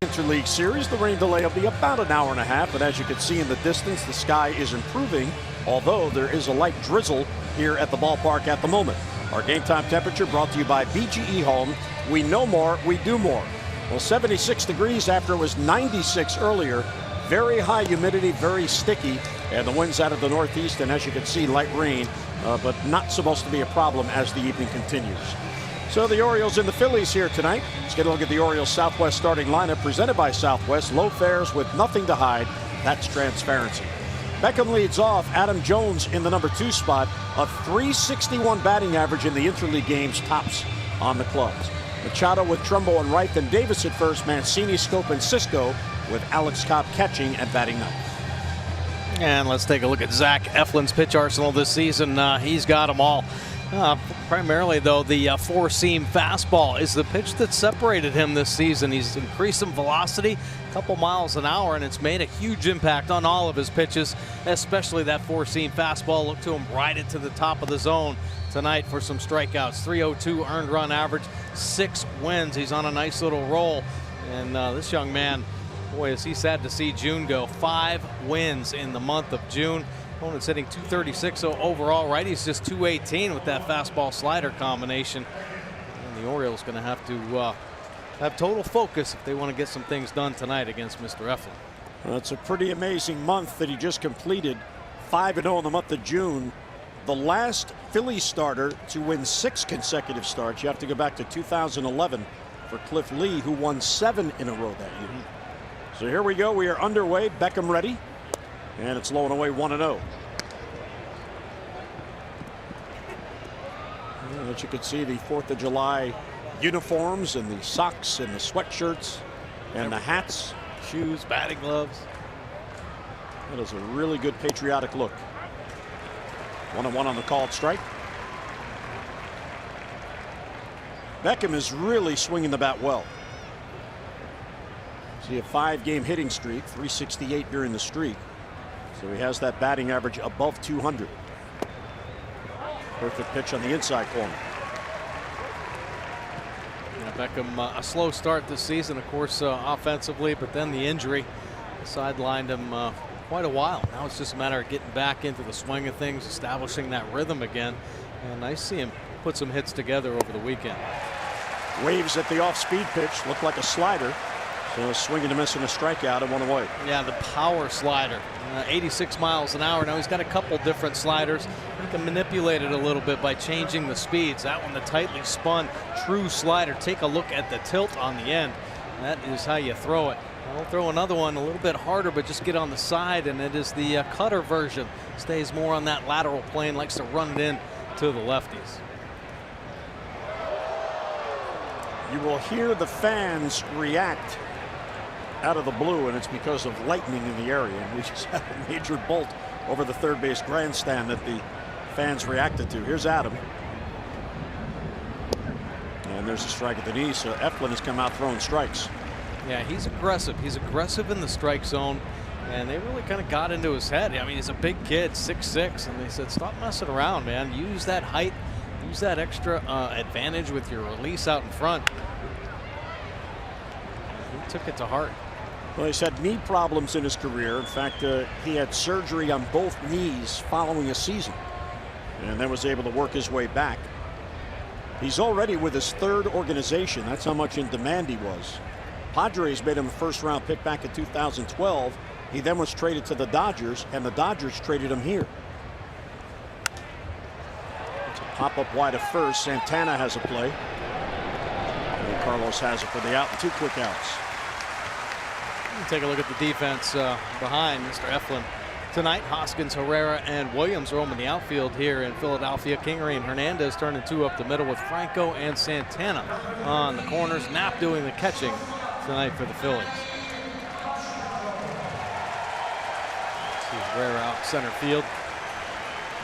Interleague series. The rain delay will be about an hour and a half, but as you can see in the distance, the sky is improving, although there is a light drizzle here at the ballpark at the moment. Our game time temperature brought to you by BGE Home. We know more, we do more. Well, 76 degrees after it was 96 earlier. Very high humidity, very sticky, and the winds out of the northeast, and as you can see, light rain, but not supposed to be a problem as the evening continues. So the Orioles and the Phillies here tonight. Let's get a look at the Orioles Southwest starting lineup presented by Southwest. Low fares with nothing to hide. That's transparency. Beckham leads off. Adam Jones in the number 2 spot. A .361 batting average in the interleague games, tops on the clubs. Machado with Trumbo and Wright, then Davis at first, Mancini, Scope, and Cisco with Alex Cobb catching and batting ninth. And let's take a look at Zach Eflin's pitch arsenal this season. He's got them all. Primarily, though, the four-seam fastball is the pitch that separated him this season. He's increased some velocity, a couple miles an hour, and it's made a huge impact on all of his pitches, especially that four-seam fastball. Look to him ride it to the top of the zone tonight for some strikeouts. .302 earned run average, 6 wins. He's on a nice little roll, and this young man, boy, is he sad to see June go. 5 wins in the month of June. Opponent's hitting .236 overall. Righty's just .218 with that fastball slider combination. And the Orioles going to have to have total focus if they want to get some things done tonight against Mr. Eflin. Well, it's a pretty amazing month that he just completed. 5-0 in the month of June. The last Phillies starter to win 6 consecutive starts. You have to go back to 2011 for Cliff Lee, who won 7 in a row that year. So here we go. We are underway. Beckham ready. And it's low and away 1-0. As you can see, the 4th of July uniforms and the socks and the sweatshirts and the hats. Shoes, batting gloves. That is a really good patriotic look. 1-1 on the called strike. Beckham is really swinging the bat well. See a 5-game hitting streak, .368 during the streak. So he has that batting average above 200. Perfect pitch on the inside corner. Yeah, Beckham, a slow start this season, of course, offensively, but then the injury sidelined him quite a while. Now it's just a matter of getting back into the swing of things, establishing that rhythm again. And I see him put some hits together over the weekend. Waves at the off-speed pitch, looked like a slider. So a swing and a miss and a strikeout and 1 away. Yeah, the power slider, 86 miles an hour. Now he's got a couple different sliders. He can manipulate it a little bit by changing the speeds. That one, the tightly spun true slider. Take a look at the tilt on the end. That is how you throw it. I'll throw another one a little bit harder, but just get on the side, and it is the cutter version. Stays more on that lateral plane, likes to run it in to the lefties. You will hear the fans react out of the blue, and it's because of lightning in the area. And we just had a major bolt over the third base grandstand that the fans reacted to. Here's Adam. And there's a strike at the knee, so Eflin has come out throwing strikes. Yeah, he's aggressive. He's aggressive in the strike zone, and they really kind of got into his head. I mean, he's a big kid, 6'6", and they said, stop messing around, man. Use that height, use that extra advantage with your release out in front. He took it to heart. Well, he's had knee problems in his career. In fact, he had surgery on both knees following a season, and then was able to work his way back. He's already with his 3rd organization. That's how much in demand he was. Padres made him a first-round pick back in 2012. He then was traded to the Dodgers, and the Dodgers traded him here. It's a pop-up wide of first. Santana has a play. And Carlos has it for the out and 2 quick outs. Take a look at the defense behind Mr. Eflin tonight. Hoskins, Herrera, and Williams roaming the outfield here in Philadelphia. Kingery and Hernandez turning 2 up the middle with Franco and Santana on the corners. Knapp doing the catching tonight for the Phillies. See Herrera out center field.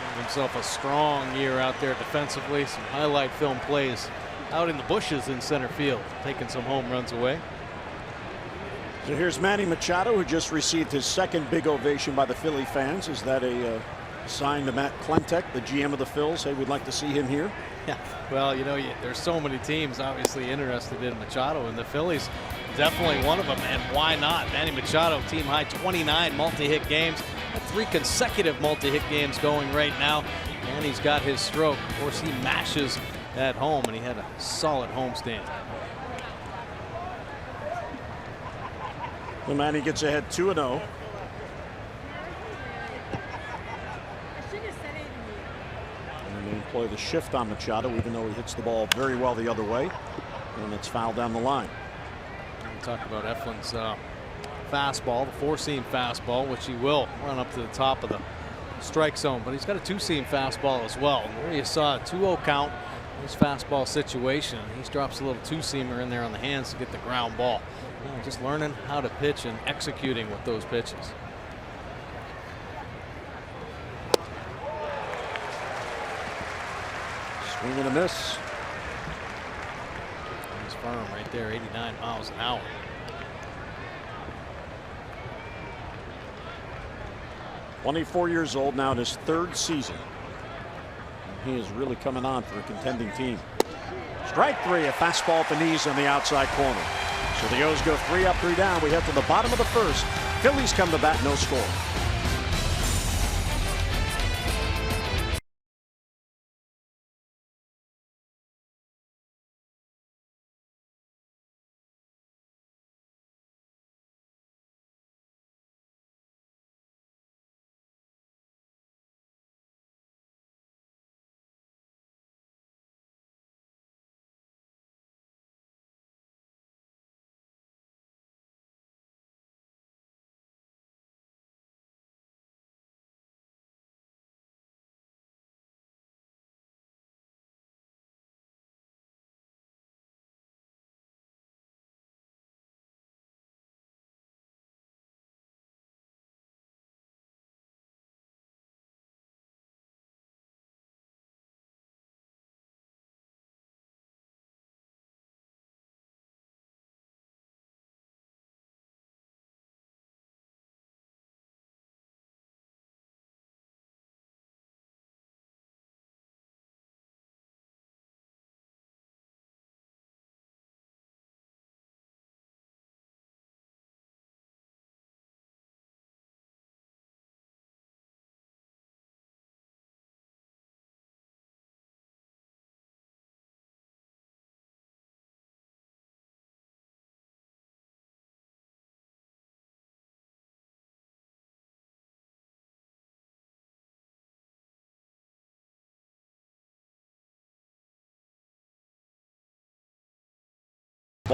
Giving himself a strong year out there defensively. Some highlight film plays out in the bushes in center field, taking some home runs away. So here's Manny Machado, who just received his 2nd big ovation by the Philly fans. Is that a sign to Matt Klentek, the GM of the Phils? Hey, we'd like to see him here. Yeah, well, you know, there's so many teams obviously interested in Machado, and the Phillies definitely one of them, and why not? Manny Machado, team high 29 multi-hit games. 3 consecutive multi-hit games going right now. And he's got his stroke. Of course, he mashes at home, and he had a solid homestand. Well, Manny gets ahead 2-0. And they employ the shift on Machado, even though he hits the ball very well the other way. And it's fouled down the line. We talked about Eflin's fastball, the 4-seam fastball, which he will run up to the top of the strike zone, but he's got a 2-seam fastball as well. And there you saw a 2-0 count in his fastball situation. He drops a little 2-seamer in there on the hands to get the ground ball. Just learning how to pitch and executing with those pitches. Swing and a miss. He's firm right there, 89 miles an hour. "24 years old now in his 3rd season. And he is really coming on for a contending team." Strike 3, a fastball at the knees on the outside corner. So the O's go 3 up, 3 down. We head to the bottom of the 1st. Phillies come to bat, no score.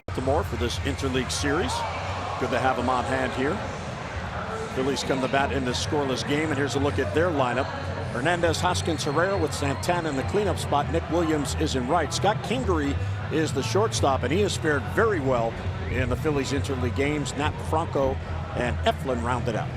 Baltimore for this interleague series. Good to have them on hand here. Phillies come to bat in this scoreless game, and here's a look at their lineup. Hernandez, Hoskins, Herrera with Santana in the cleanup spot. Nick Williams is in right. Scott Kingery is the shortstop, and he has fared very well in the Phillies interleague games. Nap Franco and Eflin rounded out.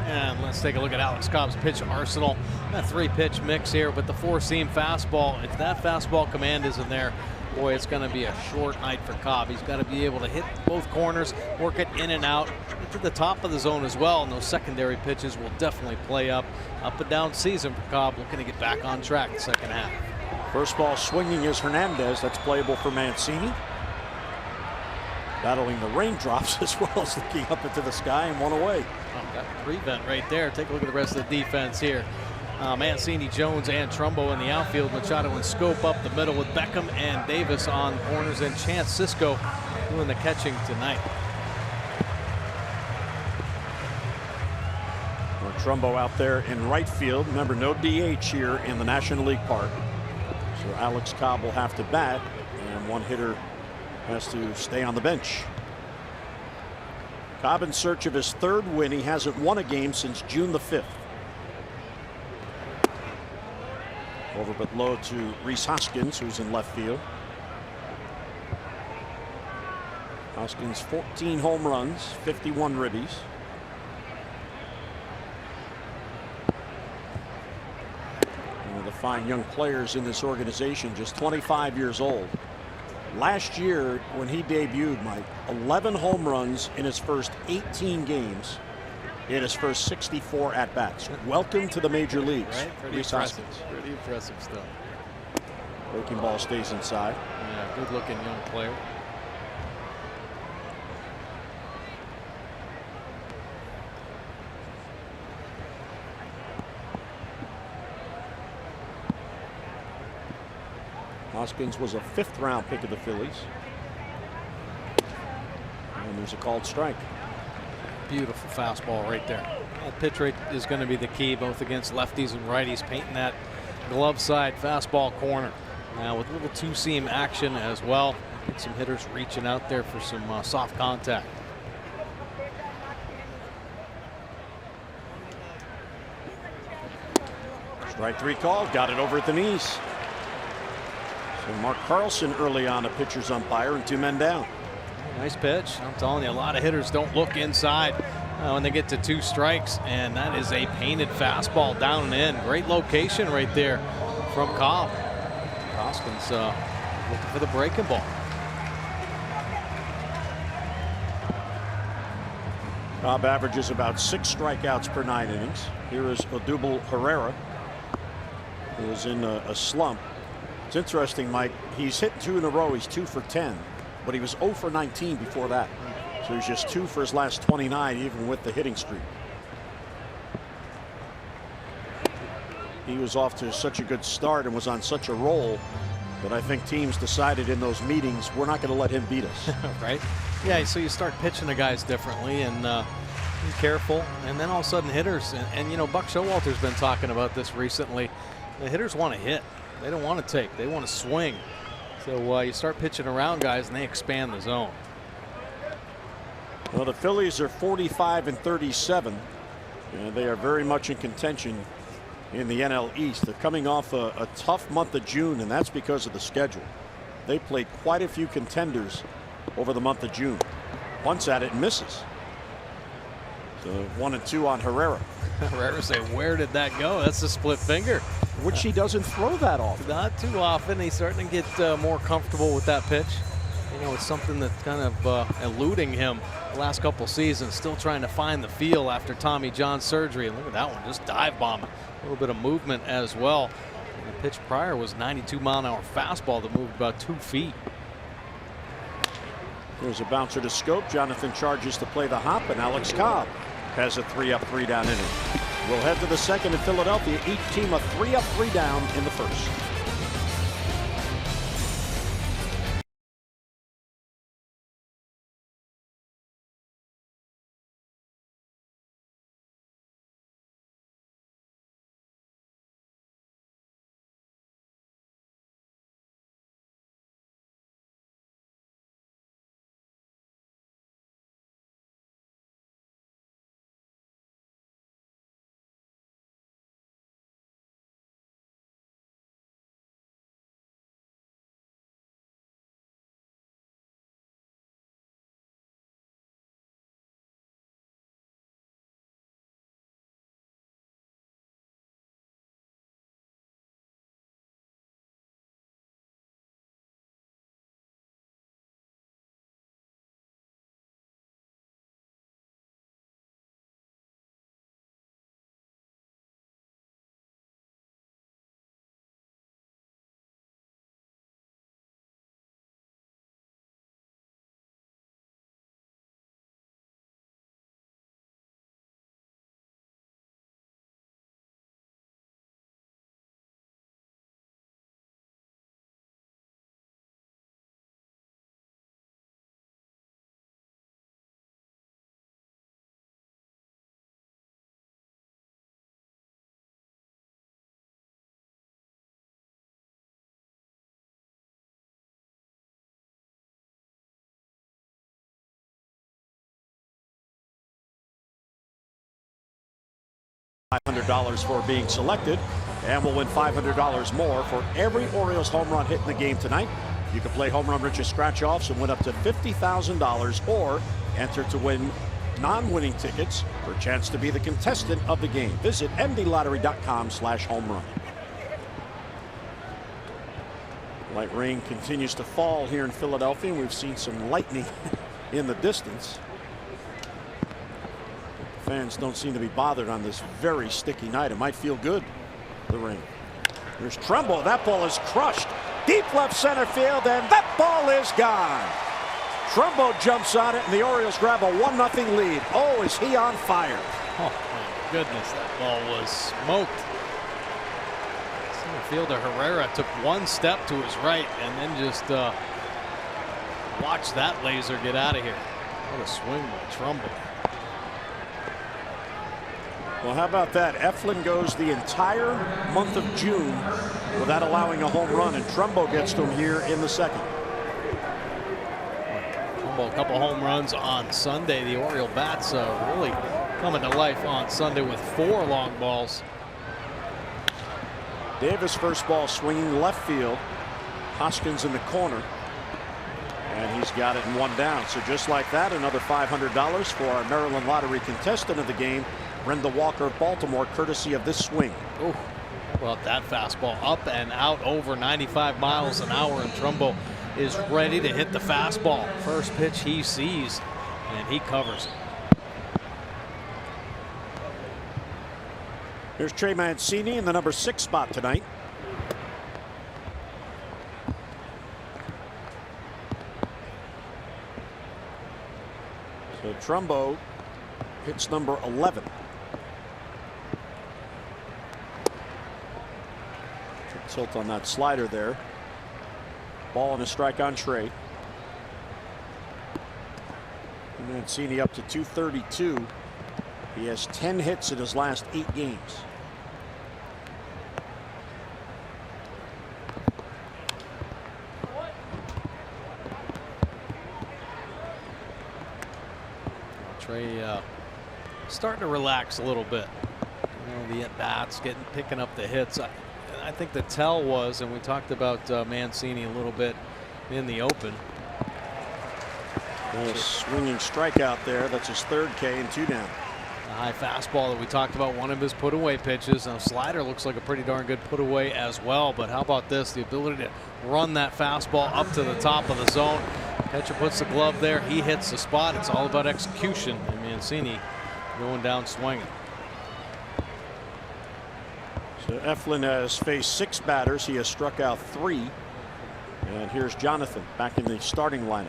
And let's take a look at Alex Cobb's pitch arsenal. A 3-pitch mix here with the 4-seam fastball. If that fastball command isn't there, boy, it's going to be a short night for Cobb. He's got to be able to hit both corners, work it in and out, get to the top of the zone as well, and those secondary pitches will definitely play up and down season for Cobb, looking to get back on track the second half. First ball swinging is Hernandez. That's playable for Mancini. Battling the raindrops as well as looking up into the sky, and one away. Oh, got a prevent right there. Take a look at the rest of the defense here. Mancini, Jones, and Trumbo in the outfield. Machado and Scope up the middle with Beckham and Davis on corners, and Chance Cisco doing the catching tonight. Well, Trumbo out there in right field. Remember, no DH here in the National League Park. So Alex Cobb will have to bat, and one hitter has to stay on the bench. Cobb in search of his 3rd win. He hasn't won a game since June the 5th. Over but low to Rhys Hoskins, who's in left field. Hoskins 14 home runs, 51 ribbies. One of the fine young players in this organization, just 25 years old. Last year, when he debuted, Mike, 11 home runs in his first 18 games. In his first 64 at-bats. Welcome to the major leagues. Right? Pretty impressive. Pretty impressive stuff. Breaking ball stays inside. Yeah, good-looking young player. Hoskins was a 5th-round pick of the Phillies. And there's a called strike. Beautiful fastball right there. That pitch rate is going to be the key, both against lefties and righties, painting that glove side fastball corner. Now with a little two-seam action as well. Some hitters reaching out there for some soft contact. Strike 3 called, got it over at the knees. So Mark Carlson early on, a pitcher's umpire, and 2 men down. Nice pitch. I'm telling you, a lot of hitters don't look inside when they get to 2 strikes, and that is a painted fastball down and in. Great location right there from Cobb. Hoskins looking for the breaking ball. Cobb averages about 6 strikeouts per 9 innings. Here is Odubel Herrera, who is in a slump. It's interesting, Mike. He's hit 2 in a row. He's 2 for 10, but he was 0 for 19 before that. So he's just 2 for his last 29, even with the hitting streak. He was off to such a good start and was on such a roll that I think teams decided in those meetings, we're not going to let him beat us. Right? Yeah, so you start pitching the guys differently and be careful. And then all of a sudden hitters, and you know, Buck Showalter's been talking about this recently. The hitters want to hit. They don't want to take. They want to swing. So you start pitching around guys and they expand the zone. Well, the Phillies are 45-37, and they are very much in contention in the NL East. They're coming off a tough month of June, and that's because of the schedule. They played quite a few contenders over the month of June. Bunts at it and misses. So 1 and 2 on Herrera. Herrera say, where did that go? That's a split finger. Which he doesn't throw that often. Not too often. He's starting to get more comfortable with that pitch. You know, it's something that's kind of eluding him the last couple seasons. Still trying to find the feel after Tommy John surgery. And look at that one, just dive bombing. A little bit of movement as well. And the pitch prior was 92-mile-an-hour fastball that moved about 2 feet. There's a bouncer to scope. Jonathan charges to play the hop, and Alex Cobb has a 3-up, 3-down inning. We'll head to the second in Philadelphia. Each team a 3-up, 3-down in the first. $500 for being selected, and we'll win $500 more for every Orioles home run hit in the game tonight. You can play Home Run Rich's scratch-offs and win up to $50,000, or enter to win non-winning tickets for a chance to be the contestant of the game. Visit mdlottery.com/homerun. Light rain continues to fall here in Philadelphia, and we've seen some lightning in the distance. Fans don't seem to be bothered on this very sticky night. It might feel good, the rain. There's Trumbo. That ball is crushed. Deep left center field, and that ball is gone. Trumbo jumps on it, and the Orioles grab a 1-0 lead. Oh, is he on fire? Oh, my goodness. That ball was smoked. Fielder Herrera took one step to his right and then just watch that laser get out of here. What a swing by Trumbo. Well, how about that? Eflin goes the entire month of June without allowing a home run, and Trumbo gets to him here in the second. Trumbo, a couple home runs on Sunday. The Oriole bats really coming to life on Sunday with 4 long balls. Davis first ball swinging left field. Hoskins in the corner. And he's got it in 1 down. So just like that, another $500 for our Maryland Lottery contestant of the game, Brenda Walker of Baltimore, courtesy of this swing. Oh, well, that fastball up and out over 95 miles an hour, and Trumbo is ready to hit the fastball. First pitch he sees, and he covers it. Here's Trey Mancini in the number 6 spot tonight. So Trumbo hits number 11. Tilt on that slider there. Ball and a strike on Trey. Mancini up to 232. He has 10 hits in his last 8 games. Trey starting to relax a little bit. The at-bats, picking up the hits. I think the tell was, and we talked about Mancini a little bit in the open. A swinging strikeout there. That's his 3rd K and 2 down. The high fastball that we talked about, one of his put-away pitches. Now, slider looks like a pretty darn good put-away as well. But how about this? The ability to run that fastball up to the top of the zone. Catcher puts the glove there. He hits the spot. It's all about execution. And Mancini going down swinging. So Eflin has faced 6 batters. He has struck out 3. And here's Jonathan back in the starting lineup.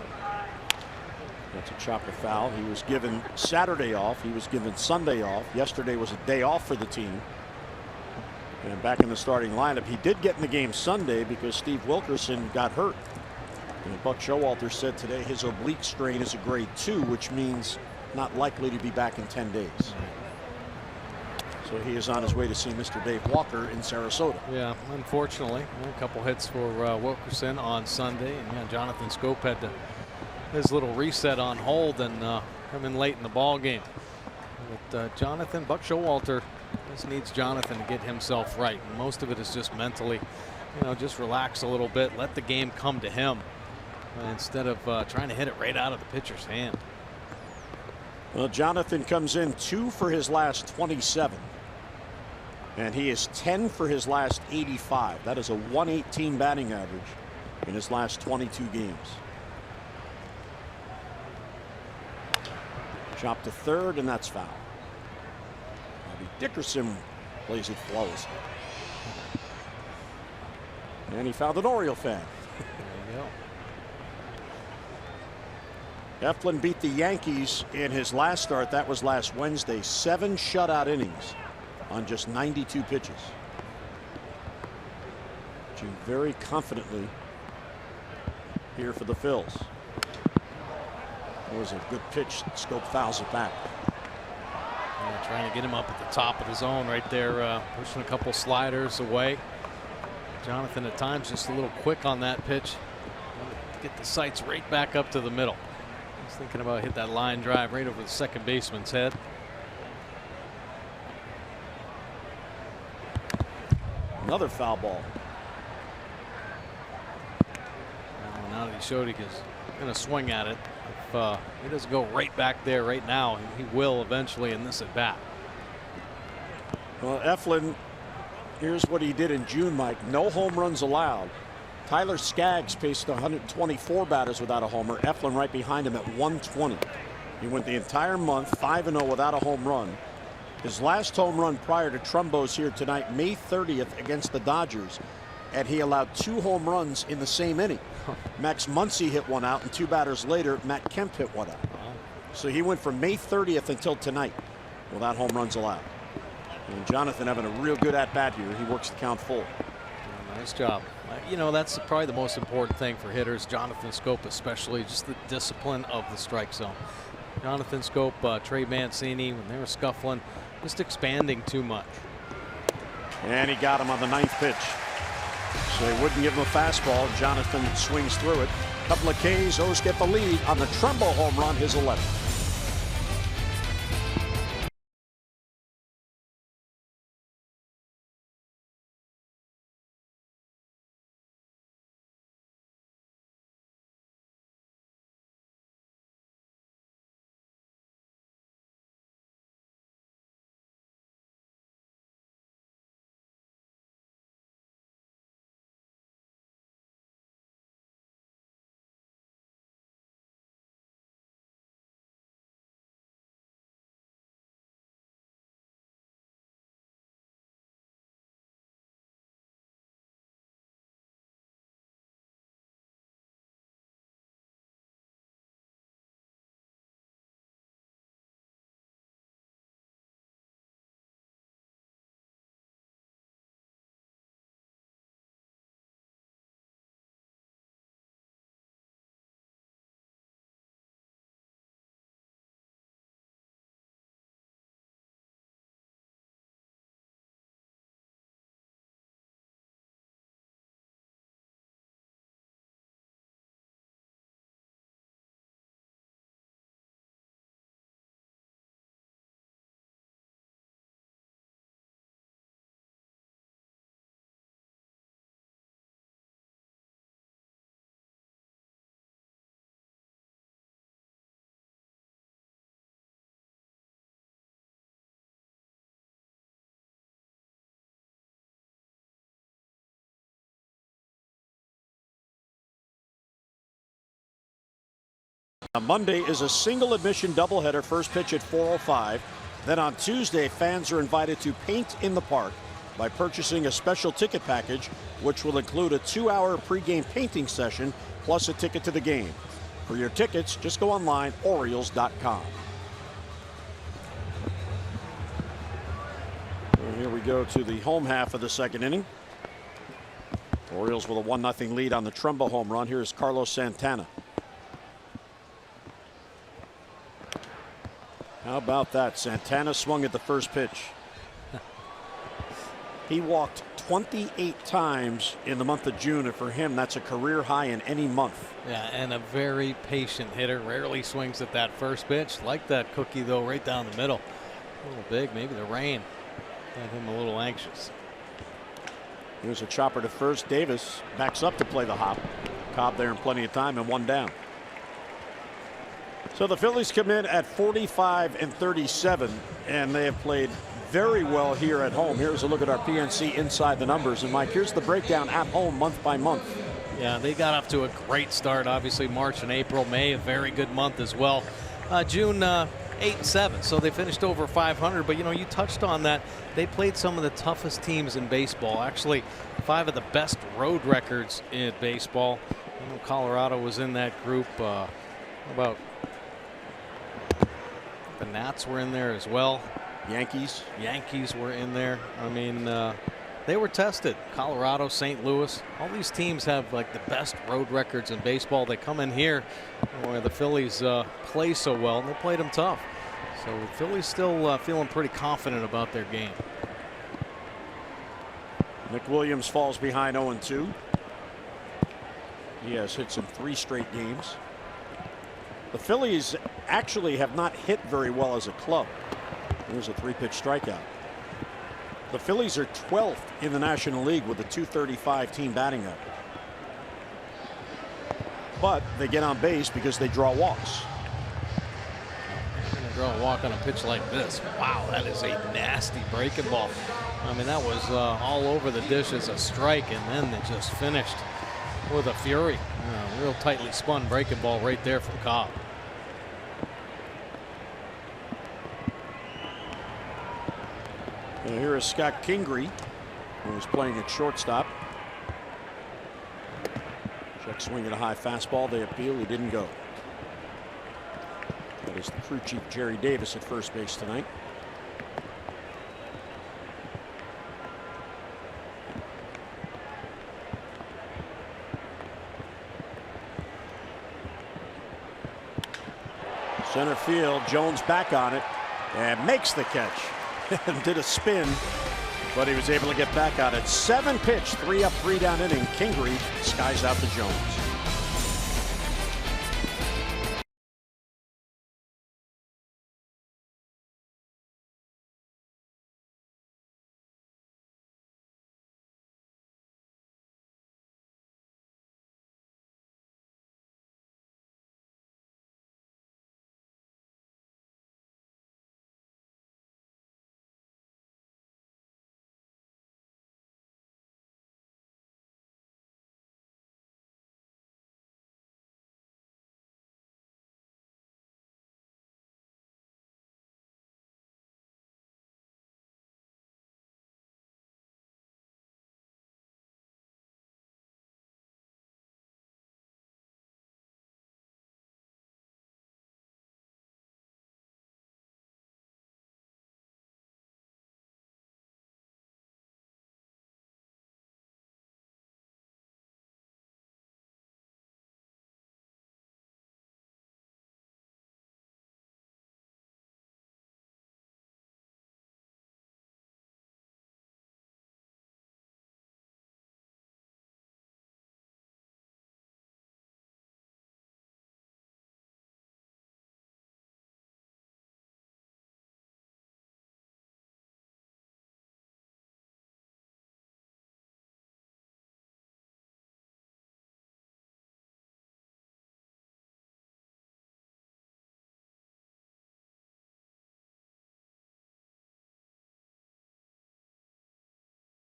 That's a chopper foul. He was given Saturday off. He was given Sunday off. Yesterday was a day off for the team. And back in the starting lineup. He did get in the game Sunday because Steve Wilkerson got hurt. And Buck Showalter said today his oblique strain is a grade 2, which means not likely to be back in 10 days. So he is on his way to see Mr. Dave Walker in Sarasota. Yeah, unfortunately, a couple hits for Wilkerson on Sunday, and yeah, Jonathan Scope had his little reset on hold and come in late in the ball game. But Jonathan, Buck Showalter just needs Jonathan to get himself right. And most of it is just mentally, just relax a little bit, let the game come to him instead of trying to hit it right out of the pitcher's hand. Well, Jonathan comes in 2 for his last 27. And he is 10 for his last 85. That is a 118 batting average in his last 22 games. Chop to 3rd, and that's foul. Bobby Dickerson plays it flawlessly. And he found an Oriole fan. There you go. Eflin beat the Yankees in his last start. That was last Wednesday. 7 shutout innings on just 92 pitches. Pitching very confidently here for the Phils. That was a good pitch. Scope fouls it back. Yeah, trying to get him up at the top of the zone right there, pushing a couple sliders away. Jonathan at times just a little quick on that pitch. Get the sights right back up to the middle. He's thinking about hit that line drive right over the second baseman's head. Another foul ball. Now that he showed he is going to swing at it. If he doesn't go right back there right now, he will eventually in this at bat. Well, Eflin, here's what he did in June, Mike. No home runs allowed. Tyler Skaggs faced 124 batters without a homer. Eflin right behind him at 120. He went the entire month 5-0 without a home run. His last home run prior to Trumbo's here tonight, May 30th against the Dodgers, and he allowed 2 home runs in the same inning. Max Muncy hit one out, and 2 batters later, Matt Kemp hit one out. So he went from May 30th until tonight without home runs allowed. And Jonathan having a real good at bat here. He works the count full. Nice job. You know, that's probably the most important thing for hitters. Jonathan Scope especially, just the discipline of the strike zone. Jonathan Scope, Trey Mancini, when they were scuffling, just expanding too much. And he got him on the 9th pitch. So they wouldn't give him a fastball. Jonathan swings through it. Couple of Ks. O's get the lead on the Trumbo home run, his 11th. Monday is a single admission doubleheader, first pitch at 4:05. Then on Tuesday, fans are invited to paint in the park by purchasing a special ticket package, which will include a 2-hour pregame painting session plus a ticket to the game. For your tickets, just go online, Orioles.com. And here we go to the home half of the second inning. Orioles with a 1-0 lead on the Trumbo home run. Here's Carlos Santana. How about that? Santana swung at the first pitch. He walked 28 times in the month of June, and for him, that's a career high in any month. Yeah, and a very patient hitter. Rarely swings at that first pitch. Like that cookie, though, right down the middle. A little big. Maybe the rain had him a little anxious. Here's a chopper to first. Davis backs up to play the hop. Cobb there in plenty of time and one down. So the Phillies come in at 45-37, and they have played very well here at home. Here's a look at our PNC inside the numbers. And Mike, here's the breakdown at home month by month. Yeah, they got off to a great start. Obviously, March and April, May, a very good month as well. June, 8-7, so they finished over 500. But, you know, you touched on that. They played some of the toughest teams in baseball. Actually, 5 of the best road records in baseball. You know, Colorado was in that group. How about the Nats were in there as well. Yankees were in there. I mean, they were tested. Colorado, St. Louis, all these teams have like the best road records in baseball. They come in here where the Phillies play so well, and they played them tough. So the Phillies still feeling pretty confident about their game. Nick Williams falls behind 0-2. He has hits in 3 straight games. The Phillies actually have not hit very well as a club. There's a 3-pitch strikeout. The Phillies are 12th in the National League with a .235 team batting average. But they get on base because they draw walks. You're gonna draw a walk on a pitch like this. Wow, that is a nasty breaking ball. I mean, that was all over the dish as a strike, and then they just finished with a fury. Real tightly spun breaking ball right there from Cobb. And here is Scott Kingery, who is playing at shortstop. Check swing at a high fastball. They appeal. He didn't go. That is the crew chief Jerry Davis at first base tonight. Center field, Jones back on it and makes the catch. And did a spin, but he was able to get back on it. 7 pitch, 3 up, 3 down inning. Kingery skies out to Jones.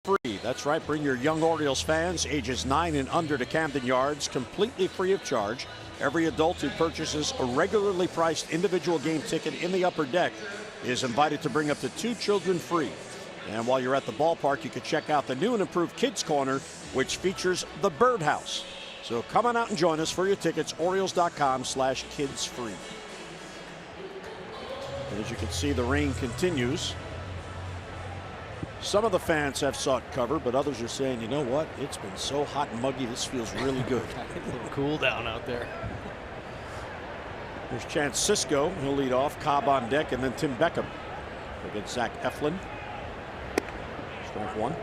Free. That's right. Bring your young Orioles fans ages 9 and under to Camden Yards, completely free of charge. Every adult who purchases a regularly priced individual game ticket in the upper deck is invited to bring up to 2 children free. And while you're at the ballpark, you can check out the new and improved Kids Corner, which features the Birdhouse. So come on out and join us for your tickets. Orioles.com/kidsfree. And as you can see, the rain continues. Some of the fans have sought cover, but others are saying, you know what? It's been so hot and muggy, this feels really good. A little cool down out there. There's Chance Sisco. He'll lead off. Cobb on deck, and then Tim Beckham against Zach Eflin. Strike 1.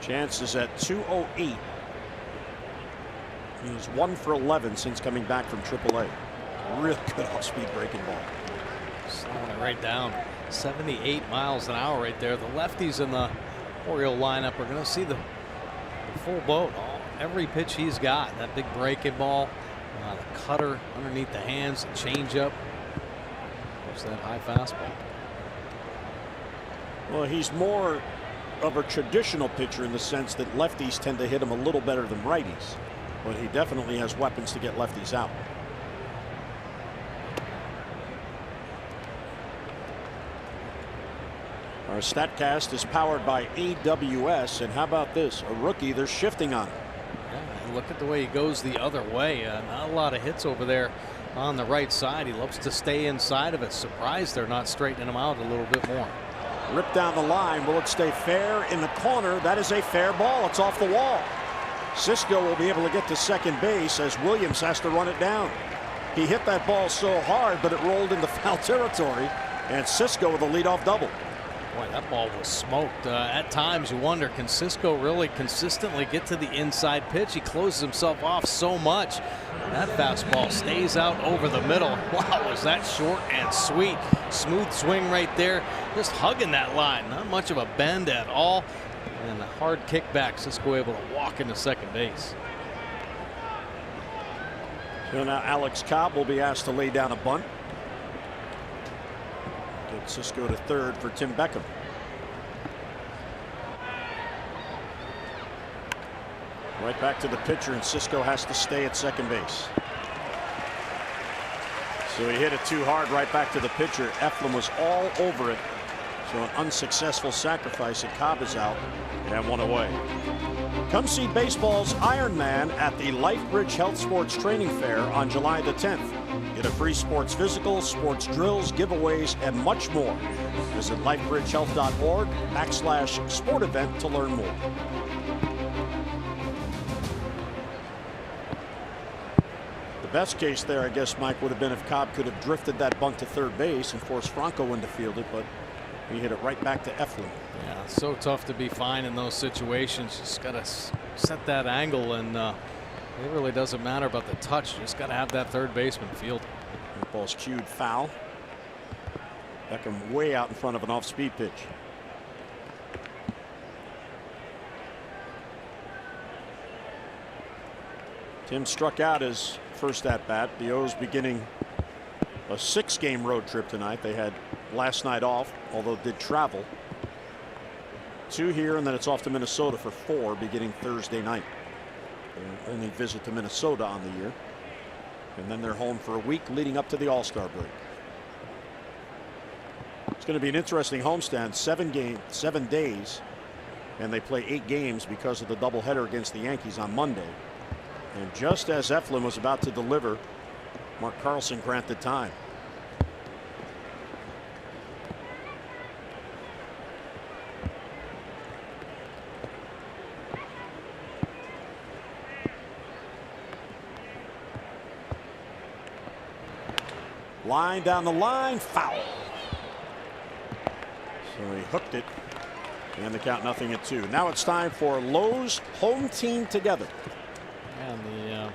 Chance is at 208. He's 1 for 11 since coming back from AAA. Real good off-speed breaking ball. Slowing it right down. 78 miles an hour right there. The lefties in the Oriole lineup are going to see the full boat. Every pitch he's got. That big breaking ball, the cutter underneath the hands, the changeup. What's that high fastball? Well, he's more of a traditional pitcher in the sense that lefties tend to hit him a little better than righties. But he definitely has weapons to get lefties out. Our StatCast is powered by AWS, and how about this? A rookie, they're shifting on him. Yeah, look at the way he goes the other way. Not a lot of hits over there on the right side. He loves to stay inside of it. Surprised they're not straightening him out a little bit more. Ripped down the line. Will it stay fair in the corner? That is a fair ball. It's off the wall. Sisco will be able to get to second base as Williams has to run it down. He hit that ball so hard, but it rolled into foul territory, and Sisco with a leadoff double. Boy, that ball was smoked. At times you wonder, can Sisco really consistently get to the inside pitch? He closes himself off so much. That fastball stays out over the middle. Wow, was that short and sweet. Smooth swing right there. Just hugging that line. Not much of a bend at all. And a hard kickback. Sisco able to walk into second base. So now Alex Cobb will be asked to lay down a bunt. Get Sisco to third for Tim Beckham. Right back to the pitcher, and Sisco has to stay at second base. So he hit it too hard right back to the pitcher. Eflin was all over it. So an unsuccessful sacrifice, and Cobb is out and 1 away. Come see baseball's Iron Man at the LifeBridge Health Sports Training Fair on July the 10th. Get a free sports physical, sports drills, giveaways, and much more. Visit lifebridgehealth.org/sport event to learn more. The best case there, I guess, Mike, would have been if Cobb could have drifted that bunt to third base and forced Franco in to field it, but he hit it right back to Eflin. Yeah, it's so tough to be fine in those situations. Just got to set that angle, and it really doesn't matter about the touch. You just got to have that third baseman field. The ball's cued foul. Beckham way out in front of an off-speed pitch. Tim struck out his first at-bat. The O's beginning a 6-game road trip tonight. They had last night off, although did travel. 2 here, and then it's off to Minnesota for 4 beginning Thursday night. Their only visit to Minnesota on the year. And then they're home for a week leading up to the All-Star break. It's going to be an interesting homestand. 7 days, and they play 8 games because of the doubleheader against the Yankees on Monday. And just as Eflin was about to deliver, Mark Carlson granted time. Line down the line, foul. So he hooked it, and the count 0-2. Now it's time for Lowe's home team together. And the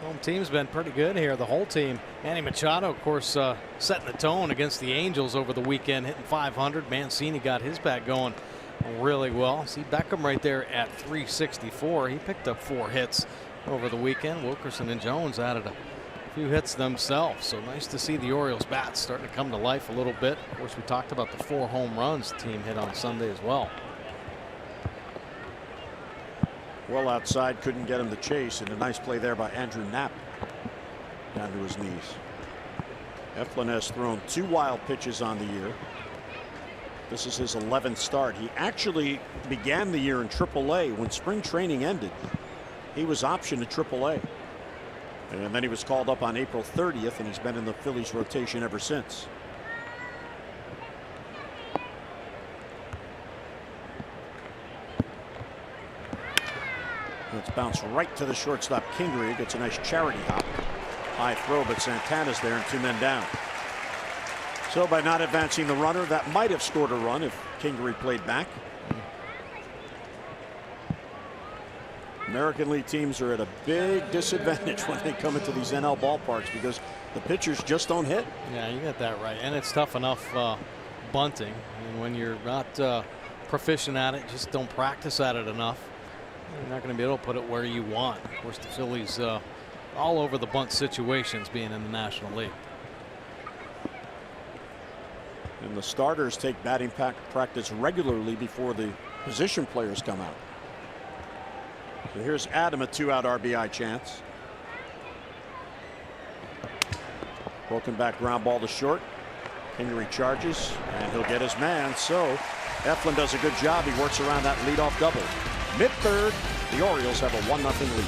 home team's been pretty good here. The whole team. Manny Machado, of course, setting the tone against the Angels over the weekend, hitting 500. Mancini got his bat going really well. See Beckham right there at 364. He picked up 4 hits over the weekend. Wilkerson and Jones added a few hits themselves. So nice to see the Orioles bats starting to come to life a little bit. Of course, we talked about the 4 home runs the team hit on Sunday as well. Well outside, couldn't get him to chase, and a nice play there by Andrew Knapp down to his knees. Eflin has thrown 2 wild pitches on the year. This is his 11th start. He actually began the year in AAA. When spring training ended, he was optioned to AAA. And then he was called up on April 30th, and he's been in the Phillies rotation ever since. It's bounced right to the shortstop. Kingery gets a nice charity hop. High throw, but Santana's there and 2 men down. So by not advancing the runner, that might have scored a run if Kingery played back. American League teams are at a big disadvantage when they come into these NL ballparks because the pitchers just don't hit. Yeah, you got that right. And it's tough enough bunting. And when you're not proficient at it, just don't practice at it enough, you're not going to be able to put it where you want. Of course, the Phillies all over the bunt situations being in the National League. And the starters take batting practice regularly before the position players come out. So here's Adam, a 2-out RBI chance. Broken back ground ball to short. Kingery charges, and he'll get his man. So Eflin does a good job. He works around that leadoff double. Mid-third, the Orioles have a 1-0 lead.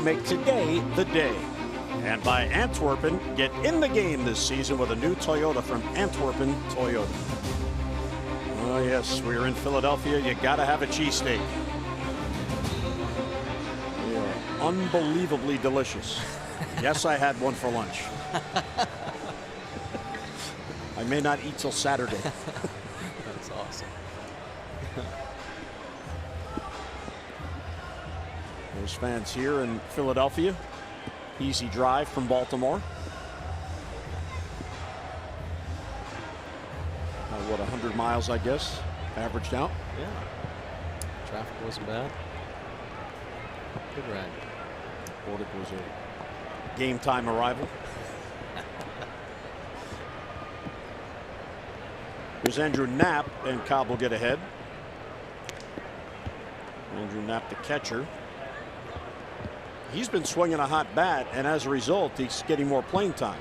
make today the day. And by Antwerpen, get in the game this season with a new Toyota from Antwerpen Toyota. Oh yes, we're in Philadelphia. You gotta have a cheesesteak. They are unbelievably delicious. Yes, I had one for lunch. I may not eat till Saturday. That's awesome. There's fans here in Philadelphia. Easy drive from Baltimore. What, 100 miles, I guess, averaged out? Yeah. Traffic wasn't bad. Good ride. It was a game time arrival. Here's Andrew Knapp, and Cobb will get ahead. Andrew Knapp, the catcher. He's been swinging a hot bat, and as a result, he's getting more playing time.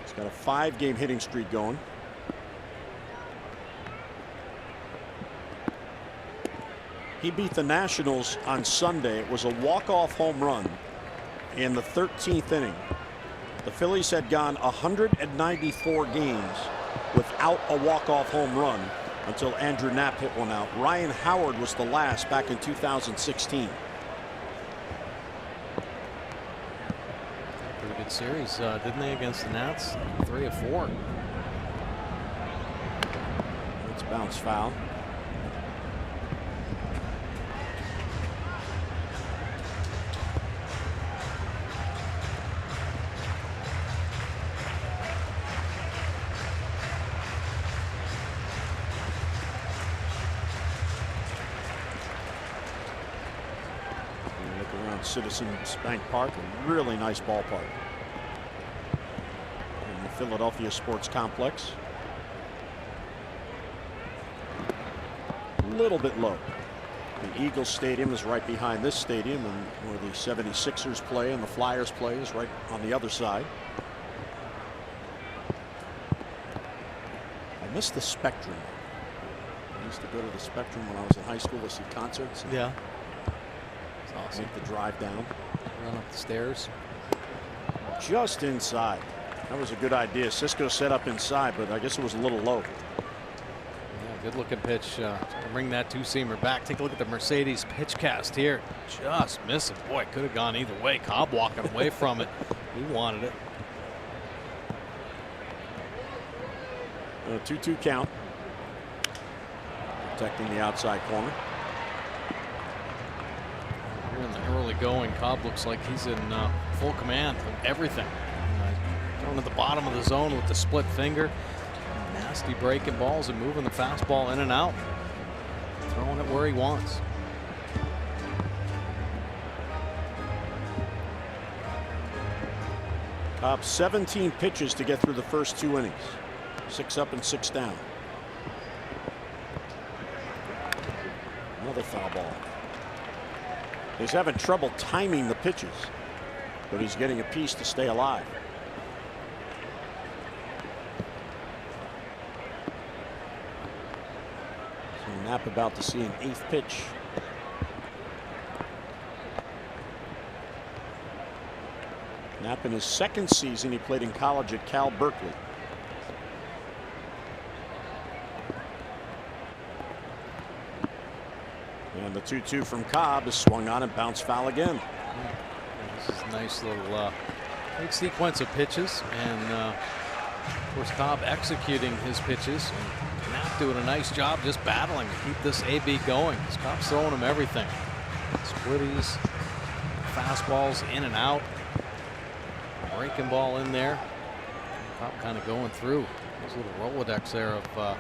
He's got a 5-game hitting streak going. He beat the Nationals on Sunday. It was a walk-off home run in the 13th inning. The Phillies had gone 194 games without a walk-off home run until Andrew Knapp hit one out. Ryan Howard was the last back in 2016. Pretty good series, didn't they, against the Nats? 3 of 4. It's bounce foul. Citizens Bank Park, a really nice ballpark in the Philadelphia Sports Complex. A little bit low. The Eagles Stadium is right behind this stadium, and where the 76ers play and the Flyers play is right on the other side. I miss the Spectrum. I used to go to the Spectrum when I was in high school to see concerts. Yeah. Awesome. Make the drive down. Run up the stairs. Just inside. That was a good idea. Cisco set up inside, but I guess it was a little low. Yeah, good looking pitch. Bring that two-seamer back. Take a look at the Mercedes pitch cast here. Just missing. Boy, could have gone either way. Cobb walking away from it. He wanted it. A 2-2 count. Protecting the outside corner. Here in the early going, Cobb looks like he's in full command of everything. Going to the bottom of the zone with the split finger. Nasty breaking balls and moving the fastball in and out. Throwing it where he wants. Cobb 17 pitches to get through the first 2 innings. 6 up and 6 down. Another foul ball. He's having trouble timing the pitches, but he's getting a piece to stay alive. So Knapp about to see an 8th pitch. Knapp in his 2nd season, he played in college at Cal Berkeley. And the 2-2 from Cobb is swung on and bounced foul again. This is a nice little great sequence of pitches, and of course Cobb executing his pitches, and Knapp doing a nice job just battling to keep this AB going. Cobb's throwing him everything. Splitties, fastballs in and out, breaking ball in there. Cobb kind of going through his little Rolodex there of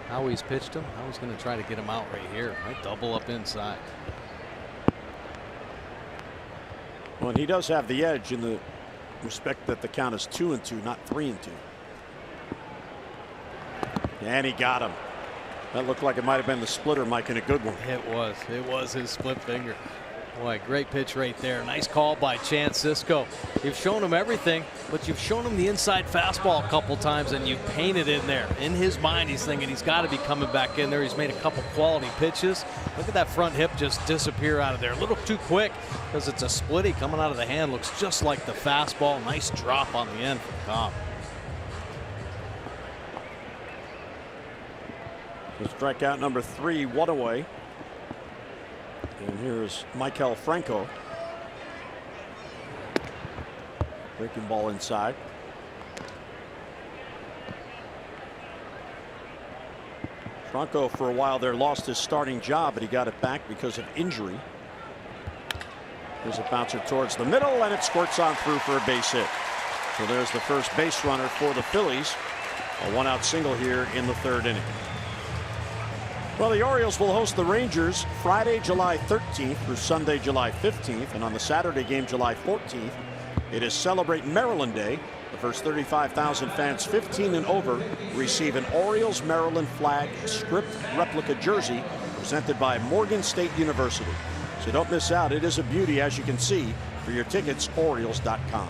how he's pitched him, how he's going to try to get him out right here. Might double up inside. Well, and he does have the edge in the respect that the count is 2-2, not 3-2. And he got him. That looked like it might have been the splitter, Mike, in a good one. It was his split finger. Boy, great pitch right there. Nice call by Chance Sisco. You've shown him everything, but you've shown him the inside fastball a couple times, and you've painted in there. In his mind, he's thinking he's got to be coming back in there. He's made a couple quality pitches. Look at that front hip just disappear out of there. A little too quick because it's a splitty coming out of the hand. Looks just like the fastball. Nice drop on the end from Cobb. So strikeout number 3, 1 away. And here's Michael Franco. Breaking ball inside. Franco for a while there lost his starting job, but he got it back because of injury. There's a bouncer towards the middle, and it squirts on through for a base hit. So there's the first base runner for the Phillies. A 1-out single here in the 3rd inning. Well, the Orioles will host the Rangers Friday, July 13th through Sunday, July 15th. And on the Saturday game, July 14th, it is Celebrate Maryland Day. The first 35,000 fans 15 and over receive an Orioles Maryland flag script replica jersey presented by Morgan State University. So don't miss out. It is a beauty, as you can see. For your tickets, Orioles.com.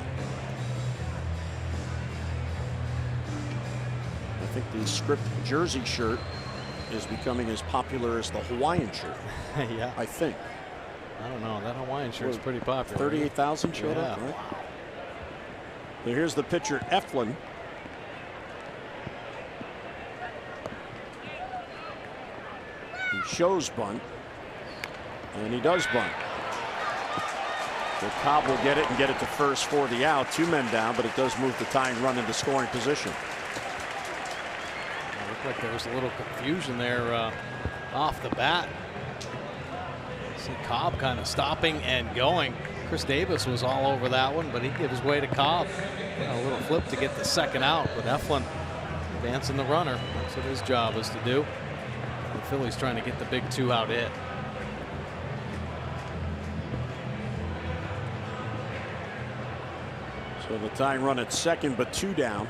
I think the script jersey shirt is becoming as popular as the Hawaiian shirt. Yeah. I think. I don't know. That Hawaiian shirt is pretty popular. 38,000 showed up, right? Wow. So here's the pitcher, Eflin. He shows bunt. And he does bunt. So Cobb will get it and get it to first for the out. 2 men down, but it does move the tying run into scoring position. Like there was a little confusion there off the bat. See Cobb kind of stopping and going. Chris Davis was all over that one, but he gives way to Cobb. A little flip to get the second out, but Eflin advancing the runner. That's what his job is to do. The Phillies trying to get the big 2-out hit. So the tying run at second, but 2 down.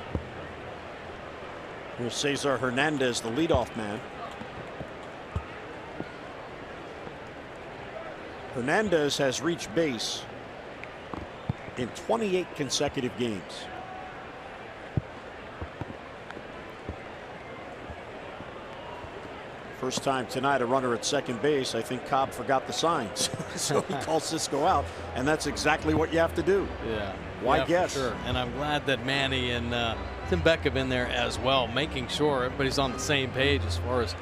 Here's Cesar Hernandez, the leadoff man. Hernandez has reached base in 28 consecutive games. First time tonight, a runner at second base. I think Cobb forgot the signs. So he calls Sisco out, and that's exactly what you have to do. Yeah. Why guess? Sure. And I'm glad that Manny and Tim Beck have been there as well, making sure everybody's on the same page as far as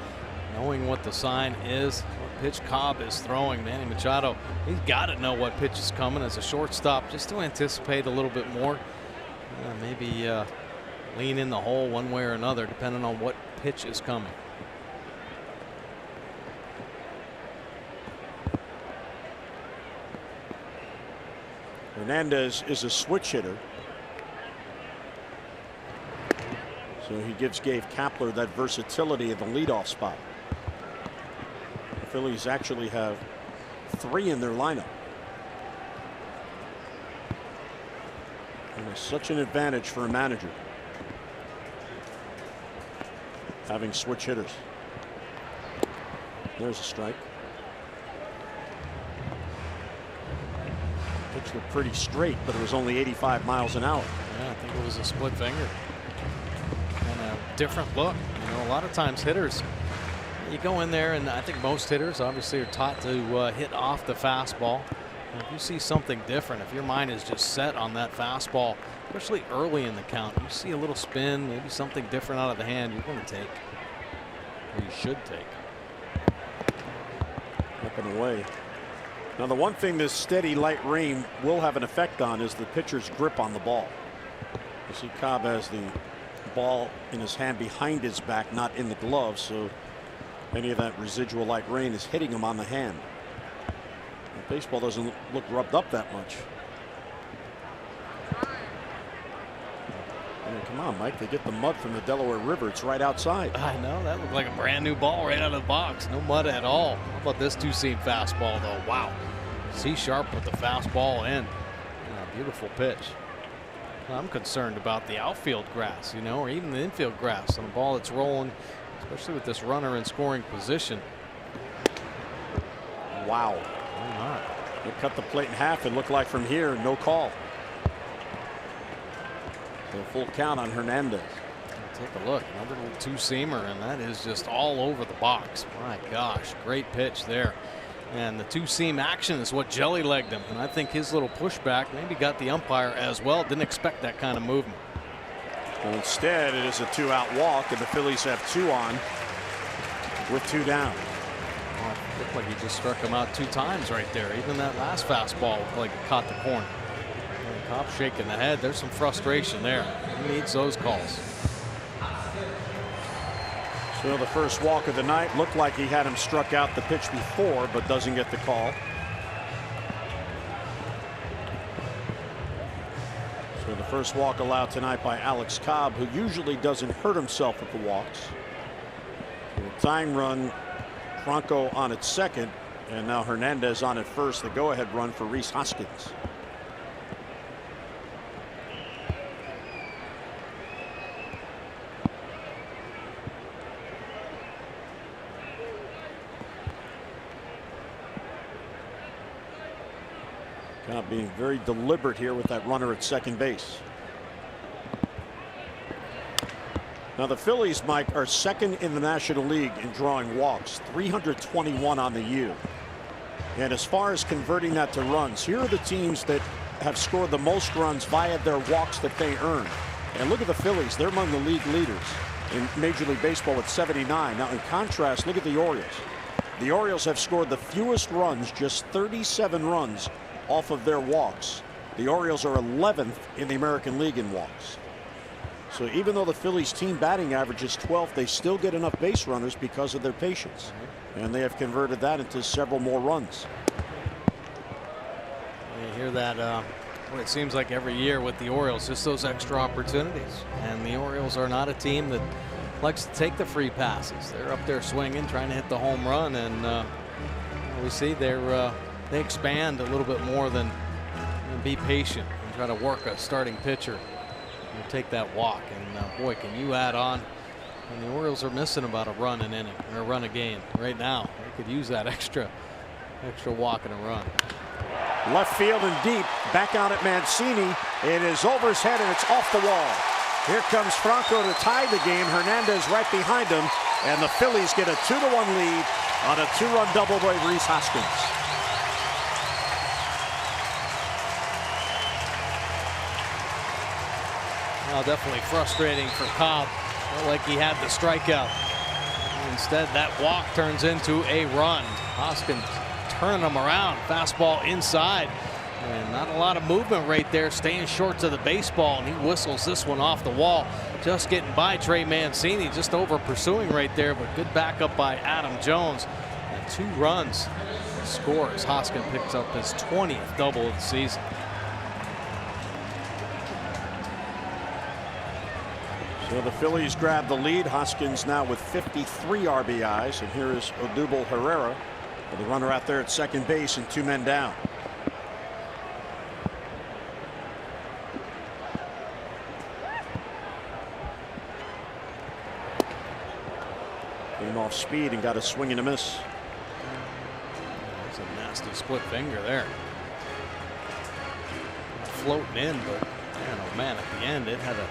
knowing what the sign is, what pitch Cobb is throwing. Manny Machado, he's got to know what pitch is coming as a shortstop, just to anticipate a little bit more. Maybe lean in the hole one way or another, depending on what pitch is coming. Hernandez is a switch hitter. So he gives Gabe Kapler that versatility in the leadoff spot. The Phillies actually have 3 in their lineup. And it's such an advantage for a manager having switch hitters. There's a strike. Pitch looked pretty straight, but it was only 85 miles an hour. Yeah, I think it was a split finger. And a different look. You know, a lot of times hitters, you go in there, and I think most hitters obviously are taught to hit off the fastball. And if you see something different, if your mind is just set on that fastball, especially early in the count, you see a little spin, maybe something different out of the hand, you're going to take, or you should take. Up and away. Now, the one thing this steady light rain will have an effect on is the pitcher's grip on the ball. You see Cobb has the ball in his hand behind his back, not in the glove, so any of that residual light rain is hitting him on the hand. And baseball doesn't look rubbed up that much. I mean, come on, Mike, they get the mud from the Delaware River. It's right outside. I know, that looked like a brand new ball right out of the box. No mud at all. How about this two-seam fastball, though? Wow. C-sharp with the fastball in. Beautiful pitch. I'm concerned about the outfield grass, you know, or even the infield grass on a ball that's rolling, especially with this runner in scoring position. Wow. Why not? They cut the plate in half. It looked like from here, no call. So full count on Hernandez. Take a look, another little two-seamer, and that is just all over the box. My gosh, great pitch there. And the two-seam action is what jelly-legged him, and I think his little pushback maybe got the umpire as well. Didn't expect that kind of movement. Well, instead, it is a 2-out walk, and the Phillies have 2 on with 2 down. Well, it looked like he just struck him out 2 times right there. Even that last fastball looked like it caught the corner. And Cobb shaking the head. There's some frustration there. He needs those calls. So the first walk of the night looked like he had him struck out the pitch before, but doesn't get the call. So the first walk allowed tonight by Alex Cobb, who usually doesn't hurt himself with the walks. So the tying run, Franco on at second, and now Hernandez on at first. The go-ahead run for Rhys Hoskins. Cobb being very deliberate here with that runner at second base. Now the Phillies, Mike, are second in the National League in drawing walks, 321 on the year. And as far as converting that to runs, here are the teams that have scored the most runs via their walks that they earn. And look at the Phillies. They're among the league leaders in Major League Baseball with 79. Now in contrast, look at the Orioles. The Orioles have scored the fewest runs, just 37 runs off of their walks. The Orioles are 11th in the American League in walks. So even though the Phillies team batting average is 12th, they still get enough base runners because of their patience. And they have converted that into several more runs. You hear that, what it seems like every year with the Orioles, just those extra opportunities. And the Orioles are not a team that likes to take the free passes. They're up there swinging, trying to hit the home run, and we see they expand a little bit more than be patient and try to work a starting pitcher and take that walk. And boy, can you add on. And the Orioles are missing about a run an inning or a run a game right now. They could use that extra walk and a run. Left field and deep, back out at Mancini. It is over his head and it's off the wall. Here comes Franco to tie the game. Hernandez right behind him, and the Phillies get a 2-1 lead on a 2-run double by Rhys Hoskins. Well, definitely frustrating for Cobb. Felt like he had the strikeout. Instead, that walk turns into a run. Hoskins turning him around. Fastball inside. And not a lot of movement right there. Staying short to the baseball. And he whistles this one off the wall. Just getting by Trey Mancini. Just over pursuing right there. But good backup by Adam Jones. And 2 runs scores. Hoskins picks up his 20th double of the season. So the Phillies grab the lead. Hoskins now with 53 RBIs. And here is Odubel Herrera with the runner out there at second base and 2 men down. Came off speed and got a swing and a miss. That's a nasty split finger there. Floating in, but man, oh man, at the end it had a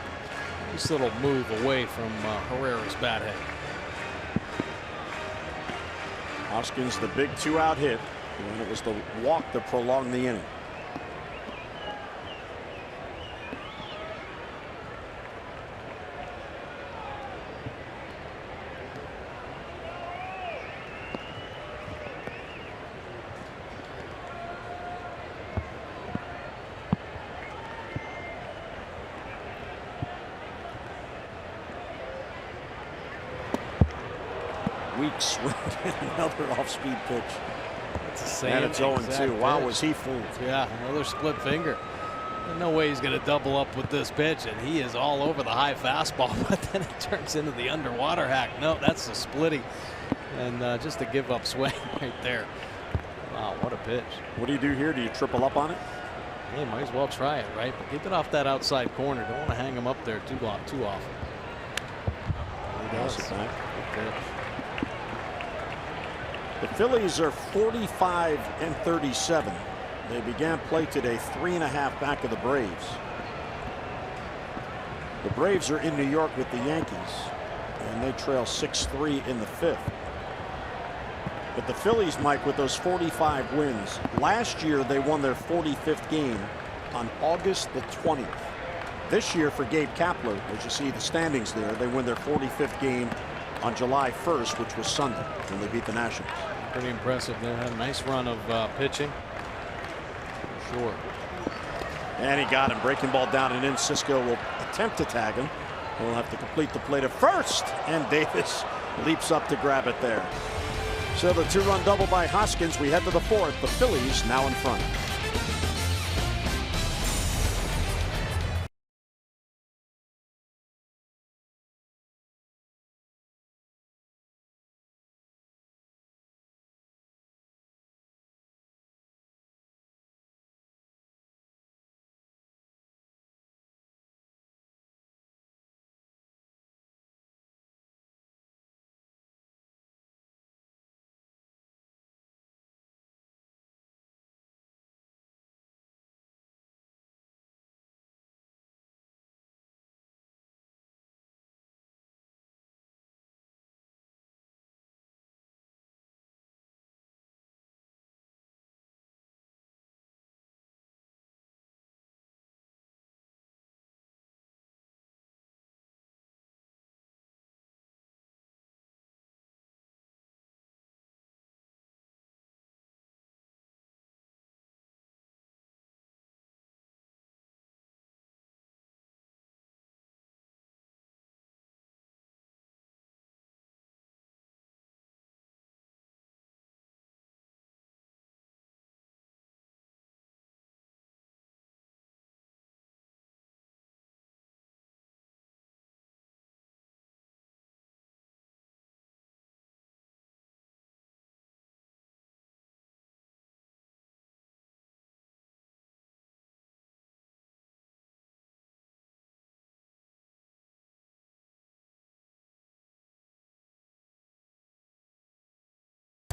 nice little move away from Herrera's bat head. Hoskins, the big 2-out hit, and it was the walk that prolonged the inning. Weeks with another off-speed pitch. It's the same. And it's 0-2. Wow, was he fooled. Yeah, another split finger. There's no way he's going to double up with this pitch, and he is all over the high fastball, but then it turns into the underwater hack. No, that's the splitting, and just a give-up swing right there. Wow, what a pitch. What do you do here? Do you triple up on it? Hey, might as well try it, right? But keep it off that outside corner. Don't want to hang him up there too often. He does. Good pitch. The Phillies are 45 and 37. They began play today 3.5 back of the Braves. The Braves are in New York with the Yankees, and they trail 6-3 in the 5th. But the Phillies, Mike, with those 45 wins, last year they won their 45th game on August the 20th. This year for Gabe Kapler, as you see the standings there, they win their 45th game on July 1st, which was Sunday, when they beat the Nationals. Pretty impressive. They had a nice run of pitching. For sure. And he got him. Breaking ball down and in. Cisco will attempt to tag him. He'll have to complete the play to first. And Davis leaps up to grab it there. So the 2-run double by Hoskins. We head to the 4th. The Phillies now in front.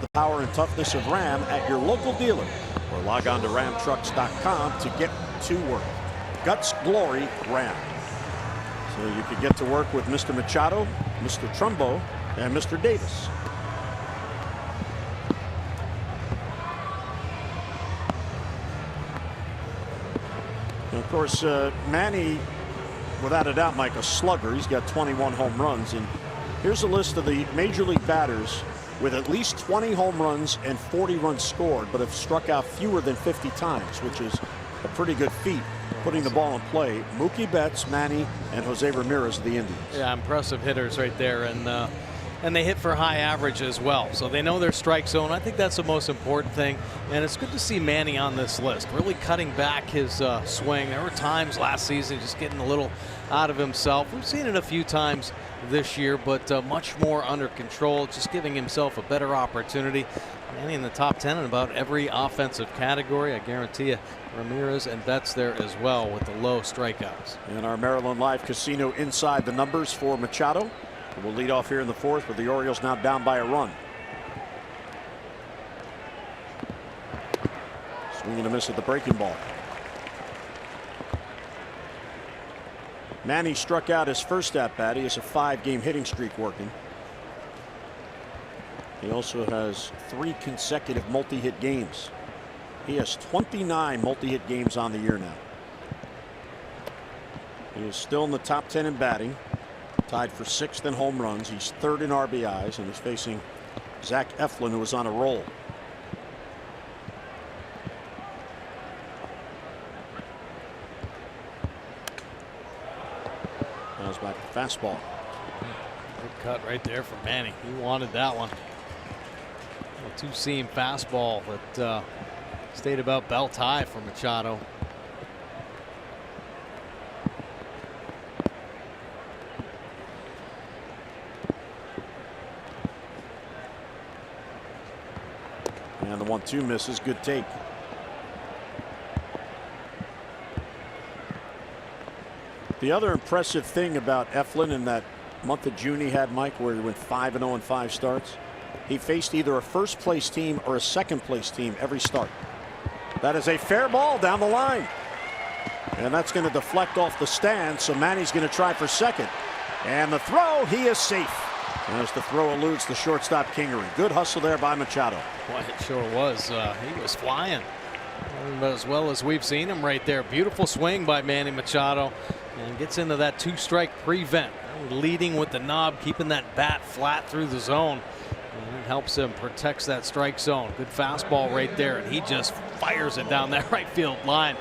The power and toughness of Ram at your local dealer, or log on to ramtrucks.com to get to work. Guts, glory, Ram. So you could get to work with Mr. Machado, Mr. Trumbo, and Mr. Davis. And of course, Manny, without a doubt, Mike, a slugger. He's got 21 home runs. And here's a list of the major league batters with at least 20 home runs and 40 runs scored, but have struck out fewer than 50 times, which is a pretty good feat, putting the ball in play. Mookie Betts, Manny, and Jose Ramirez of the Indians. Yeah, impressive hitters right there, and they hit for high average as well. So they know their strike zone. I think that's the most important thing, and it's good to see Manny on this list, really cutting back his swing. There were times last season just getting a little out of himself. We've seen it a few times this year, but much more under control, just giving himself a better opportunity. Manny in the top 10 in about every offensive category. I guarantee you Ramirez and Betts there as well with the low strikeouts. And our Maryland Live Casino inside the numbers for Machado. We'll lead off here in the 4th with the Orioles now down by a run. Swing and a miss at the breaking ball. Manny struck out his first at bat. He has a 5-game hitting streak working. He also has 3 consecutive multi-hit games. He has 29 multi-hit games on the year now. He is still in the top 10 in batting, tied for 6th in home runs. He's 3rd in RBIs, and he's facing Zach Eflin, who is on a roll. Now's back to fastball. Good cut right there from Manny. He wanted that one. A 2-seam fastball that stayed about belt high for Machado. And the 1-2 misses. Good take. The other impressive thing about Eflin in that month of June he had, Mike, where he went 5-0 in 5 starts, he faced either a first-place team or a second-place team every start. That is a fair ball down the line. And that's going to deflect off the stand, so Manny's going to try for second. And the throw, he is safe. As the throw eludes the shortstop Kingery. Good hustle there by Machado. Boy, it sure was. He was flying as well as we've seen him right there. Beautiful swing by Manny Machado, and gets into that 2-strike prevent. Leading with the knob, keeping that bat flat through the zone. And it helps him, protects that strike zone. Good fastball right there, and he just fires it down that right field line.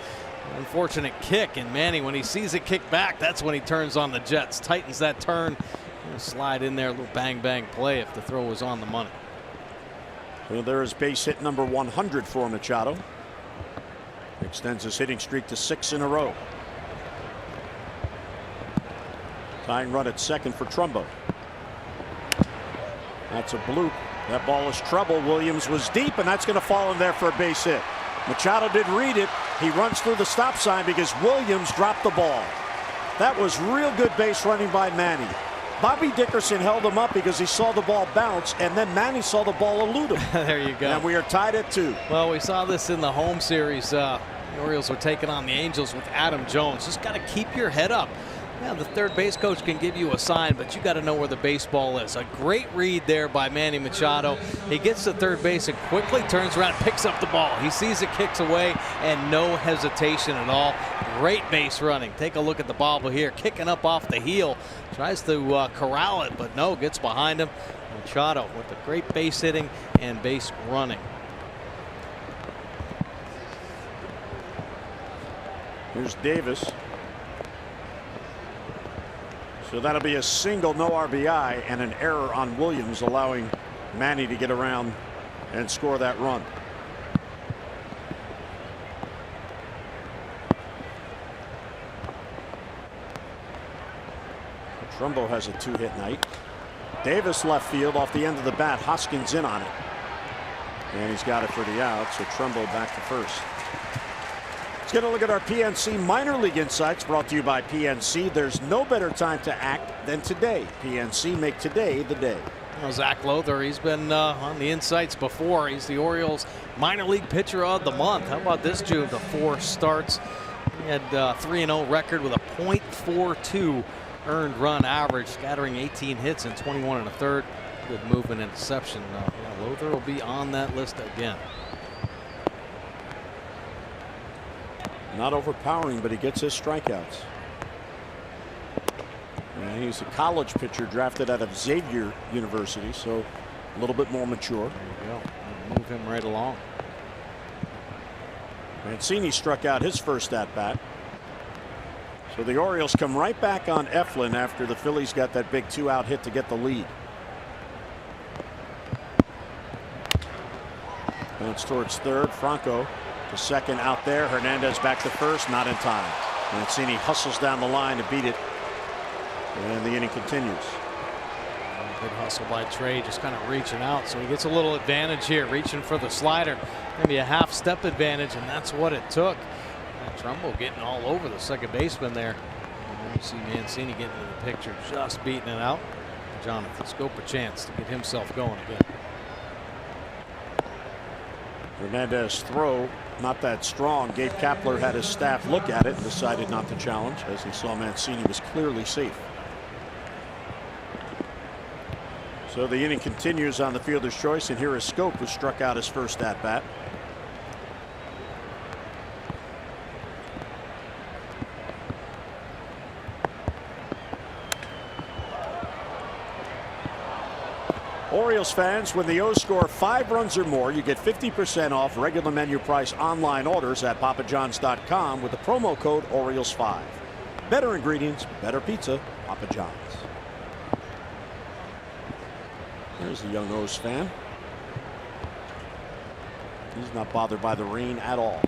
Unfortunate kick, and Manny, when he sees it kick back, that's when he turns on the jets, tightens that turn, and slide in there, a little bang play if the throw was on the money. Well, there is base hit number 100 for Machado. Extends his hitting streak to 6 in a row. Tying run at second for Trumbo. That's a bloop. That ball is trouble. Williams was deep, and that's going to fall in there for a base hit. Machado did read it. He runs through the stop sign because Williams dropped the ball. That was real good base running by Manny. Bobby Dickerson held him up because he saw the ball bounce, and then Manny saw the ball elude him. There you go. And we are tied at 2. Well, we saw this in the home series. The Orioles were taking on the Angels with Adam Jones. Just got to keep your head up. Yeah, the third base coach can give you a sign, but you got to know where the baseball is. A great read there by Manny Machado. He gets to third base and quickly turns around, picks up the ball. He sees it, kicks away, and no hesitation at all. Great base running. Take a look at the bobble here, kicking up off the heel. Tries to corral it, but no, gets behind him. Machado with the great base hitting and base running. Here's Davis. So that'll be a single, no RBI, and an error on Williams, allowing Manny to get around and score that run. Trumbo has a 2-hit night. Davis left field off the end of the bat. Hoskins in on it. And he's got it for the out, so Trumbo back to first. Let's get a look at our PNC Minor League Insights, brought to you by PNC. There's no better time to act than today. PNC, make today the day. Well, Zach Lowther, he's been on the Insights before. He's the Orioles Minor League Pitcher of the Month. How about this, Jude? The 4 starts. He had a 3-0 record with a .42 earned run average, scattering 18 hits in 21 1/3. Good move and interception. Yeah, Lowther will be on that list again. Not overpowering, but he gets his strikeouts. And he's a college pitcher drafted out of Xavier University, so a little bit more mature. There you go. Move him right along. Mancini struck out his first at bat. So the Orioles come right back on Eflin after the Phillies got that big 2-out hit to get the lead. Bounce towards third. Franco to second out there. Hernandez back to first, not in time. Mancini hustles down the line to beat it, and the inning continues. Good hustle by Trey, just kind of reaching out, so he gets a little advantage here, reaching for the slider. Maybe a half-step advantage, and that's what it took. Trumbo getting all over the second baseman there. And you see Mancini getting in the picture, just beating it out. Jonathan Scope a chance to get himself going again. Hernandez throw not that strong. Gabe Kapler had his staff look at it and decided not to challenge, as he saw Mancini was clearly safe. So the inning continues on the fielder's choice, and here is Scope, who struck out his first at bat. Orioles fans, when the O's score 5 runs or more, you get 50% off regular menu price online orders at papajohns.com with the promo code Orioles5. Better ingredients, better pizza, Papa John's. There's the young O's fan. He's not bothered by the rain at all.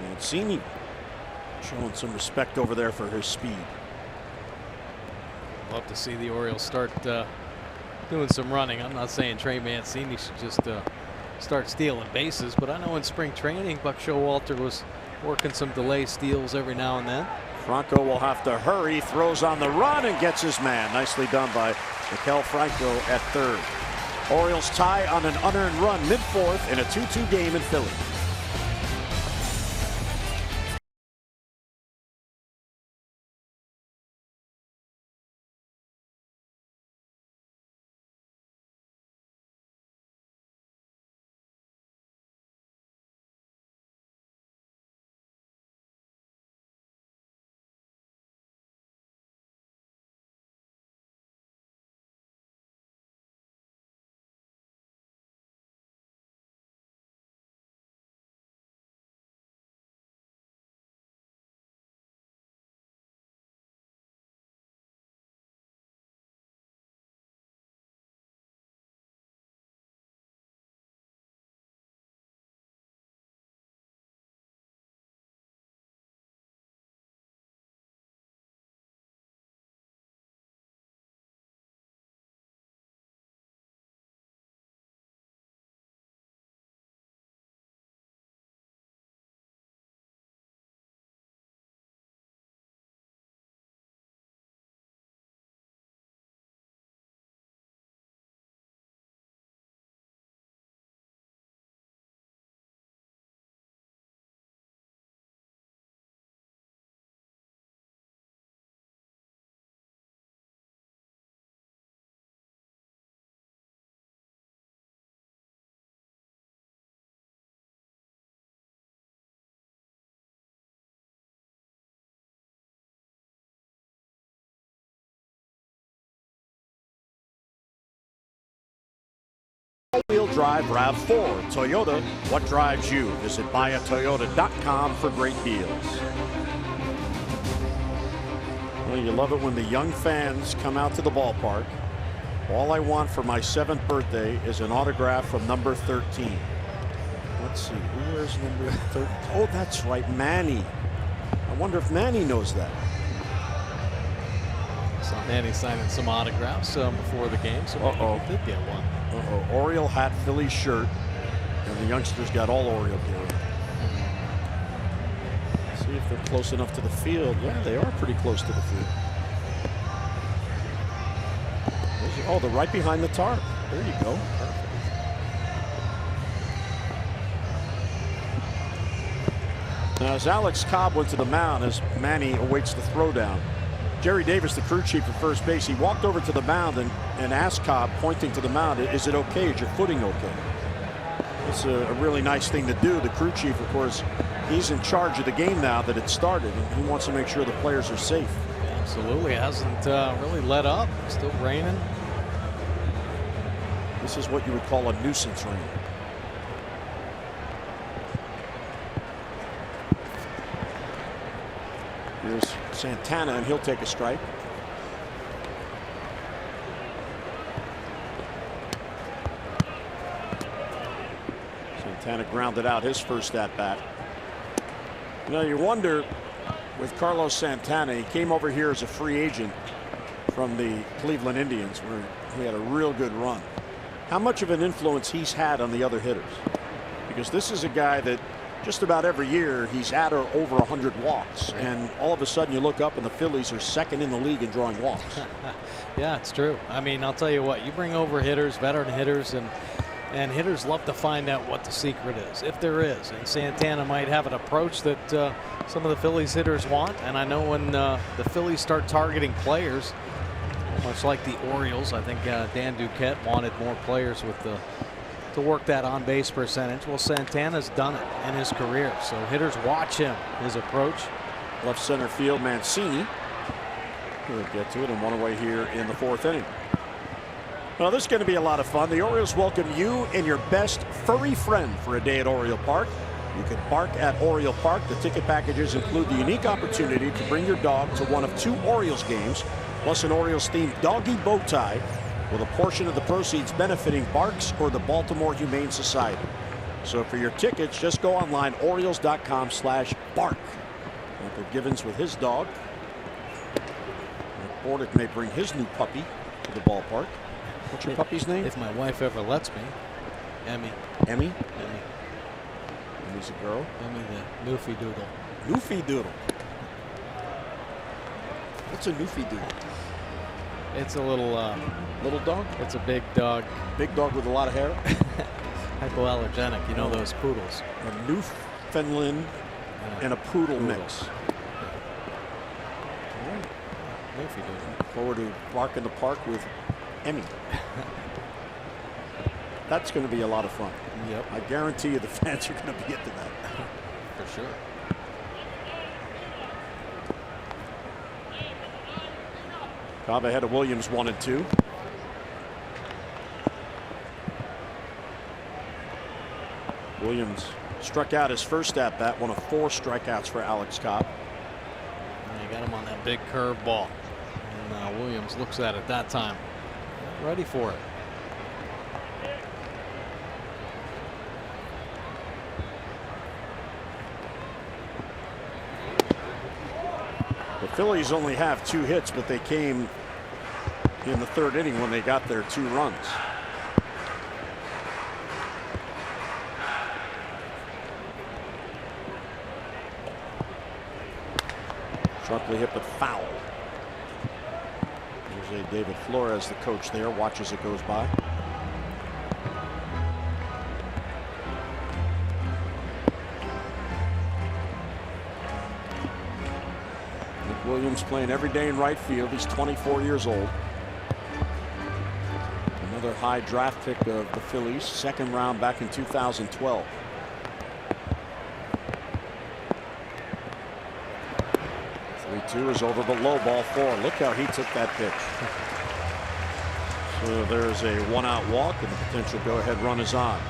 Mancini showing some respect over there for his speed. Love to see the Orioles start doing some running. I'm not saying Trey Mancini should just start stealing bases, but I know in spring training Buck Showalter was working some delay steals every now and then. Franco will have to hurry, throws on the run and gets his man. Nicely done by Maikel Franco at third. Orioles tie on an unearned run mid-4th in a 2-2 game in Philly. All-wheel drive RAV4 Toyota. What drives you? Visit buyatoyota.com for great deals. Well, you love it when the young fans come out to the ballpark. All I want for my 7th birthday is an autograph from number 13. Let's see, who wears number 13? Oh, that's right, Manny. I wonder if Manny knows that. Saw Manny signing some autographs before the game, so he did get one. Oriole hat, Philly shirt, and the youngsters got all Oriole gear. See if they're close enough to the field. Yeah, they are pretty close to the field. Oh, they're right behind the tarp. There you go. Perfect. Now, as Alex Cobb went to the mound, as Manny awaits the throwdown, Jerry Davis, the crew chief at first base, he walked over to the mound and asked Cobb, pointing to the mound, is it okay? Is your footing okay? It's a really nice thing to do. The crew chief, of course, he's in charge of the game now that it started, and he wants to make sure the players are safe. Absolutely. Hasn't really let up. Still raining. This is what you would call a nuisance rain. Here's Santana, and he'll take a strike. Santana grounded out his first at bat. You know, you wonder with Carlos Santana, he came over here as a free agent from the Cleveland Indians, where he had a real good run. How much of an influence he's had on the other hitters? Because this is a guy that just about every year he's at or over 100 walks, and all of a sudden you look up and the Phillies are second in the league in drawing walks. Yeah, it's true. I mean, I'll tell you what, you bring over hitters, veteran hitters, and hitters love to find out what the secret is, if there is. And Santana might have an approach that some of the Phillies hitters want. And I know when the Phillies start targeting players, much like the Orioles, I think Dan Duquette wanted more players with the to work that on-base percentage. Well, Santana's done it in his career, so hitters watch him, his approach. Left center field, Mancini. We'll get to it and one away here in the 4th inning. Well, this is going to be a lot of fun. The Orioles welcome you and your best furry friend for a day at Oriole Park. You can bark at Oriole Park. The ticket packages include the unique opportunity to bring your dog to one of 2 Orioles games, plus an Orioles-themed doggy bow tie, with a portion of the proceeds benefiting Barks or the Baltimore Humane Society. So for your tickets, just go online, Orioles.com/bark. Michael Givens with his dog. Bordick may bring his new puppy to the ballpark. What's your puppy's name? If my wife ever lets me. Emmy. Emmy? Emmy. Emmy's a girl? Emmy the Newfie Doodle. Newfie Doodle. What's a Newfie Doodle? It's a little Little dog? it's a big dog. Big dog with a lot of hair? Hypoallergenic, you know those poodles. A Newfoundland and a poodle mix. If you do. Forward to Bark in the Park with Emmy. That's going to be a lot of fun. Yep. I guarantee you the fans are going to be into that. For sure. Cobb ahead of Williams 1-2. Williams struck out his first at bat, one of 4 strikeouts for Alex Cobb. You got him on that big curve ball. And Williams looks at it that time. Ready for it. The Phillies only have 2 hits, but they came in the 3rd inning when they got their 2 runs. Sharply hit but foul. There's a David Flores, the coach there, watches it goes by. Nick Williams playing every day in right field. He's 24 years old. Another high draft pick of the Phillies, 2nd round back in 2012. Two is over the low, ball 4. Look how he took that pitch. So there's a 1-out walk, and the potential go-ahead run is on.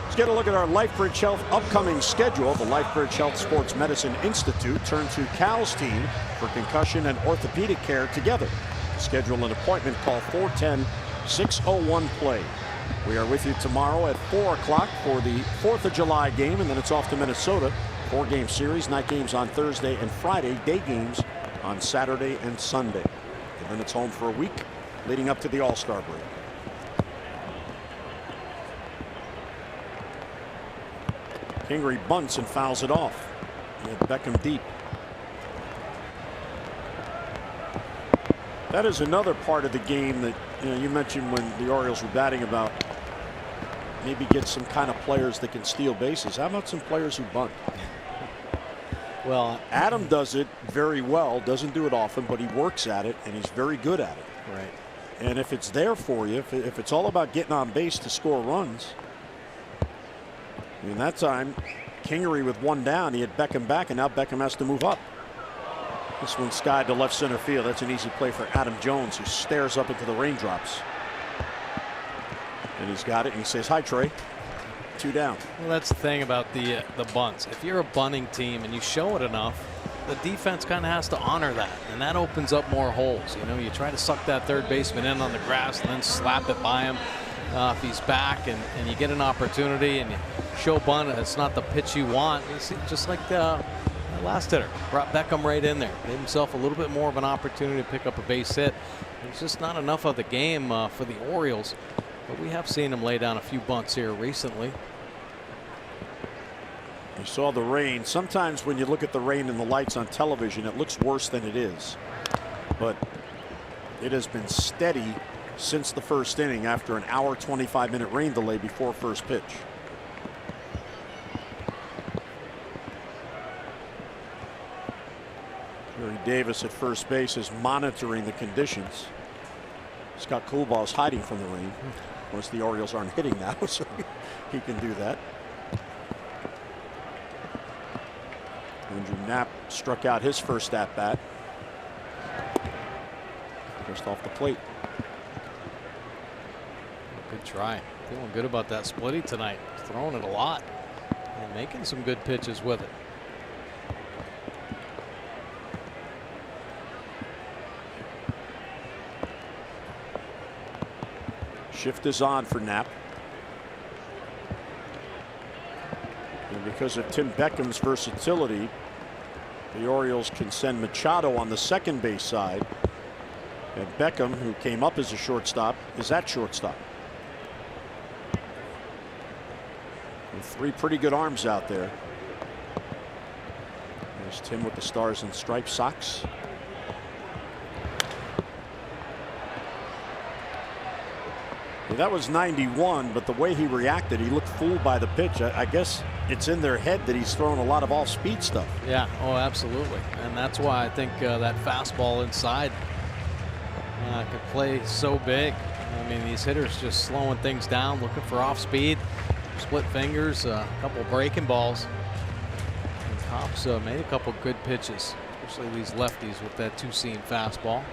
Let's get a look at our LifeBridge Health upcoming schedule. The LifeBridge Health Sports Medicine Institute turned to Cal's team for concussion and orthopedic care together. To schedule an appointment, call 410-601-PLAY. We are with you tomorrow at 4 o'clock for the 4th of July game, and then it's off to Minnesota. 4-game series, night games on Thursday and Friday, day games on Saturday and Sunday. And then it's home for a week leading up to the All-Star break. Kingery bunts and fouls it off. And Beckham deep. That is another part of the game that you mentioned when the Orioles were batting about maybe get some kind of players that can steal bases. How about some players who bunt? Well, Adam does it very well, doesn't do it often, but he works at it and he's very good at it. Right. And if it's there for you, if it's all about getting on base to score runs. I mean, that time Kingery with 1 down, he had Beckham back, and now Beckham has to move up. This one skied to left center field. That's an easy play for Adam Jones, who stares up into the raindrops. And he's got it, and he says, "Hi, Trey." 2 down. Well, that's the thing about the bunts. If you're a bunting team and you show it enough, the defense kind of has to honor that, and that opens up more holes. You try to suck that 3rd baseman in on the grass and then slap it by him if he's back, and you get an opportunity and you show bunt. It's not the pitch you want. You see, just like the last hitter brought Beckham right in there, gave himself a little bit more of an opportunity to pick up a base hit. It's just not enough of the game for the Orioles. But we have seen him lay down a few bunts here recently. You saw the rain. Sometimes when you look at the rain and the lights on television, it looks worse than it is. But it has been steady since the 1st inning after an hour 25-minute rain delay before first pitch. Jerry Davis at first base is monitoring the conditions. Scott Coolbaugh's hiding from the rain. Of course, the Orioles aren't hitting now, so he can do that. Andrew Knapp struck out his first at-bat. Just off the plate. Good try. Feeling good about that splitty tonight. Throwing it a lot and making some good pitches with it. Shift is on for Knapp. And because of Tim Beckham's versatility, the Orioles can send Machado on the 2nd base side. And Beckham, who came up as a shortstop, is at shortstop. With 3 pretty good arms out there. There's Tim with the Stars and Stripes socks. That was 91, but the way he reacted, he looked fooled by the pitch. I guess it's in their head that he's throwing a lot of off-speed stuff. Yeah, oh, absolutely. And that's why I think that fastball inside could play so big. I mean, these hitters just slowing things down, looking for off-speed, split fingers, a couple breaking balls. And Cops made a couple good pitches, especially these lefties with that two-seam fastball.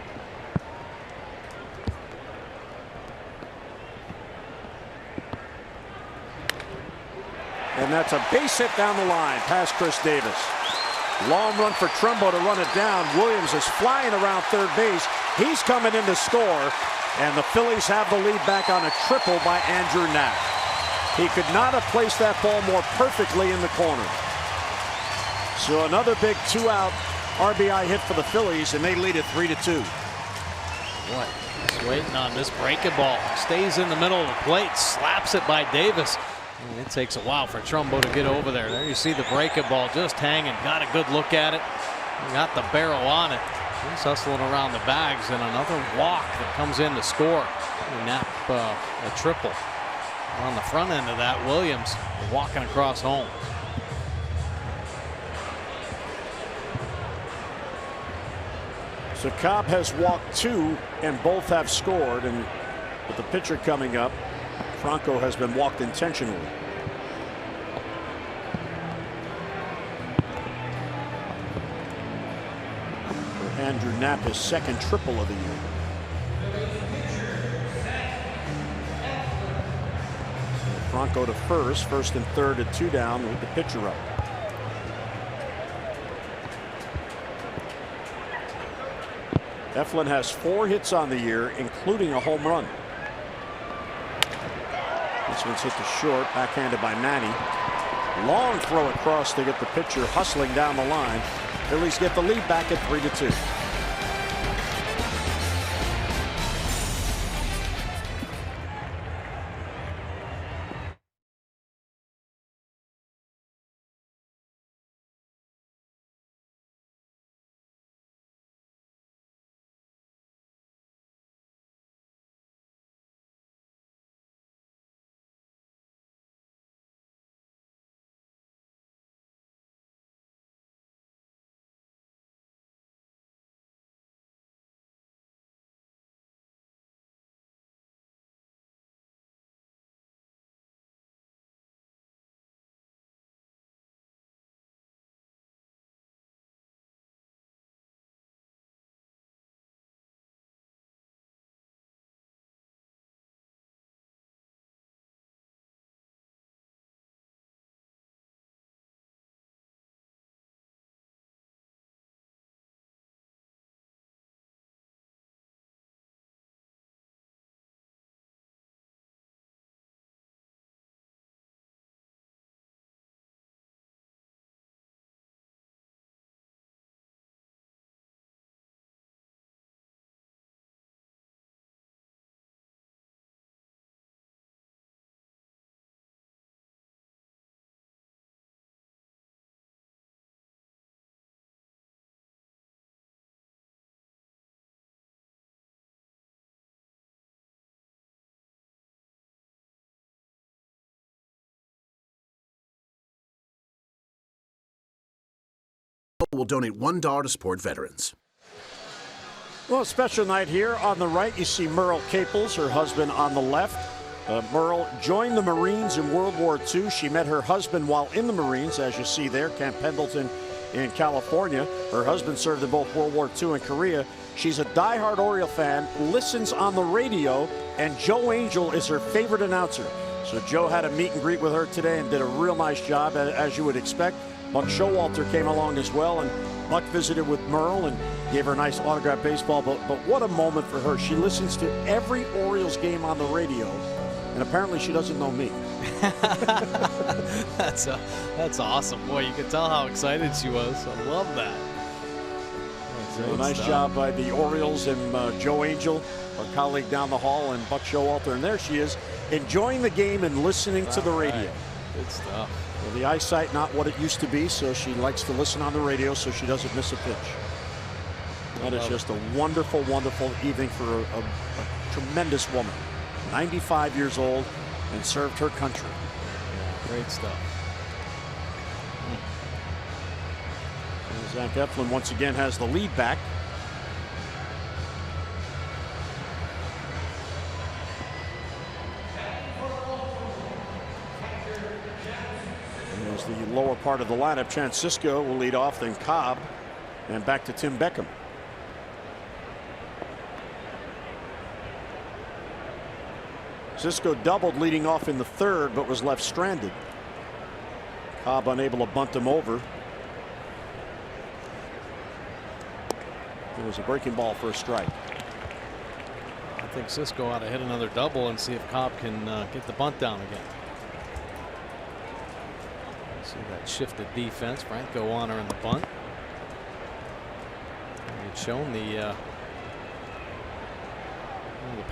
And that's a base hit down the line past Chris Davis. Long run for Trumbo to run it down. Williams is flying around third base. He's coming in to score, and the Phillies have the lead back on a triple by Andrew Knapp. He could not have placed that ball more perfectly in the corner. So another big two-out RBI hit for the Phillies, and they lead it 3-2. Boy, just waiting on this breaking ball. Stays in the middle of the plate, slaps it by Davis. And it takes a while for Trumbo to get over there. There you see the breaking ball just hanging. Got a good look at it. Got the barrel on it. He's hustling around the bags, and another walk that comes in to score. Knapp a triple. On the front end of that, Williams walking across home. So Cobb has walked 2, and both have scored. And with the pitcher coming up, Franco has been walked intentionally. For Andrew Knapp, his second triple of the year. Franco to first and third at 2 down with the pitcher up. Eflin has 4 hits on the year, including a home run. This one's hit to short, backhanded by Manny. Long throw across to get the pitcher hustling down the line. Phillies get the lead back at 3-2. Will donate $1 to support veterans. Well, a special night here. On the right, you see Merle Caples, her husband, on the left. Merle joined the Marines in World War II. She met her husband while in the Marines, as you see there, Camp Pendleton in California. Her husband served in both World War II and Korea. She's a diehard Oriole fan, listens on the radio, and Joe Angel is her favorite announcer. So Joe had a meet and greet with her today and did a real nice job, as you would expect. Buck Showalter came along as well, and Buck visited with Merle and gave her a nice autographed baseball. But what a moment for her. She listens to every Orioles game on the radio, and apparently she doesn't know me. That's awesome. Boy, you can tell how excited she was. I love that. So a nice job by the Orioles and Joe Angel, our colleague down the hall, and Buck Showalter. And there she is, enjoying the game and listening to the radio. Right. Good stuff. Well, the eyesight not what it used to be, so she likes to listen on the radio so she doesn't miss a pitch. That is just a wonderful, wonderful evening for a tremendous woman. 95 years old, and served her country. Great stuff. Zach Eflin once again has the lead back. There's the lower part of the lineup. Chance Cisco will lead off, then Cobb, and back to Tim Beckham. Cisco doubled leading off in the third, but was left stranded. Cobb unable to bunt him over. It was a breaking ball for a strike. I think Cisco ought to hit another double and see if Cobb can get the bunt down again. See that shifted defense. Franco Honor in the bunt. He'd shown the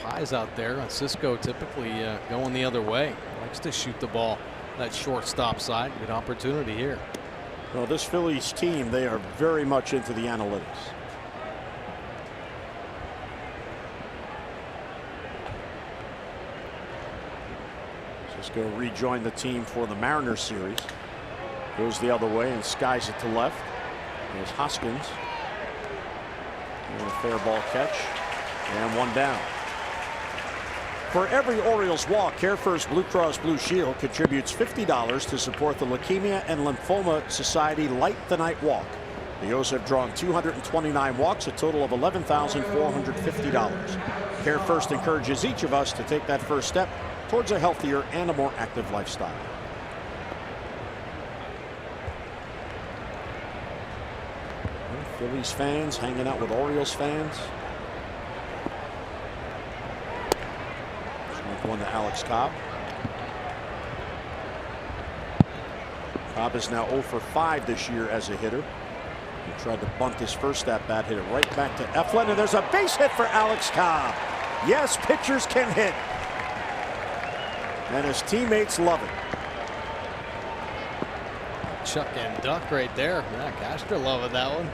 pies out there. And Cisco typically going the other way. Likes to shoot the ball that shortstop side. Good opportunity here. Well, this Phillies team, they are very much into the analytics. Cisco rejoined the team for the Mariners series. Goes the other way and skies it to left. There's Hoskins. And a fair ball catch. And one down. For every Orioles walk, CareFirst Blue Cross Blue Shield contributes $50 to support the Leukemia and Lymphoma Society Light the Night Walk. The O's have drawn 229 walks, a total of $11,450. CareFirst encourages each of us to take that first step towards a healthier and a more active lifestyle. Phillies fans hanging out with Orioles fans. One to Alex Cobb. Cobb is now 0 for 5 this year as a hitter. He tried to bunt his first at bat, hit it right back to Eflin, and there's a base hit for Alex Cobb. Yes, pitchers can hit. And his teammates love it. Chuck and duck right there. Yeah, Castro loving that one.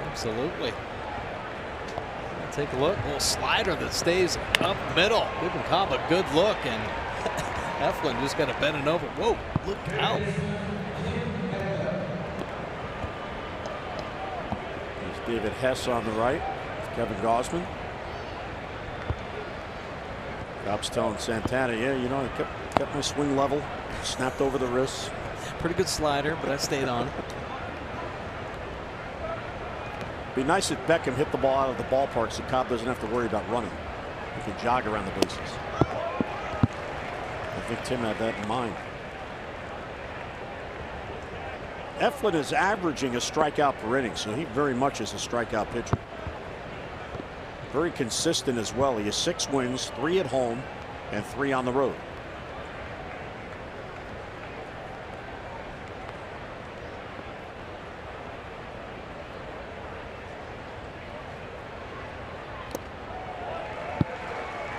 Absolutely. Take a look. A little slider that stays up middle. Giving Cobb a good look, and Eflin just got to bend it over. Whoa, look out. There's David Hess on the right. Kevin Gausman. Cobb's telling Santana, yeah, you know, I kept my swing level. Snapped over the wrists. Pretty good slider, but I stayed on. Be nice if Beckham hit the ball out of the ballpark so Cobb doesn't have to worry about running. He can jog around the bases. I think Tim had that in mind. Eflin is averaging a strikeout per inning, so he very much is a strikeout pitcher. Very consistent as well. He has 6 wins, 3 at home, and 3 on the road.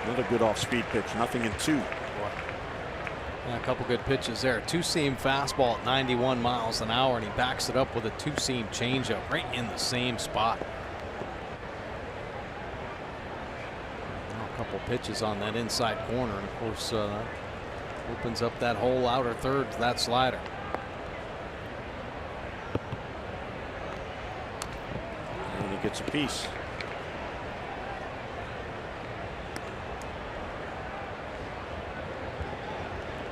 Another good off-speed pitch. Nothing in 2. Yeah, a couple good pitches there. Two-seam fastball at 91 miles an hour, and he backs it up with a two-seam changeup right in the same spot. Now a couple pitches on that inside corner, and of course opens up that whole outer third to that slider. And he gets a piece.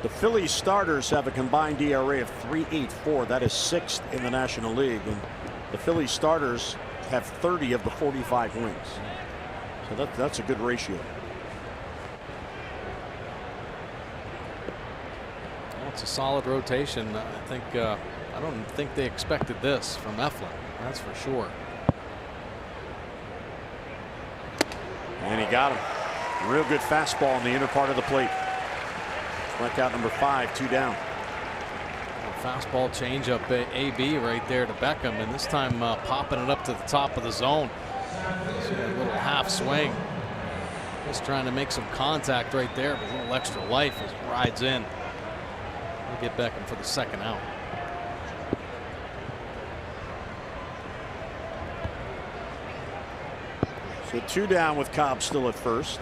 The Phillies starters have a combined ERA of 3.84. That is 6th in the National League, and the Phillies starters have 30 of the 45 wins. So that's a good ratio. Well, it's a solid rotation. I think I don't think they expected this from Eflin. That's for sure. And he got him. Real good fastball in the inner part of the plate. Strikeout number 5, 2 down. Fastball changeup AB right there to Beckham, and this time popping it up to the top of the zone. See a little half swing. Just trying to make some contact right there, but a little extra life as it rides in. We'll get Beckham for the second out. So 2 down with Cobb still at first.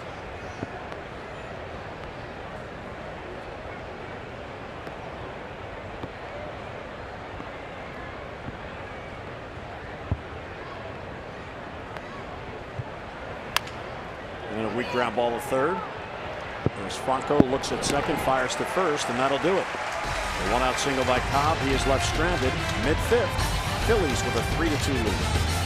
And a weak ground ball to third. There's Franco, looks at second, fires to first, and that'll do it. A one-out single by Cobb. He is left stranded mid-fifth. Phillies with a 3-2 lead.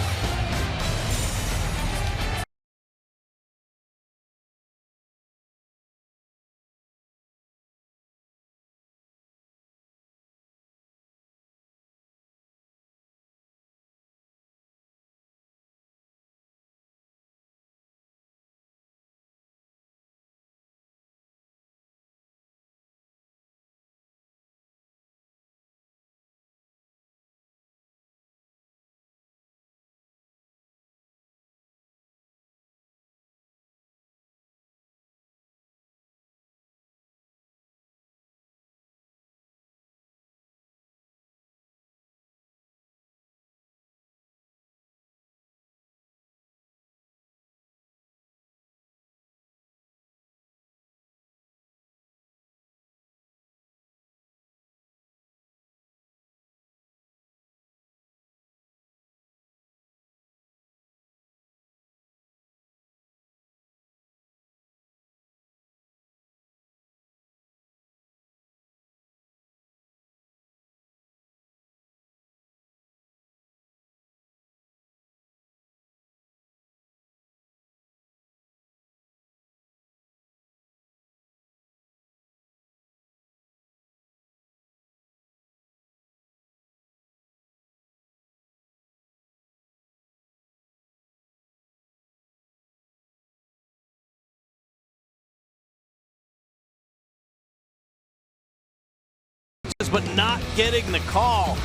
But not getting the call.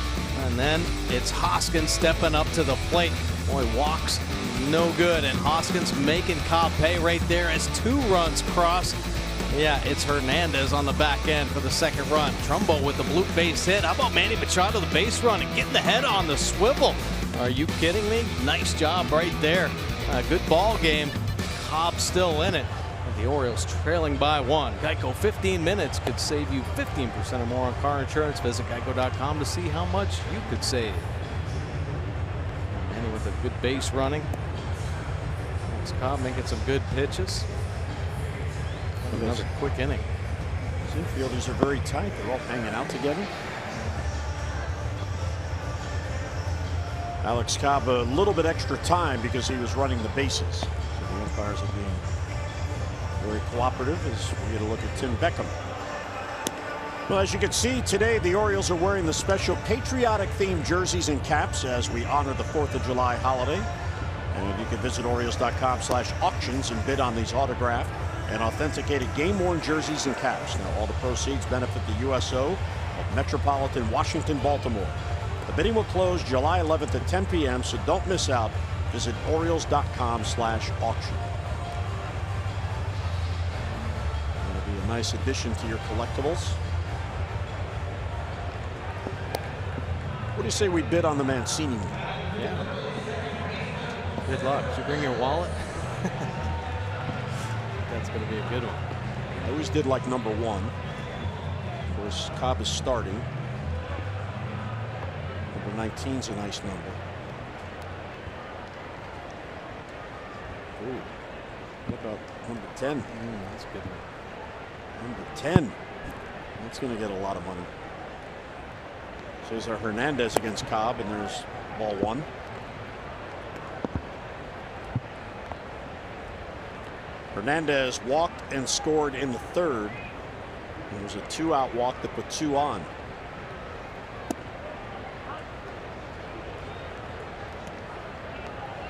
And then it's Hoskins stepping up to the plate. Boy, walks no good. And Hoskins making Cobb pay right there as 2 runs cross. Yeah, it's Hernandez on the back end for the second run. Trumbo with the blue base hit. How about Manny Machado, the base run, and getting the head on the swivel? Are you kidding me? Nice job right there. Good ball game. Cobb still in it. The Orioles trailing by 1. Geico 15 minutes could save you 15% or more on car insurance. Visit geico.com to see how much you could save. Manny with a good base running. It's Cobb making some good pitches. Another quick inning. These infielders are very tight. They're all hanging out together. Alex Cobb a little bit extra time because he was running the bases. So the umpires are being very cooperative as we get a look at Tim Beckham. Well, as you can see today, the Orioles are wearing the special patriotic themed jerseys and caps as we honor the 4th of July holiday. And you can visit Orioles.com/auctions and bid on these autographed and authenticated game-worn jerseys and caps. Now, all the proceeds benefit the USO of Metropolitan Washington, Baltimore. The bidding will close July 11th at 10 p.m., so don't miss out. Visit Orioles.com/auction. A nice addition to your collectibles. What do you say we bid on the Mancini one? Yeah. Good luck. Did you bring your wallet? That's going to be a good one. I always did like number 1. Of course, Cobb is starting. Number 19 is a nice number. Ooh. What about number 10? That's a good one. Number 10. That's going to get a lot of money. So there's our Hernandez against Cobb, and there's ball 1. Hernandez walked and scored in the 3rd. There was a 2-out walk that put 2 on.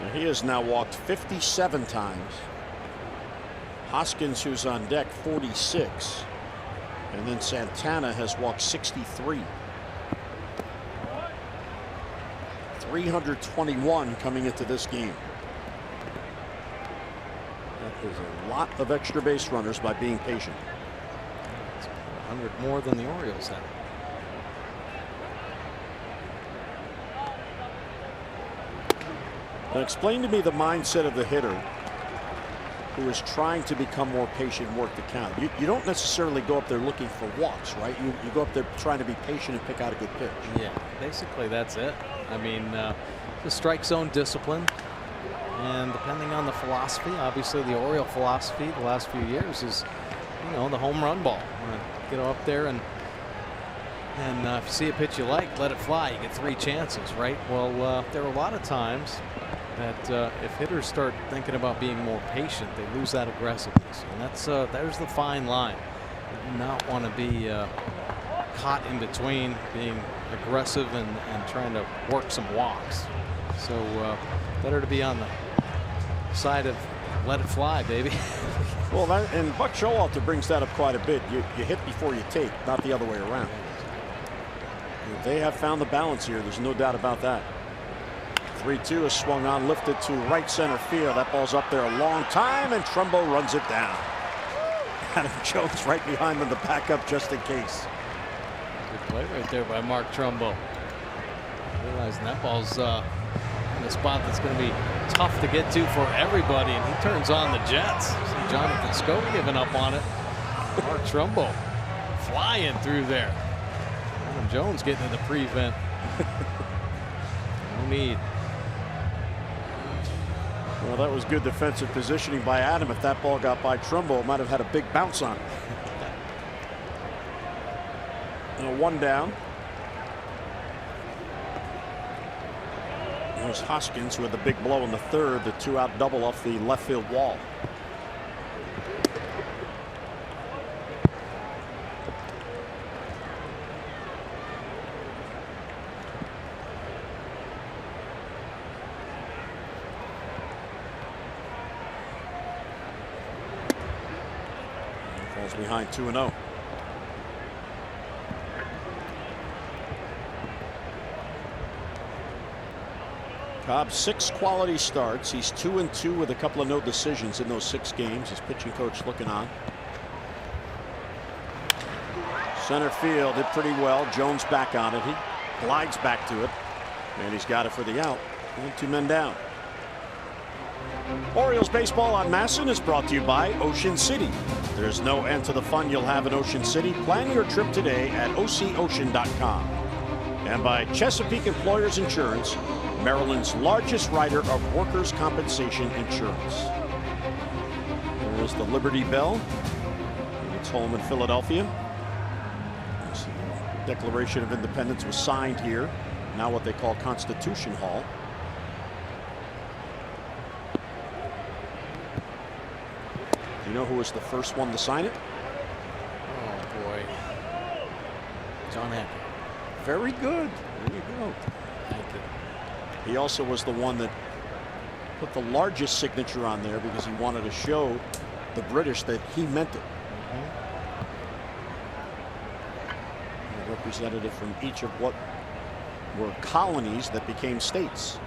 Now he has now walked 57 times. Hoskins, who's on deck, 46. And then Santana has walked 63. 321 coming into this game. That is a lot of extra base runners by being patient. It's 100 more than the Orioles have. Now explain to me the mindset of the hitter who is trying to become more patient and work the count. You don't necessarily go up there looking for walks, right? You go up there trying to be patient and pick out a good pitch. Yeah, basically that's it. I mean, the strike zone discipline. And depending on the philosophy, obviously the Oriole philosophy the last few years is, you know, the home run ball. Get up there and if you see a pitch you like, let it fly. You get 3 chances, right? Well, there are a lot of times that if hitters start thinking about being more patient, they lose that aggressiveness, and there's the fine line. You do not want to be caught in between being aggressive and trying to work some walks. So better to be on the side of let it fly, baby. Well, and Buck Showalter brings that up quite a bit. You hit before you take, not the other way around. They have found the balance here. There's no doubt about that. 3-2 is swung on, lifted to right center field. That ball's up there a long time, and Trumbo runs it down. Adam Jones right behind them, the backup just in case. Good play right there by Mark Trumbo. Realizing that ball's in a spot that's going to be tough to get to for everybody, and he turns on the Jets. See Jonathan Scope giving up on it. Mark Trumbo flying through there. Adam Jones getting in the prevent. No need. Well, that was good defensive positioning by Adam. If that ball got by Trumbo, it might have had a big bounce on it. And a 1 down. There's Hoskins with a big blow in the 3rd, the 2-out double off the left field wall. Falls behind 2-0. Cobb 6 quality starts. He's 2-2 with a couple of no decisions in those 6 games. His pitching coach looking on. Center field did pretty well. Jones back on it. He glides back to it, and he's got it for the out. And 2 men down. Orioles baseball on Masson is brought to you by Ocean City. There's no end to the fun you'll have in Ocean City. Plan your trip today at ococean.com. And by Chesapeake Employers Insurance, Maryland's largest writer of workers' compensation insurance. There's the Liberty Bell. It's home in Philadelphia. The Declaration of Independence was signed here, now what they call Constitution Hall. Do you know who was the first one to sign it? Oh boy, John Hancock. Very good. There you go. Thank you. He also was the one that put the largest signature on there because he wanted to show the British that he meant it. A representative from each of what were colonies that became states.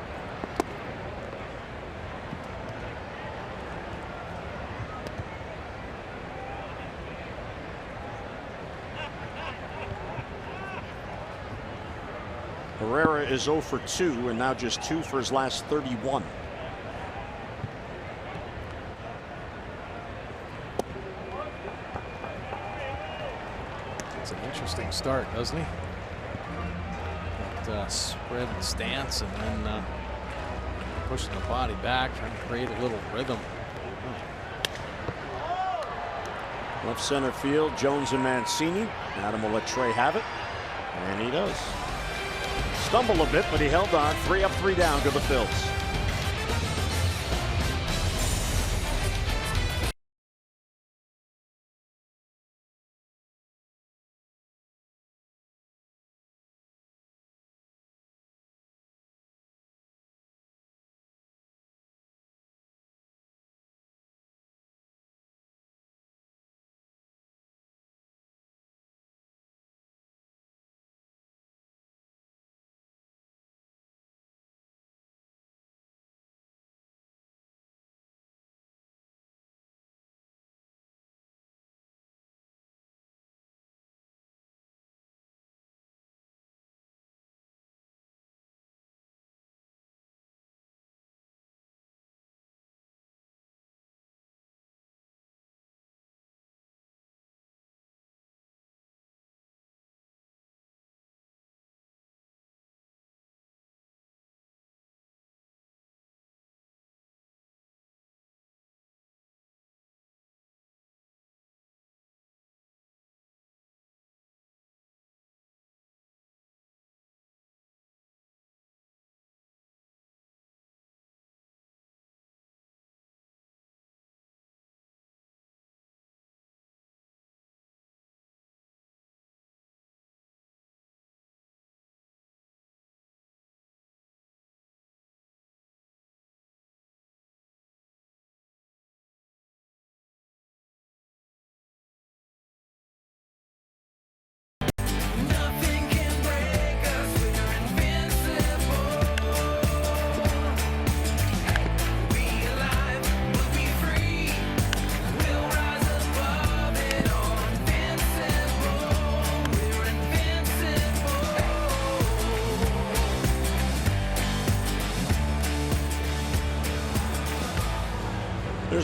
Herrera is 0 for 2 and now just 2 for his last 31. It's an interesting start, doesn't he? That spread and stance, and then pushing the body back, trying to create a little rhythm. Left center field, Jones and Mancini. Adam will let Trey have it, and he does. Stumbled a bit, but he held on. 3 up, 3 down to the Phils.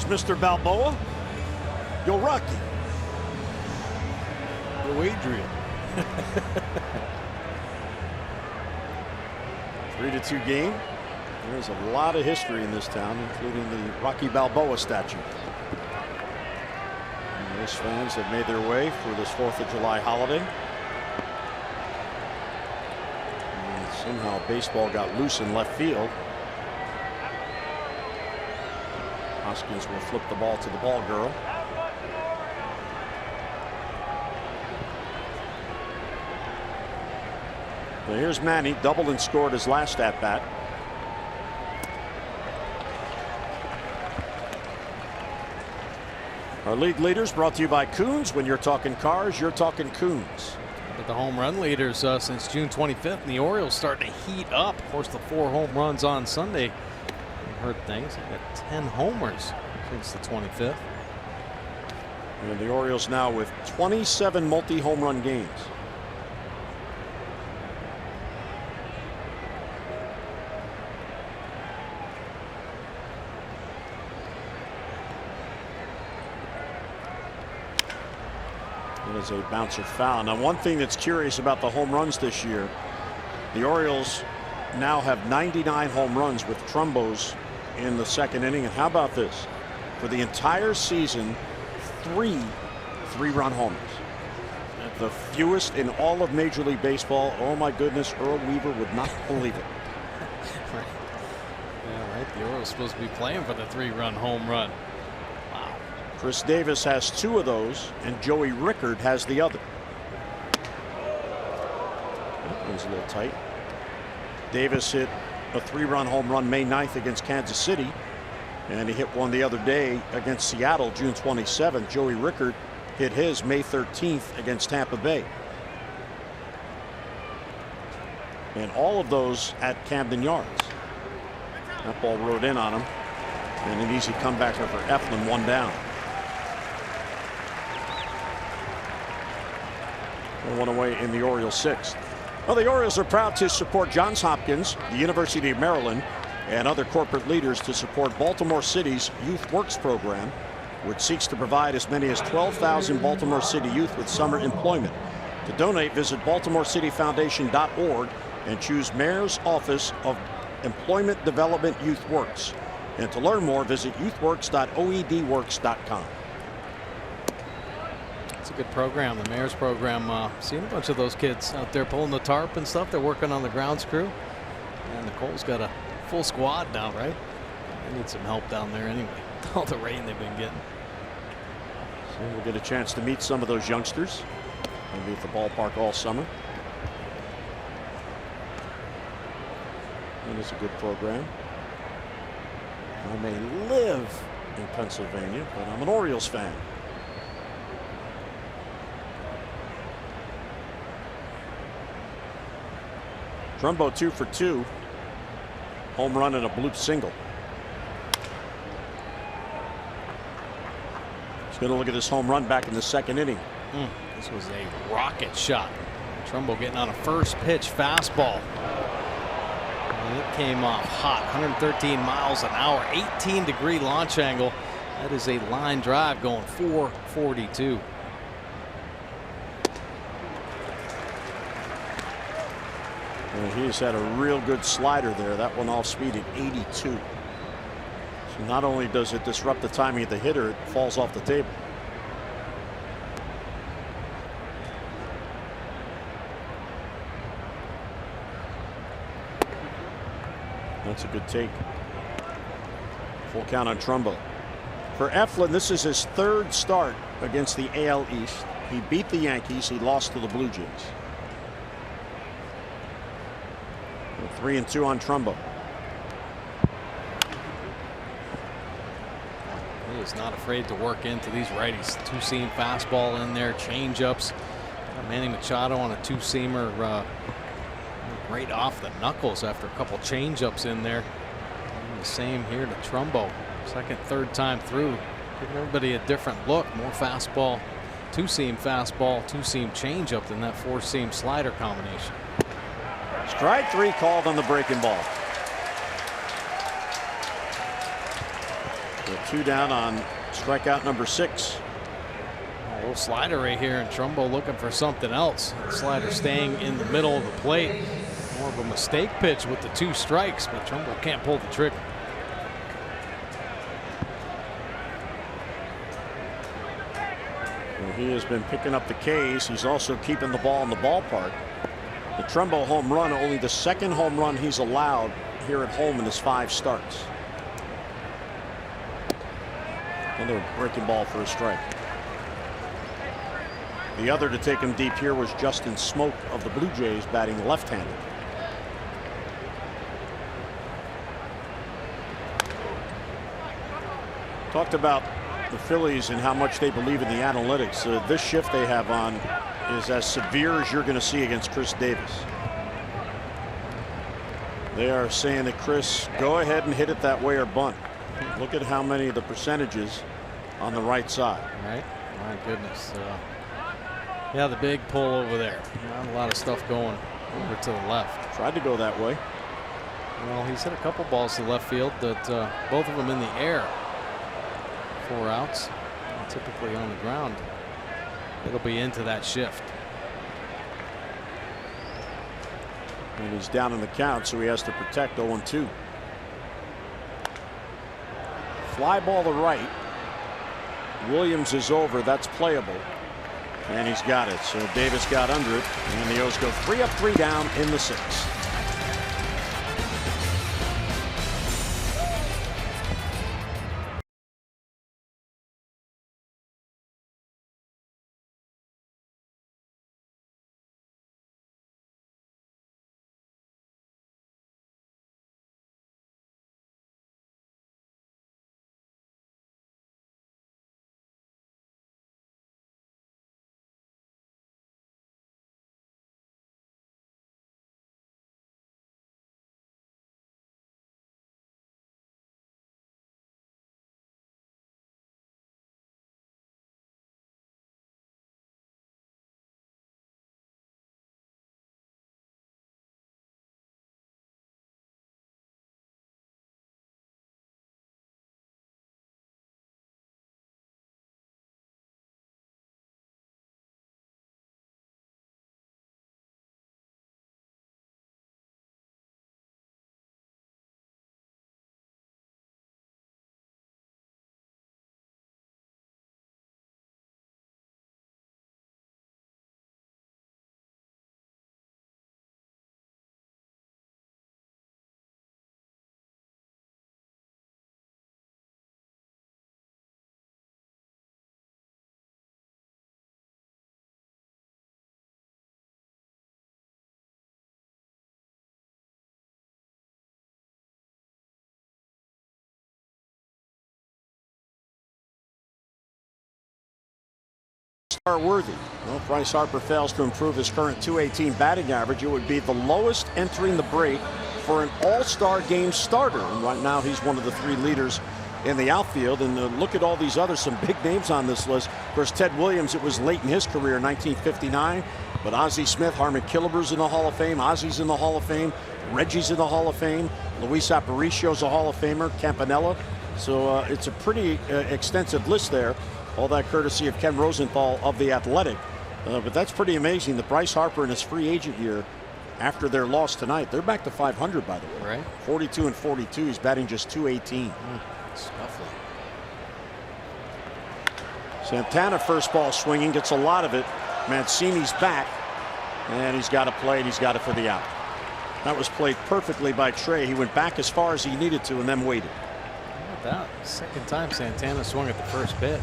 Mr. Balboa. Yo, Rocky. Yo, Adrian. 3-2 game. There's a lot of history in this town, including the Rocky Balboa statue. And most fans have made their way for this 4th of July holiday. And somehow baseball got loose in left field. Hoskins will flip the ball to the ball girl. Well, here's Manny, doubled and scored his last at bat. Our league leaders brought to you by Coons. When you're talking cars, you're talking Coons. But the home run leaders since June 25th, and the Orioles starting to heat up. Of course, the 4 home runs on Sunday hurt things. They got 10 homers since the 25th. And the Orioles now with 27 multi-home run games. It is a bouncer foul. Now, one thing that's curious about the home runs this year, the Orioles now have 99 home runs with Trumbos in the 2nd inning. And how about this? For the entire season, 3 3-run homers. The fewest in all of Major League Baseball. Oh my goodness, Earl Weaver would not believe it. Yeah, right. The Orioles supposed to be playing for the 3-run home run. Wow. Chris Davis has 2 of those, and Joey Rickard has the other. That one's a little tight. Davis hit a 3-run home run May 9th against Kansas City, and he hit one the other day against Seattle June 27th. Joey Rickard hit his May 13th against Tampa Bay. And all of those at Camden Yards. That ball rode in on him, and an easy comeback for Eflin, 1 down. 1 away in the Orioles 6th. Well, the Orioles are proud to support Johns Hopkins, the University of Maryland, and other corporate leaders to support Baltimore City's Youth Works program, which seeks to provide as many as 12,000 Baltimore City youth with summer employment. To donate, visit BaltimoreCityFoundation.org and choose Mayor's Office of Employment Development Youth Works. And to learn more, visit youthworks.oedworks.com. It's a good program, the Mayor's program. Seen a bunch of those kids out there pulling the tarp and stuff. They're working on the grounds crew. And Nicole's got a full squad now, right? They need some help down there anyway. All the rain they've been getting. So we'll get a chance to meet some of those youngsters. They'll be at the ballpark all summer. It is a good program. I may live in Pennsylvania, but I'm an Orioles fan. Trumbo 2 for 2. Home run and a bloop single. He's going to look at this home run back in the 2nd inning. This was a rocket shot. Trumbo getting on a first pitch fastball. And it came off hot, 113 miles an hour, 18-degree launch angle. That is a line drive going 442. And he's had a real good slider there. That one off speed at 82. So not only does it disrupt the timing of the hitter, it falls off the table. That's a good take. Full count on Trumbo. For Eflin, this is his 3rd start against the AL East. He beat the Yankees. He lost to the Blue Jays. 3-2 on Trumbo. He is not afraid to work into these righties. 2-seam fastball in there, change-ups. Manny Machado on a 2-seamer right off the knuckles after a couple change-ups in there. And the same here to Trumbo. 2nd, 3rd time through. Giving everybody a different look. More fastball, 2-seam fastball, 2-seam change-up than that 4-seam slider combination. Strike 3 called on the breaking ball. The 2 down on strikeout number 6. A little slider right here, and Trumbo looking for something else. The slider staying in the middle of the plate. More of a mistake pitch with the 2 strikes, but Trumbo can't pull the trigger. Well, he has been picking up the Ks. He's also keeping the ball in the ballpark. The Trumbo home run, only the 2nd home run he's allowed here at home in his 5 starts. Another breaking ball for a strike. The other to take him deep here was Justin Smoke of the Blue Jays, batting left-handed. Talked about the Phillies and how much they believe in the analytics. This shift they have on is as severe as you're going to see against Chris Davis. They are saying that Chris, go ahead and hit it that way or bunt. Look at how many of the percentages on the right side. Right. My goodness. Yeah, the big pull over there. Not a lot of stuff going over to the left. Tried to go that way. Well, he's hit a couple balls to left field, but both of them in the air. 4 outs. And typically on the ground. It'll be into that shift. And he's down in the count, so he has to protect 0-2. Fly ball to right. Williams is over. That's playable. And he's got it. So Davis got under it. And the O's go 3 up, 3 down in the 6th. Worthy. Well, Bryce Harper fails to improve his current .218 batting average. It would be the lowest entering the break for an all-star game starter. And right now he's one of the 3 leaders in the outfield. And look at all these others, some big names on this list. Of course, Ted Williams, it was late in his career in 1959. But Ozzie Smith, Harmon Killeber's in the Hall of Fame. Ozzie's in the Hall of Fame. Reggie's in the Hall of Fame. Luis Aparicio's a Hall of Famer. Campanella. So it's a pretty extensive list there. All that courtesy of Ken Rosenthal of The Athletic. But that's pretty amazing that Bryce Harper in his free agent year, after their loss tonight, they're back to 500, by the way. Right. 42 and 42. He's batting just .218. Scuffling. Santana first ball swinging, gets a lot of it. Mancini's back, and he's got to play, and he's got it for the out. That was played perfectly by Trey. He went back as far as he needed to and then waited. How about that? Second time Santana swung at the first pitch.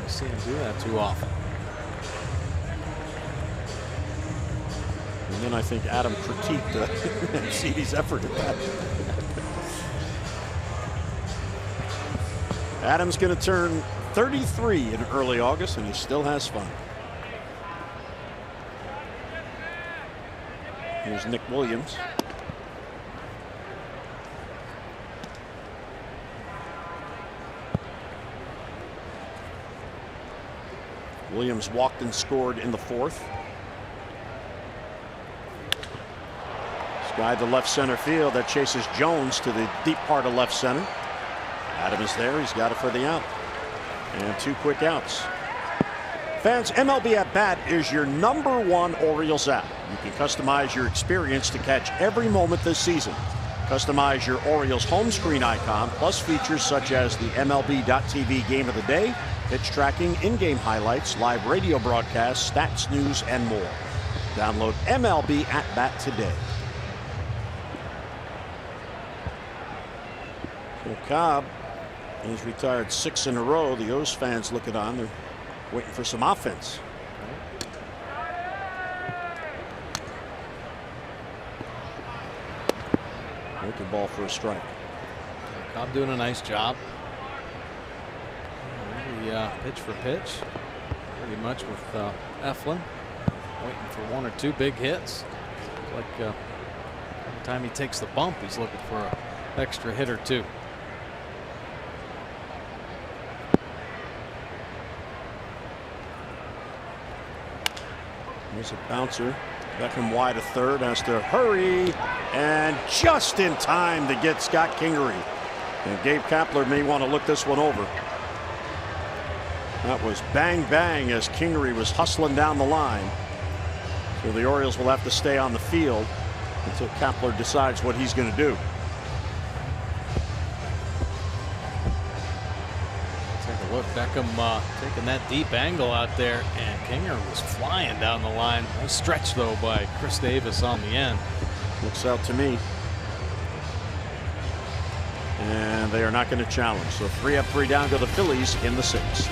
I've seen him do that too often. And then I think Adam critiqued Mancini's effort at that. Adam's going to turn 33 in early August, and he still has fun. Here's Nick Williams. Williams walked and scored in the 4th. This guy to left center field that chases Jones to the deep part of left center. Adam is there. He's got it for the out. And 2 quick outs. Fans, MLB At Bat is your #1 Orioles app. You can customize your experience to catch every moment this season. Customize your Orioles home screen icon, plus features such as the MLB.TV Game of the Day, pitch tracking, in-game highlights, live radio broadcasts, stats, news, and more. Download MLB At Bat today. So Cobb, he's retired 6 in a row. The O's fans looking on. They're waiting for some offense. Breaking ball for a strike. Cobb doing a nice job. Really, pitch for pitch. Pretty much with Eflin. Waiting for 1 or 2 big hits. Like every time he takes the bump, he's looking for an extra hit or 2. Here's a bouncer. Beckham wide to third, has to hurry, and just in time to get Scott Kingery. And Gabe Kapler may want to look this one over. That was bang bang as Kingery was hustling down the line. So the Orioles will have to stay on the field until Kapler decides what he's going to do. Take a look. Beckham taking that deep angle out there, and Kingery was flying down the line. Nice stretch though by Chris Davis on the end. Looks out to me. And they are not going to challenge. So 3 up, 3 down go the Phillies in the 6th.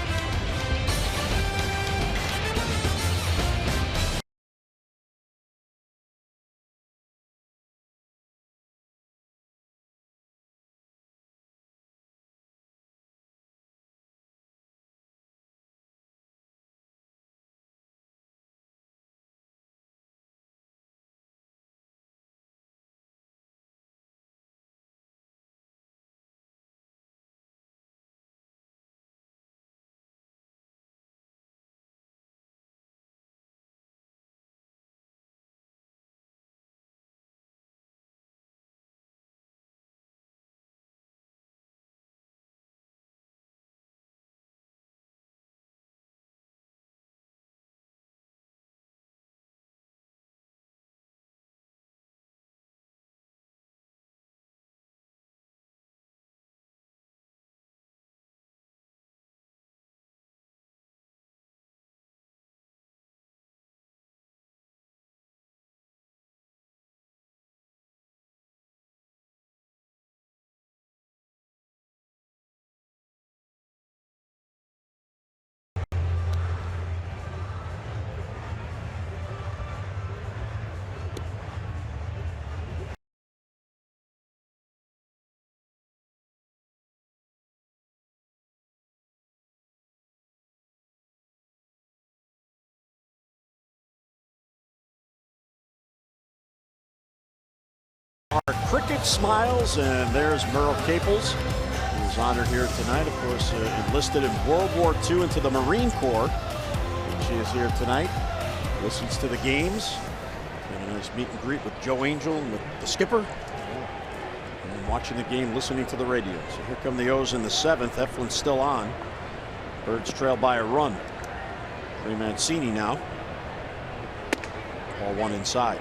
Our cricket smiles, and there's Merle Caples, who's honored here tonight. Of course, enlisted in World War II into the Marine Corps. And she is here tonight, listens to the games, and a nice meet and greet with Joe Angel and with the skipper, and watching the game, listening to the radio. So here come the O's in the 7th. Eflin's still on. Birds trail by a run. Ray Mancini now. Ball 1 inside.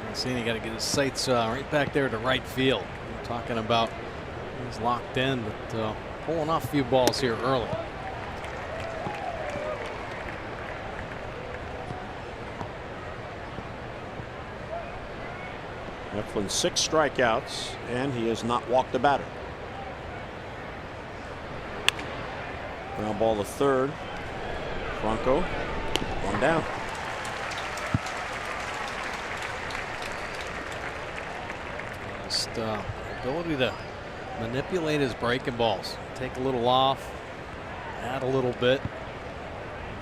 Mancini got to get his sights right back there to right field. We're talking about he's locked in, but pulling off a few balls here early. Eflin 6 strikeouts, and he has not walked a batter. Ground ball to third. Franco, 1 down. Just ability to manipulate his breaking balls, take a little off, add a little bit.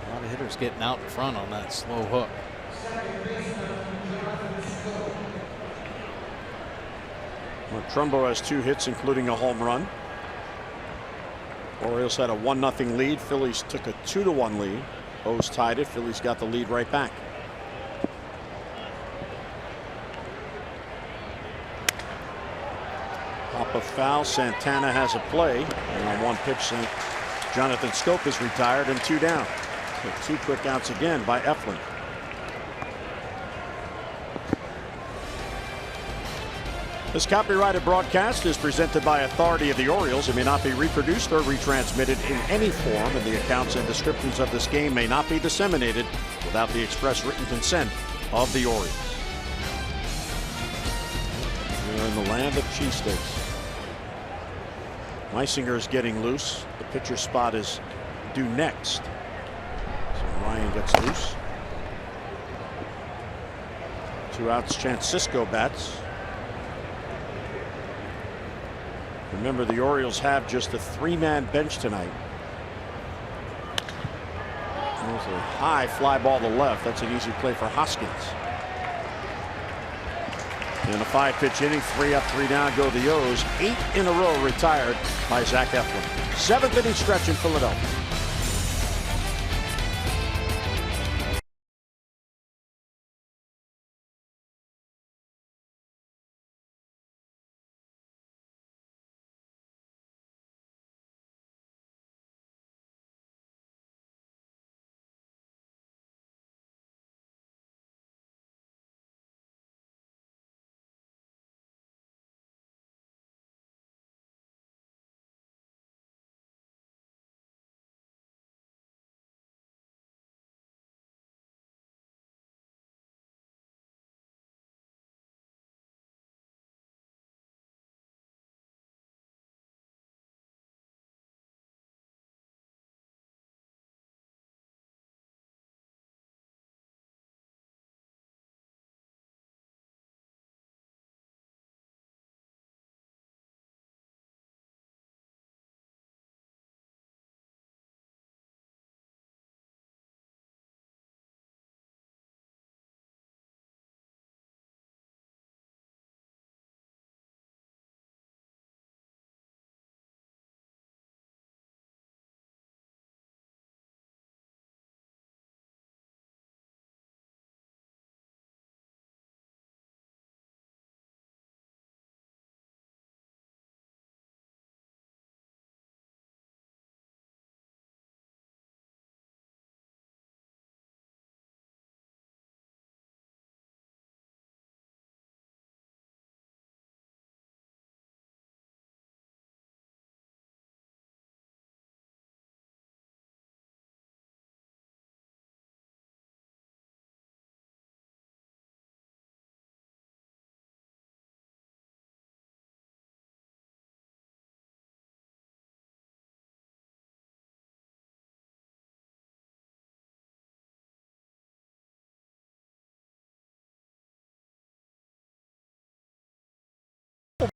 A lot of hitters getting out in front on that slow hook. Well, Trumbo has 2 hits, including a home run. Orioles had a 1-0 lead. Phillies took a 2-1 lead. O's tied it. Phillies got the lead right back. Pop a foul. Santana has a play. And on one pitch, Jonathan Scope is retired and 2 down. So 2 quick outs again by Eflin. This copyrighted broadcast is presented by authority of the Orioles. It may not be reproduced or retransmitted in any form, and the accounts and descriptions of this game may not be disseminated without the express written consent of the Orioles. We're in the land of cheesesteaks. Meisinger is getting loose. The pitcher spot is due next. So Ryan gets loose. 2 outs. Chance Sisco bats. Remember, the Orioles have just a 3-man bench tonight. There's a high fly ball to left. That's an easy play for Hoskins. In a 5-pitch inning, 3 up, 3 down go the O's. 8 in a row retired by Zach Eflin. 7th inning stretch in Philadelphia.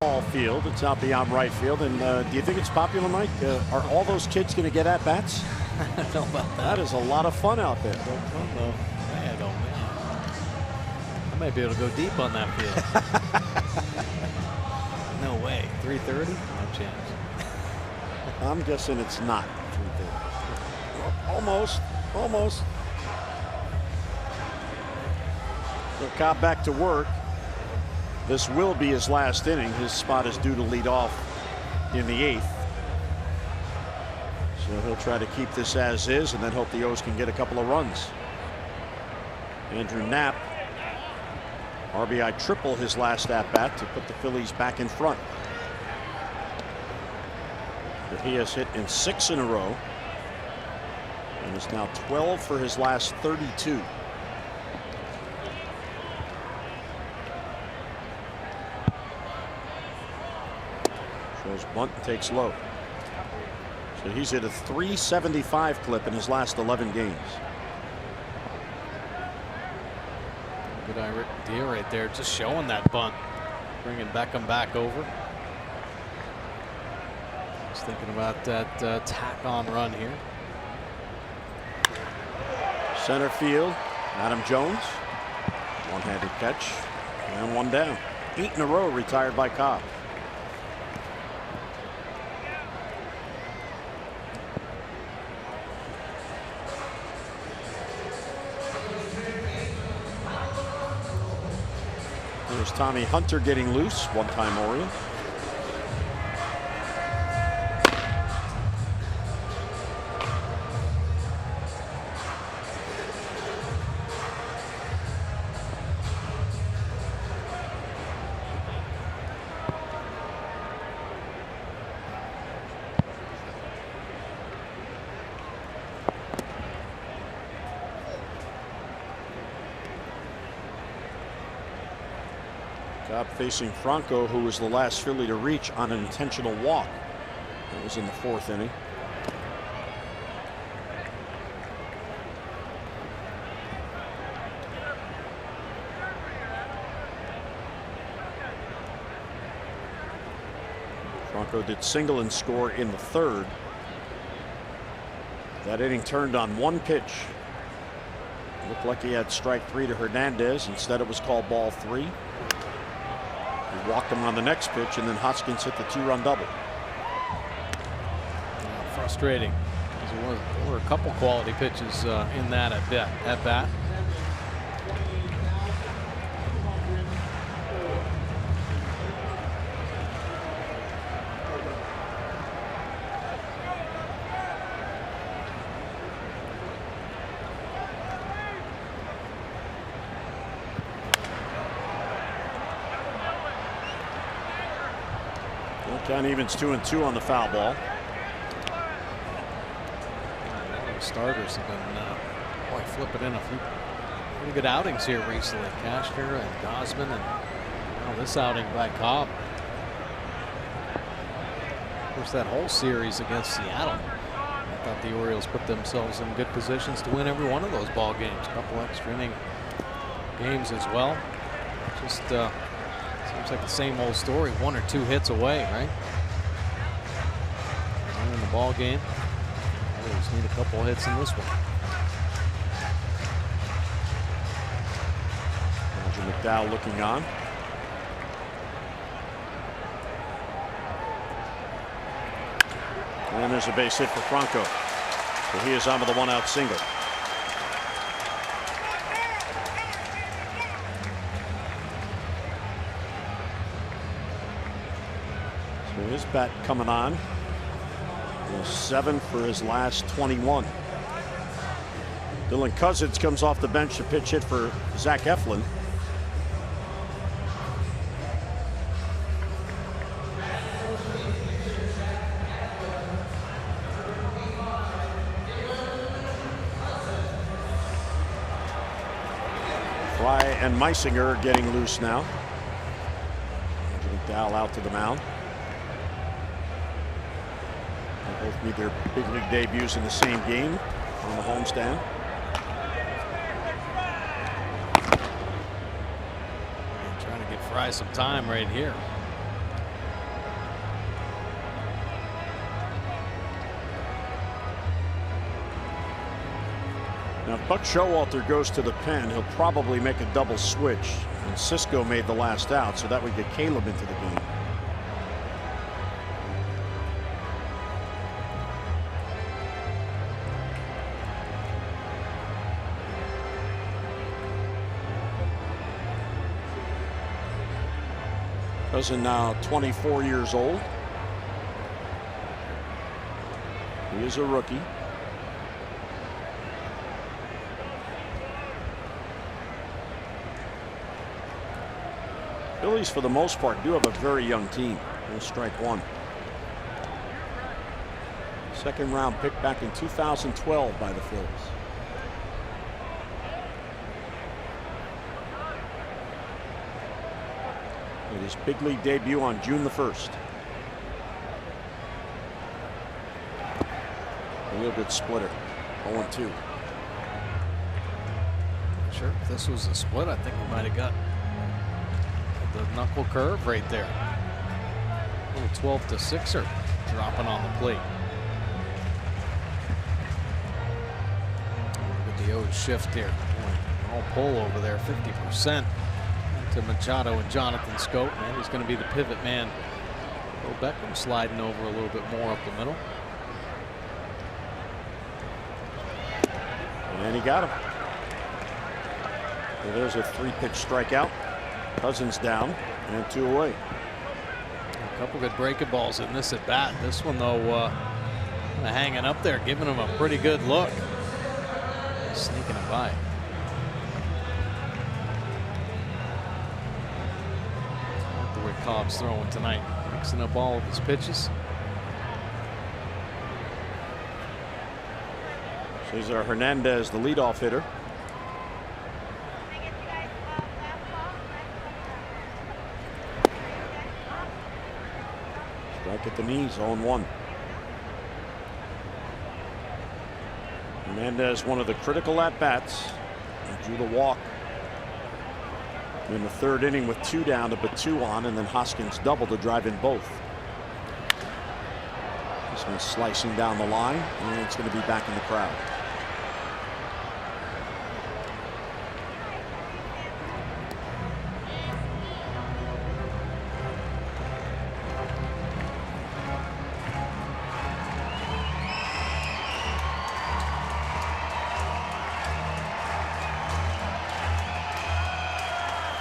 Ball field. It's out beyond right field. And do you think it's popular, Mike? Are all those kids going to get at bats? I don't know about that. That is a lot of fun out there. I don't know. I might be able to go deep on that field. No way. 330? No chance. I'm guessing it's not 330. Almost. So Cobb back to work. This will be his last inning. His spot is due to lead off in the 8th. So he'll try to keep this as is and then hope the O's can get a couple of runs. Andrew Knapp, RBI triple his last at bat to put the Phillies back in front. But he has hit in 6 in a row and is now 12 for his last 32. Throws bunt and takes low. So he's hit a 375 clip in his last 11 games. Good idea right there, just showing that bunt, bringing Beckham back over. Just thinking about that tack-on run here. Center field, Adam Jones, one-handed catch, and 1 down. 8 in a row retired by Cobb. There's Tommy Hunter getting loose, one-time Oriole. Cobb facing Franco, who was the last Philly to reach on an intentional walk. That was in the 4th inning. Franco did single and score in the 3rd. That inning turned on one pitch. Looked like he had strike 3 to Hernandez. Instead, it was called ball 3. He walked him on the next pitch, and then Hoskins hit the 2-run double. Frustrating. There were a couple quality pitches in that at bat. Count evens 2-2 on the foul ball. The starters have been flipping in a few pretty good outings here recently. Cashner and Gosman, and now this outing by Cobb. Of course, that whole series against Seattle, I thought the Orioles put themselves in good positions to win every one of those ball games. A couple extra inning games as well. Just seems like the same old story. 1 or 2 hits away, right? In the ball game. Always need a couple hits in this one. Roger McDowell looking on. And there's a base hit for Franco. So he is on with a 1-out single. His bat coming on. 7 for his last 21. Dylan Cousins comes off the bench to pitch hit for Zach Eflin. Fry and Meisinger are getting loose now. McDowell out to the mound. Both made their big league debuts in the same game on the homestand. Trying to give Fry some time right here. Now, if Buck Showalter goes to the pen, he'll probably make a double switch. And Cisco made the last out, so that would get Caleb into the game. Cousin now 24 years old. He is a rookie. Phillies, for the most part, do have a very young team. We'll strike 1. 2nd round pick back in 2012 by the Phillies. Made his big league debut on June the 1st. A real good splitter. 0-2. Sure, if this was a split, I think we might have got the knuckle curve right there. A little 12-6er dropping on the plate. Look at the O's shift here. All pull over there, 50% to Machado and Jonathan Scope. Man, he's going to be the pivot man. Bill Beckham sliding over a little bit more up the middle. And he got him. So there's a 3-pitch strikeout. Cousins down and 2 away. A couple good breaking balls in this at bat. This one, though, kind of hanging up there, giving him a pretty good look. Sneaking it by. I like the way Cobb's throwing tonight. Mixing up all of his pitches. Cesar Hernandez, the leadoff hitter. Strike at the knees, 0-1. Hernandez, one of the critical at-bats. He drew the walk in the third inning with 2 down to put 2 on, and then Hoskins doubled to drive in both. This one's slicing down the line, and it's going to be back in the crowd.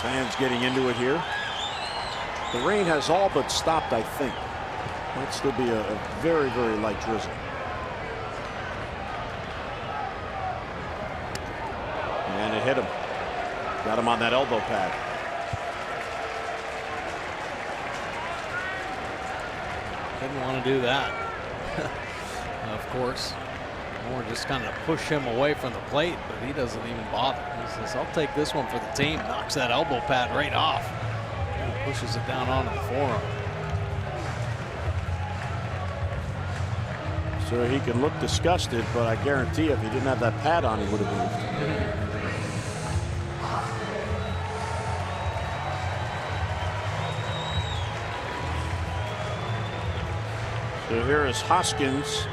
Fans getting into it here. The rain has all but stopped, I think. Might still be a very, very light drizzle. And it hit him. Got him on that elbow pad. Didn't want to do that. Of course. More just kind of push him away from the plate, but he doesn't even bother. He says, I'll take this one for the team. Knocks that elbow pad right off. And pushes it down onto the forearm. So he can look disgusted, but I guarantee if he didn't have that pad on, he would have moved. So here is Hoskins,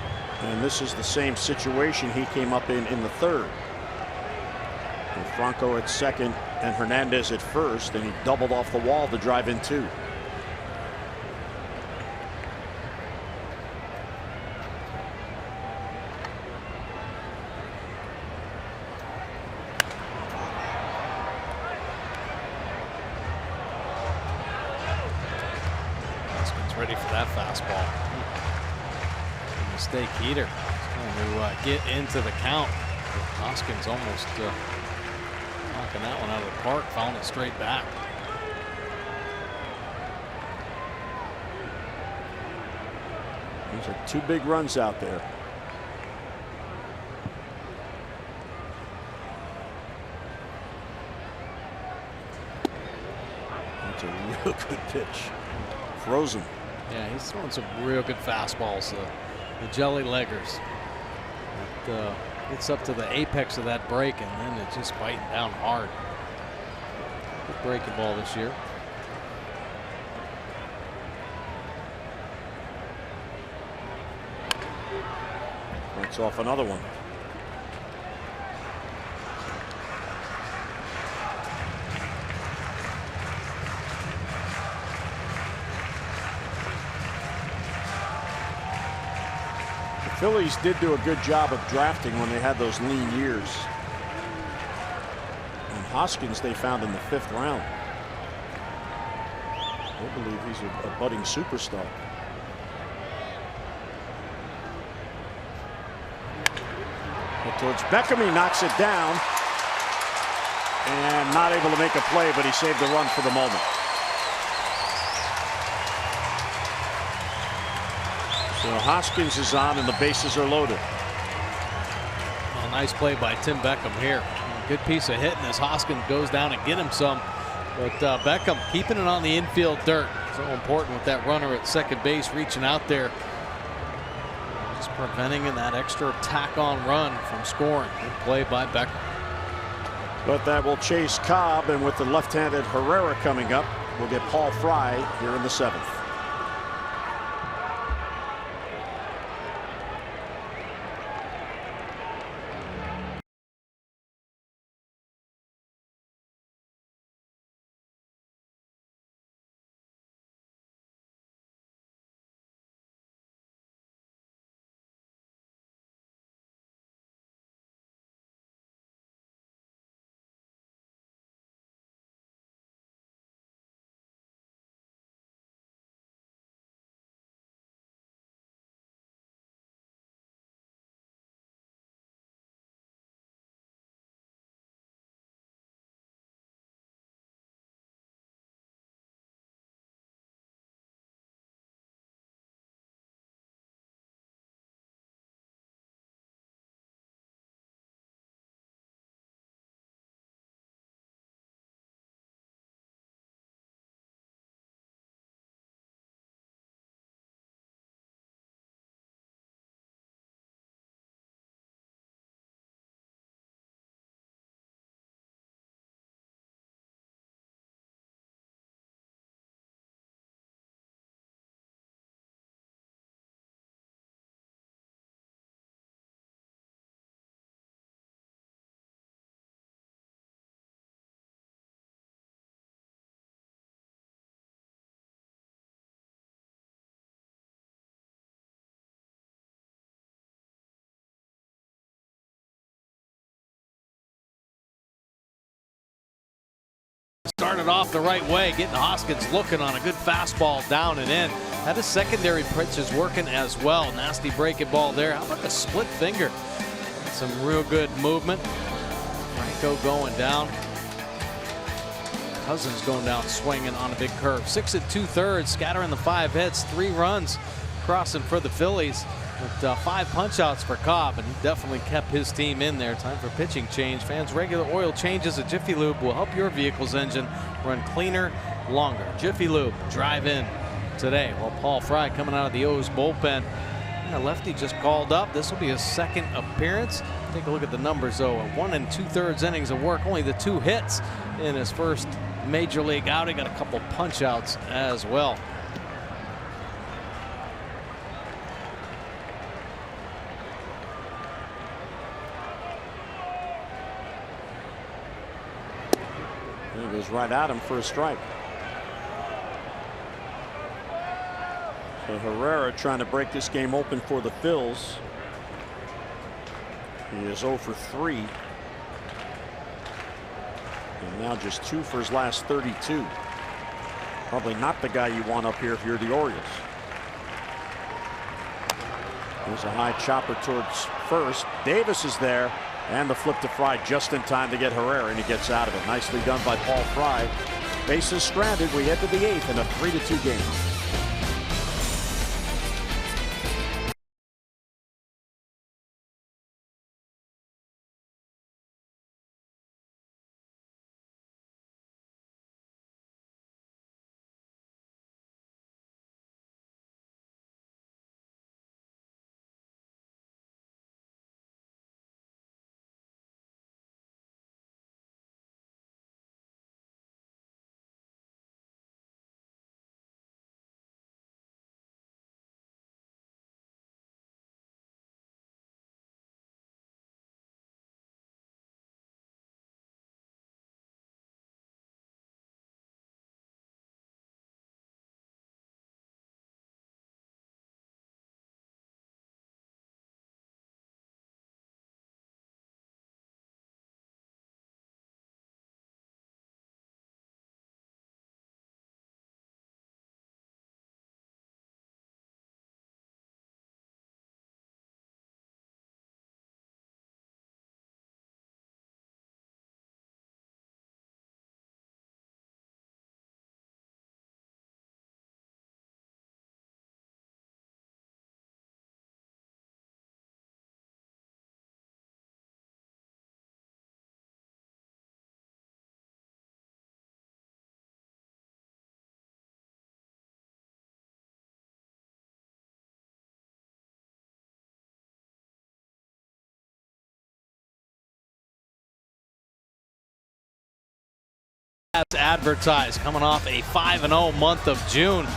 and this is the same situation he came up in the third. And Franco at second and Hernandez at first, and he doubled off the wall to drive in 2. Hoskins ready for that fastball. Mistake Heater trying to get into the count. Hoskins almost knocking that one out of the park, fouling it straight back. These are 2 big runs out there. That's a real good pitch. Frozen. Yeah, he's throwing some real good fastballs. The jelly leggers. It gets up to the apex of that break, and then it's just biting down hard. Good breaking ball this year. That's off another one. Phillies did do a good job of drafting when they had those lean years. And Hoskins they found in the 5th round. I believe he's a budding superstar. But towards Beckham, he knocks it down. And not able to make a play, but he saved the run for the moment. So Hoskins is on and the bases are loaded. Well, nice play by Tim Beckham here. Good piece of hitting as Hoskins goes down and get him some. But Beckham keeping it on the infield dirt. So important with that runner at second base reaching out there. Just preventing that extra tack on run from scoring. Good play by Beckham. But that will chase Cobb, and with the left-handed Herrera coming up, we'll get Paul Fry here in the 7th. started off the right way, getting Hoskins looking on a good fastball down and in. Had his secondary pitches working as well. Nasty breaking ball there. How about the split finger? Some real good movement. Franco going down. Cousins going down swinging on a big curve. 6 2/3, scattering the 5 hits, 3 runs crossing for the Phillies. With 5 punch-outs for Cobb, and he definitely kept his team in there. Time for pitching change. Fans, regular oil changes at Jiffy Lube will help your vehicle's engine run cleaner, longer. Jiffy Lube, drive in today. Well, Paul Fry coming out of the O's bullpen. And the lefty just called up. This will be his 2nd appearance. Take a look at the numbers, though. 1 2/3 innings of work, only the 2 hits in his first major league outing. Got a couple punch-outs as well. He goes right at him for a strike. So Herrera trying to break this game open for the Phils. He is 0 for 3. And now just 2 for his last 32. Probably not the guy you want up here if you're the Orioles. There's a high chopper towards first. Davis is there. And the flip to Fry just in time to get Herrera, and he gets out of it. Nicely done by Paul Fry. Bases stranded. We head to the 8th in a 3-2 game. As advertised, coming off a 5-0 month of June.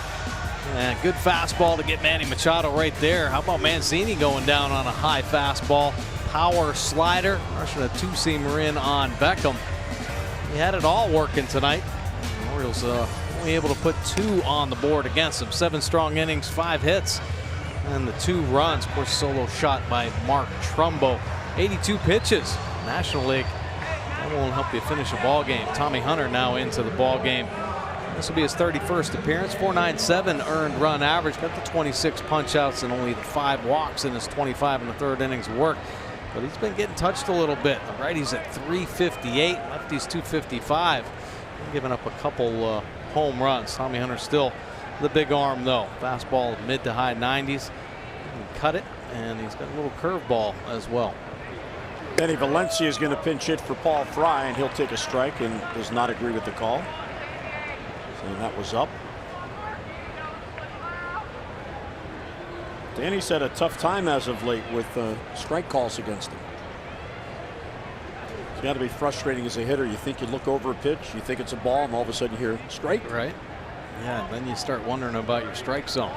And good fastball to get Manny Machado right there. How about Mancini going down on a high fastball? Power slider, rushing a 2-seamer in on Beckham. He had it all working tonight. The Orioles only able to put 2 on the board against him. 7 strong innings, 5 hits, and the 2 runs. Of course, solo shot by Mark Trumbo. 82 pitches, National League. That won't help you finish a ball game. Tommy Hunter now into the ball game. This will be his 31st appearance. 4.97 earned run average. Got the 26 punch-outs and only the 5 walks in his 25 and the 3rd innings of work. But he's been getting touched a little bit. The righties at 358, lefties 255. Giving up a couple home runs. Tommy Hunter still the big arm though. Fastball mid to high 90s. He can cut it, and he's got a little curveball as well. Benny Valencia is going to pinch hit for Paul Fry, and he'll take a strike and does not agree with the call. So that was up. Danny's had a tough time as of late with strike calls against him. It's got to be frustrating as a hitter. You think you look over a pitch, you think it's a ball, and all of a sudden you hear strike. Right. Yeah, and then you start wondering about your strike zone.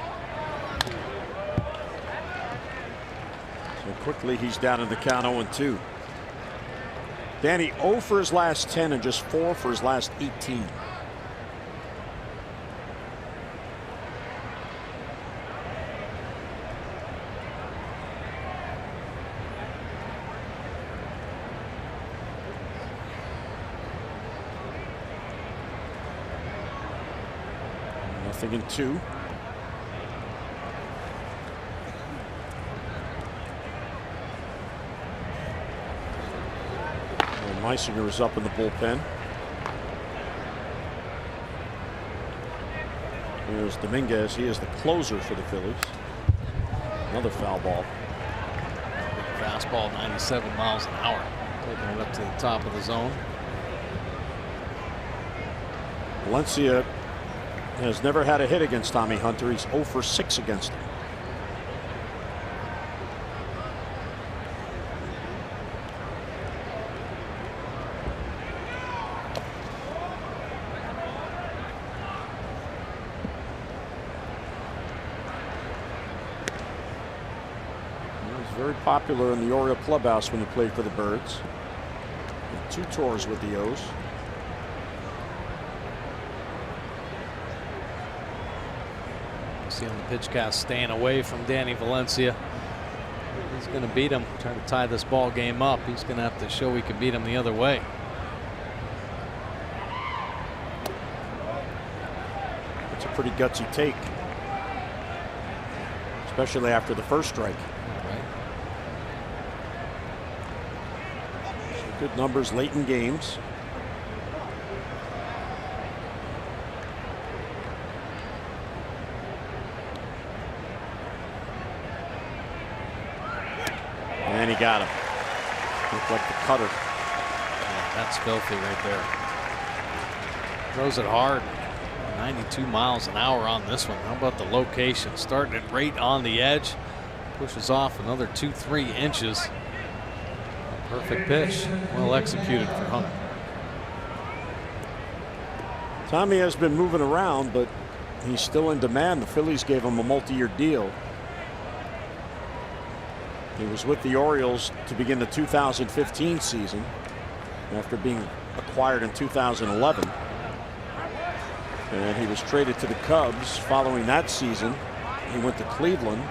So quickly he's down in the count 0-2. Danny 0 for his last 10 and just 4 for his last 18. 0-2. And Meisinger is up in the bullpen. Here's Dominguez. He is the closer for the Phillies. Another foul ball. Big fastball, 97 miles an hour. Taking it up to the top of the zone. Valencia has never had a hit against Tommy Hunter. He's 0 for 6 against him. Very popular in the Oriole clubhouse when he played for the Birds. And 2 tours with the O's. See on the pitch cast, staying away from Danny Valencia. He's going to beat him, trying to tie this ball game up. He's going to have to show he can beat him the other way. It's a pretty gutsy take, especially after the first strike. Good numbers late in games. And he got him. Looked like the cutter. Yeah, that's filthy right there. Throws it hard. 92 miles an hour on this one. How about the location? Starting it right on the edge. Pushes off another 2-3 inches. Perfect pitch. Well executed for Hunter. Tommy has been moving around, but he's still in demand. The Phillies gave him a multi-year deal. He was with the Orioles to begin the 2015 season after being acquired in 2011. And he was traded to the Cubs following that season. He went to Cleveland,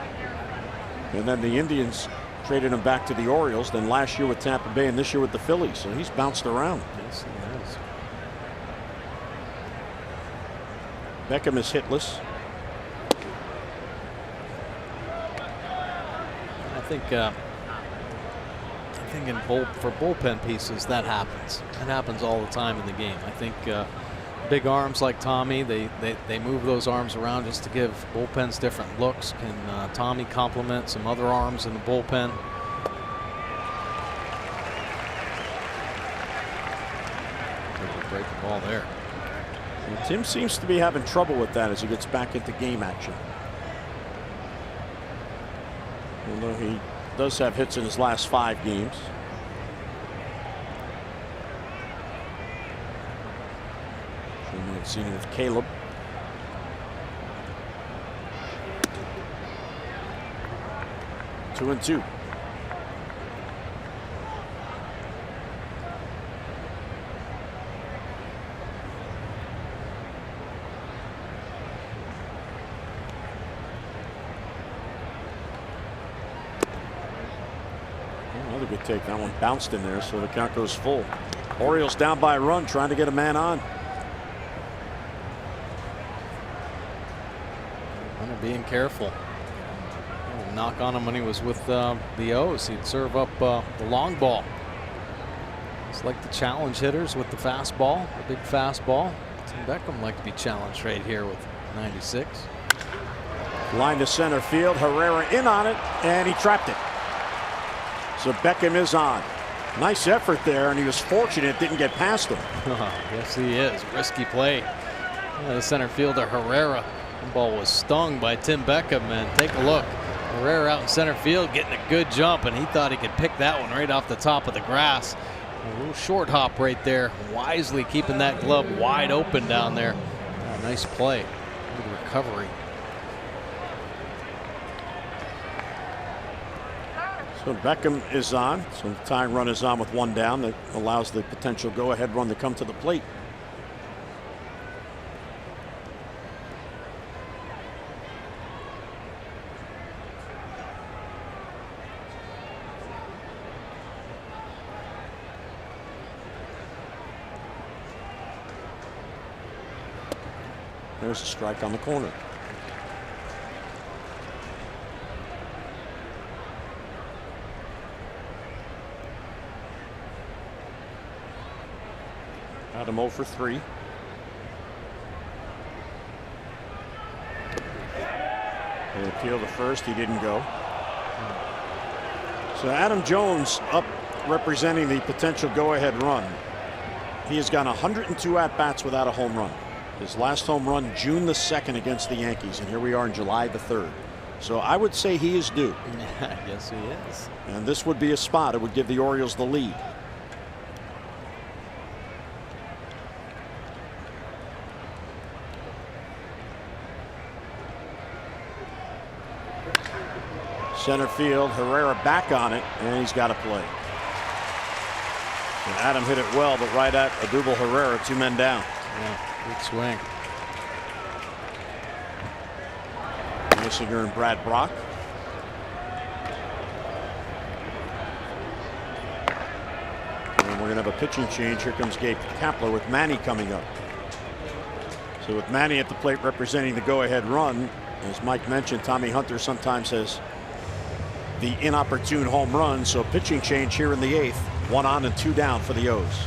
and then the Indians traded him back to the Orioles, then last year with Tampa Bay and this year with the Phillies. So he's bounced around. Yes, he has. Beckham is hitless. I think for bullpen pieces that happens. It happens all the time in the game. I think big arms like Tommy, they move those arms around just to give bullpens different looks. Can Tommy complement some other arms in the bullpen? Break the ball there. And Tim seems to be having trouble with that as he gets back into game action. Although he does have hits in his last 5 games. We have seen it with Caleb. Two and two. Another good take. That one bounced in there, so the count goes full. Orioles down by a run, trying to get a man on. Hunter being careful. Knock on him when he was with the O's. He'd serve up the long ball. It's like the challenge hitters with the fastball, the big fastball. Tim Beckham like to be challenged right here with 96. Line to center field. Herrera in on it, and he trapped it. So Beckham is on. Nice effort there, and he was fortunate it didn't get past him. Yes, he is. Risky play. The center fielder Herrera. The ball was stung by Tim Beckham, and take a look. Herrera out in center field getting a good jump, and he thought he could pick that one right off the top of the grass. A little short hop right there, wisely keeping that glove wide open down there. Nice play. Good recovery. So Beckham is on. So the tying run is on with 1 down. That allows the potential go-ahead run to come to the plate. There's a strike on the corner. Adam 0 for 3. They appeal to first. He didn't go. So Adam Jones up representing the potential go-ahead run. He has gone 102 at-bats without a home run. His last home run June the 2nd against the Yankees, and here we are in July the 3rd. So I would say he is due. Yes, he is. And this would be a spot. It would give the Orioles the lead. Center field, Herrera back on it, and he's got to play. And Adam hit it well, but right at Odubel Herrera, 2 men down. Yeah, good swing. Missinger and Brad Brock. And we're going to have a pitching change. Here comes Gabe Kapler with Manny coming up. So with Manny at the plate representing the go-ahead run, as Mike mentioned, Tommy Hunter sometimes has the inopportune home run. So pitching change here in the 8th. 1 on and 2 down for the O's.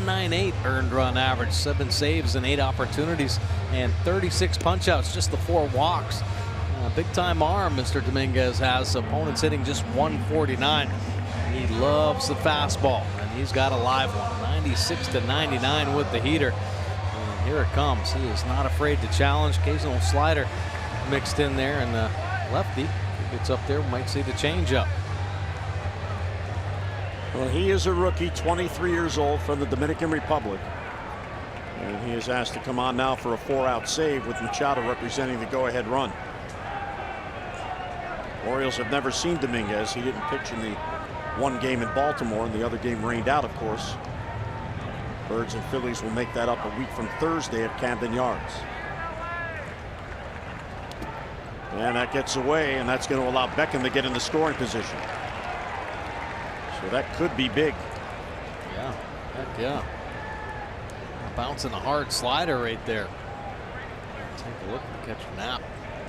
.998 earned run average, 7 saves and 8 opportunities, and 36 punchouts, just the 4 walks. Big time arm Mr. Dominguez has. Opponents hitting just 149. He loves the fastball, and he's got a live one. 96 to 99 with the heater. And here it comes. He is not afraid to challenge. Occasional slider mixed in there, and the lefty, if he gets up there, we might see the changeup. Well, he is a rookie, 23 years old, from the Dominican Republic. And he is asked to come on now for a 4-out save with Machado representing the go-ahead run. Orioles have never seen Dominguez. He didn't pitch in the one game in Baltimore, and the other game rained out, of course. Birds and Phillies will make that up a week from Thursday at Camden Yards. And that gets away, and that's going to allow Beckham to get in the scoring position. So that could be big. Yeah, heck yeah. Bouncing a hard slider right there. Take a look and catch a nap.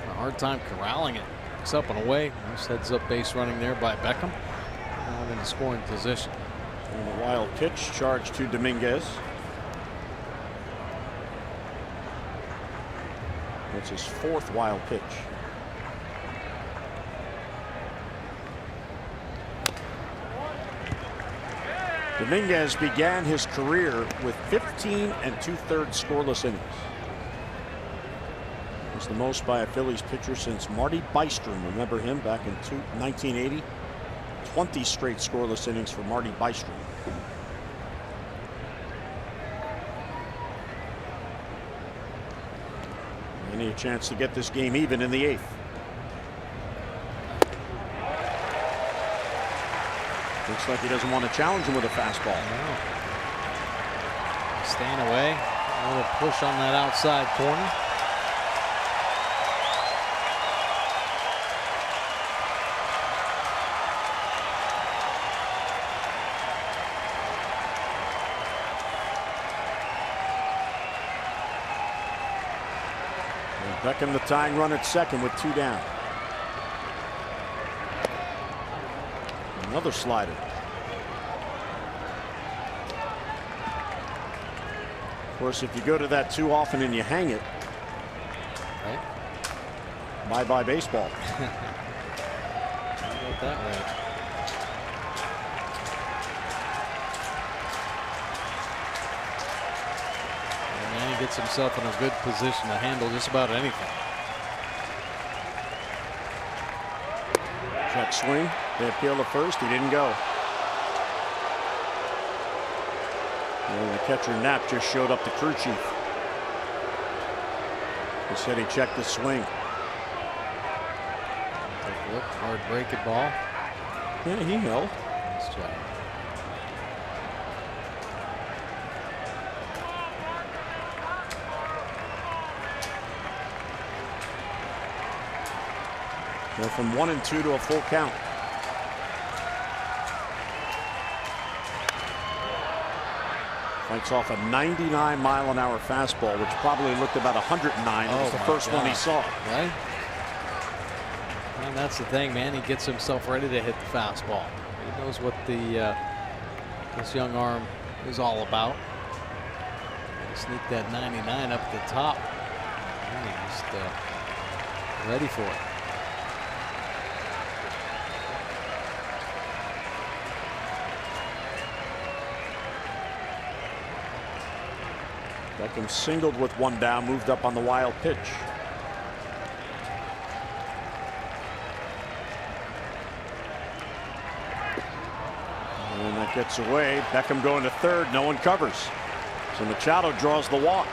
A hard time corralling it. It's up and away. Nice heads up base running there by Beckham. Now in the scoring position. And a wild pitch charged to Dominguez. That's his 4th wild pitch. Dominguez began his career with 15 2/3 scoreless innings. It was the most by a Phillies pitcher since Marty Bystrom. Remember him back in 1980? 20 straight scoreless innings for Marty Bystrom. And a chance to get this game even in the 8th. Looks like he doesn't want to challenge him with a fastball. No. Staying away. A little push on that outside corner. Beckham the tying run at second with 2 down. Another slider. Of course, if you go to that too often and you hang it, Right. bye-bye baseball. How about that right? And he gets himself in a good position to handle just about anything. Check swing. They appeal to first. He didn't go. And the catcher Knapp just showed up the crew chief. He said he checked the swing. Take a look. Hard breaking ball. Yeah, he held. Nice job. Go from 1-2 to a full count. Fights off a 99-mile-an-hour fastball, which probably looked about 109. It was the first one he saw. Right? And that's the thing, man. He gets himself ready to hit the fastball. He knows what this young arm is all about. Sneak that 99 up the top. And he's just ready for it. Beckham singled with 1 down, moved up on the wild pitch. And that gets away. Beckham going to third. No one covers. So Machado draws the walk.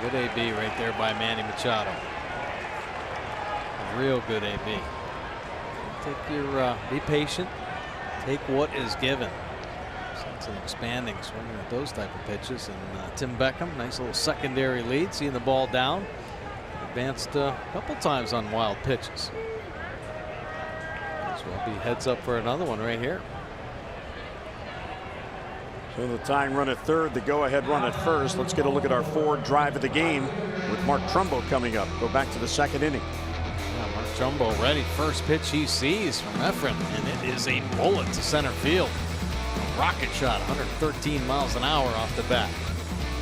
Good AB right there by Manny Machado. A real good AB. Take your be patient. Take what is given. It's an expanding, swinging at those type of pitches. And Tim Beckham, nice little secondary lead, seeing the ball down. Advanced a couple times on wild pitches. This will be heads up for another one right here. So the tying run at third, the go-ahead run at first. Let's get a look at our forward drive of the game with Mark Trumbo coming up. Go back to the second inning. Yeah, Mark Trumbo ready. First pitch he sees from Manfred, and it is a bullet to center field. Rocket shot, 113 miles an hour off the bat.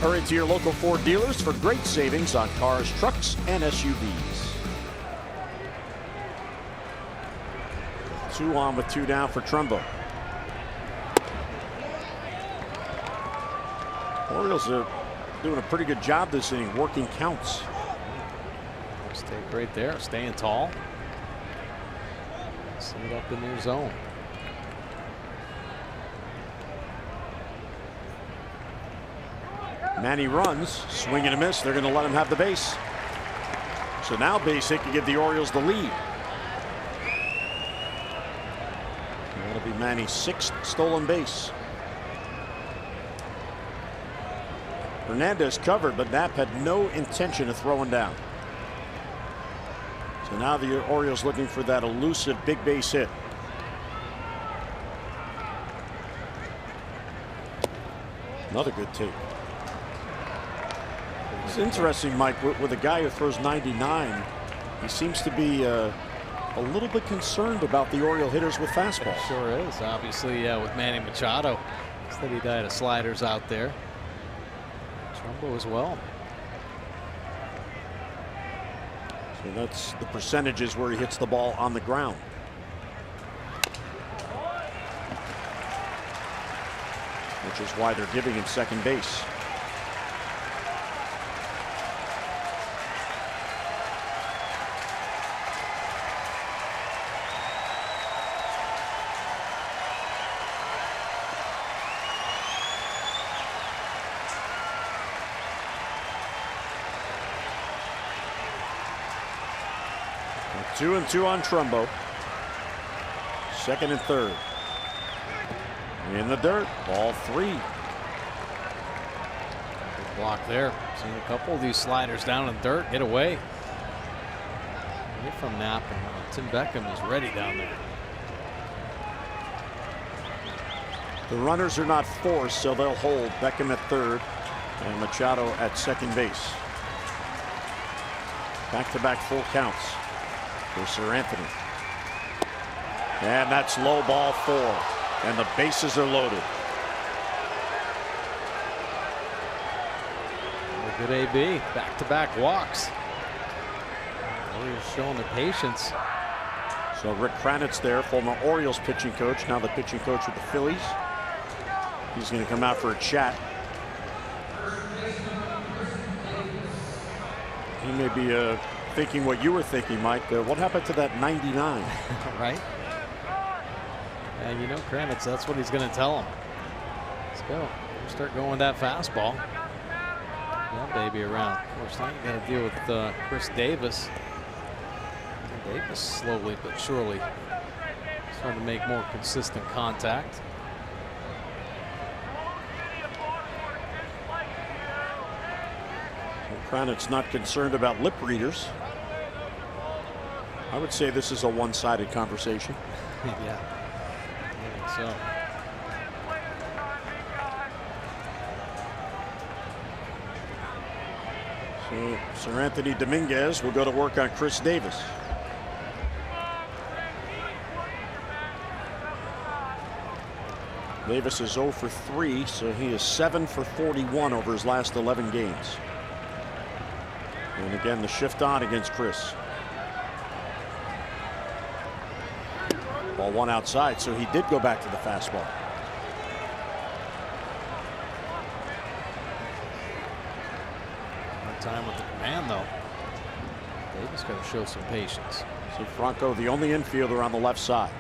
Hurry to your local Ford dealers for great savings on cars, trucks, and SUVs. 2 on with 2 down for Trumbo. Orioles are doing a pretty good job this inning, working counts. Mistake right there, staying tall. Set it up in their zone. Manny runs, swing and a miss. They're going to let him have the base. So now base hit can give the Orioles the lead. That'll be Manny's 6th stolen base. Hernandez covered, but Knapp had no intention of throwing down. So now the Orioles looking for that elusive big base hit. Another good take. It's interesting, Mike, with a guy who throws 99, he seems to be a little bit concerned about the Oriole hitters with fastballs. Sure is. Obviously, with Manny Machado, steady diet of sliders out there. Trumbo as well. So that's the percentages where he hits the ball on the ground. Which is why they're giving him second base. So 2-2 on Trumbo. Second and third. In the dirt, ball 3. Good block there. Seen a couple of these sliders down in the dirt get away. Away from Knapp, and Tim Beckham is ready down there. The runners are not forced, so they'll hold. Beckham at third and Machado at second base. Back-to-back full counts for Sir Anthony. And that's low, ball 4. And the bases are loaded. Good AB. Back-to-back walks. Warriors showing the patience. So Rick Kranitz there, former Orioles pitching coach, now the pitching coach with the Phillies. He's going to come out for a chat. He may be thinking what you were thinking, Mike. What happened to that 99? Right? And you know, Kranitz, that's what he's going to tell him. Let's go. Start going with that fastball. That baby around. Of course, now you got to deal with Chris Davis. Davis slowly but surely starting to make more consistent contact. Kranitz not concerned about lip readers. I would say this is a one-sided conversation. Yeah. I think so. So Sir Anthony Dominguez will go to work on Chris Davis. Davis is 0 for 3, so he is 7 for 41 over his last 11 games. And again, the shift on against Chris. Ball 1 outside, so he did go back to the fastball. Hard time with the command, though. Davis got to show some patience. See Franco, the only infielder on the left side.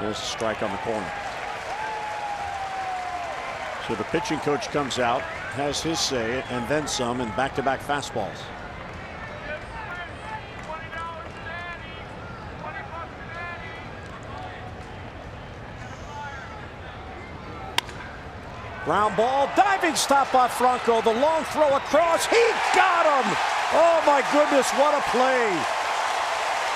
There's a strike on the corner. So the pitching coach comes out, has his say, and then some, in back-to-back fastballs. Ground ball, diving stop by Franco. The long throw across. He got him. Oh my goodness, what a play.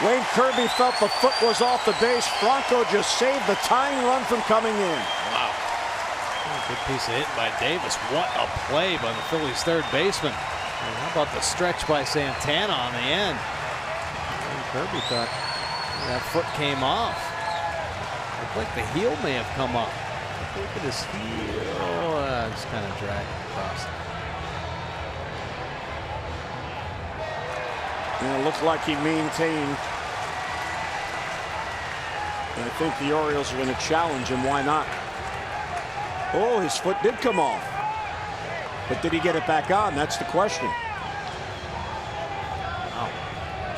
Wayne Kirby felt the foot was off the base. Franco just saved the tying run from coming in. Wow. Good piece of hit by Davis. What a play by the Phillies' third baseman. And how about the stretch by Santana on the end? Wayne Kirby thought that foot came off. Looked like the heel may have come up. Look at his heel. Just kind of dragged across. And it looked like he maintained. And I think the Orioles are going to challenge him. Why not? Oh, his foot did come off. But did he get it back on? That's the question. Wow.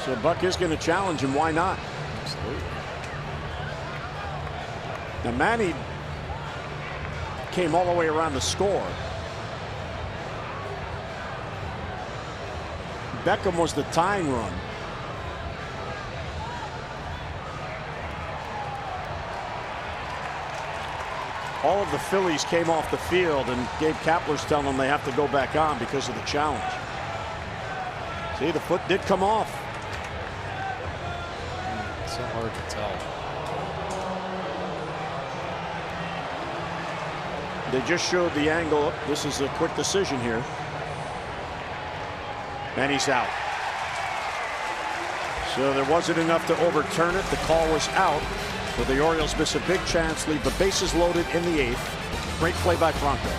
So Buck is going to challenge him. Why not? Absolutely. Now Manny came all the way around the score. Beckham was the tying run. All of the Phillies came off the field, and Gabe Kapler's telling them they have to go back on because of the challenge. See, the foot did come off. It's so hard to tell. They just showed the angle. This is a quick decision here. And he's out. So there wasn't enough to overturn it. The call was out. So the Orioles miss a big chance, leave the bases loaded in the 8th. Great play by Franco.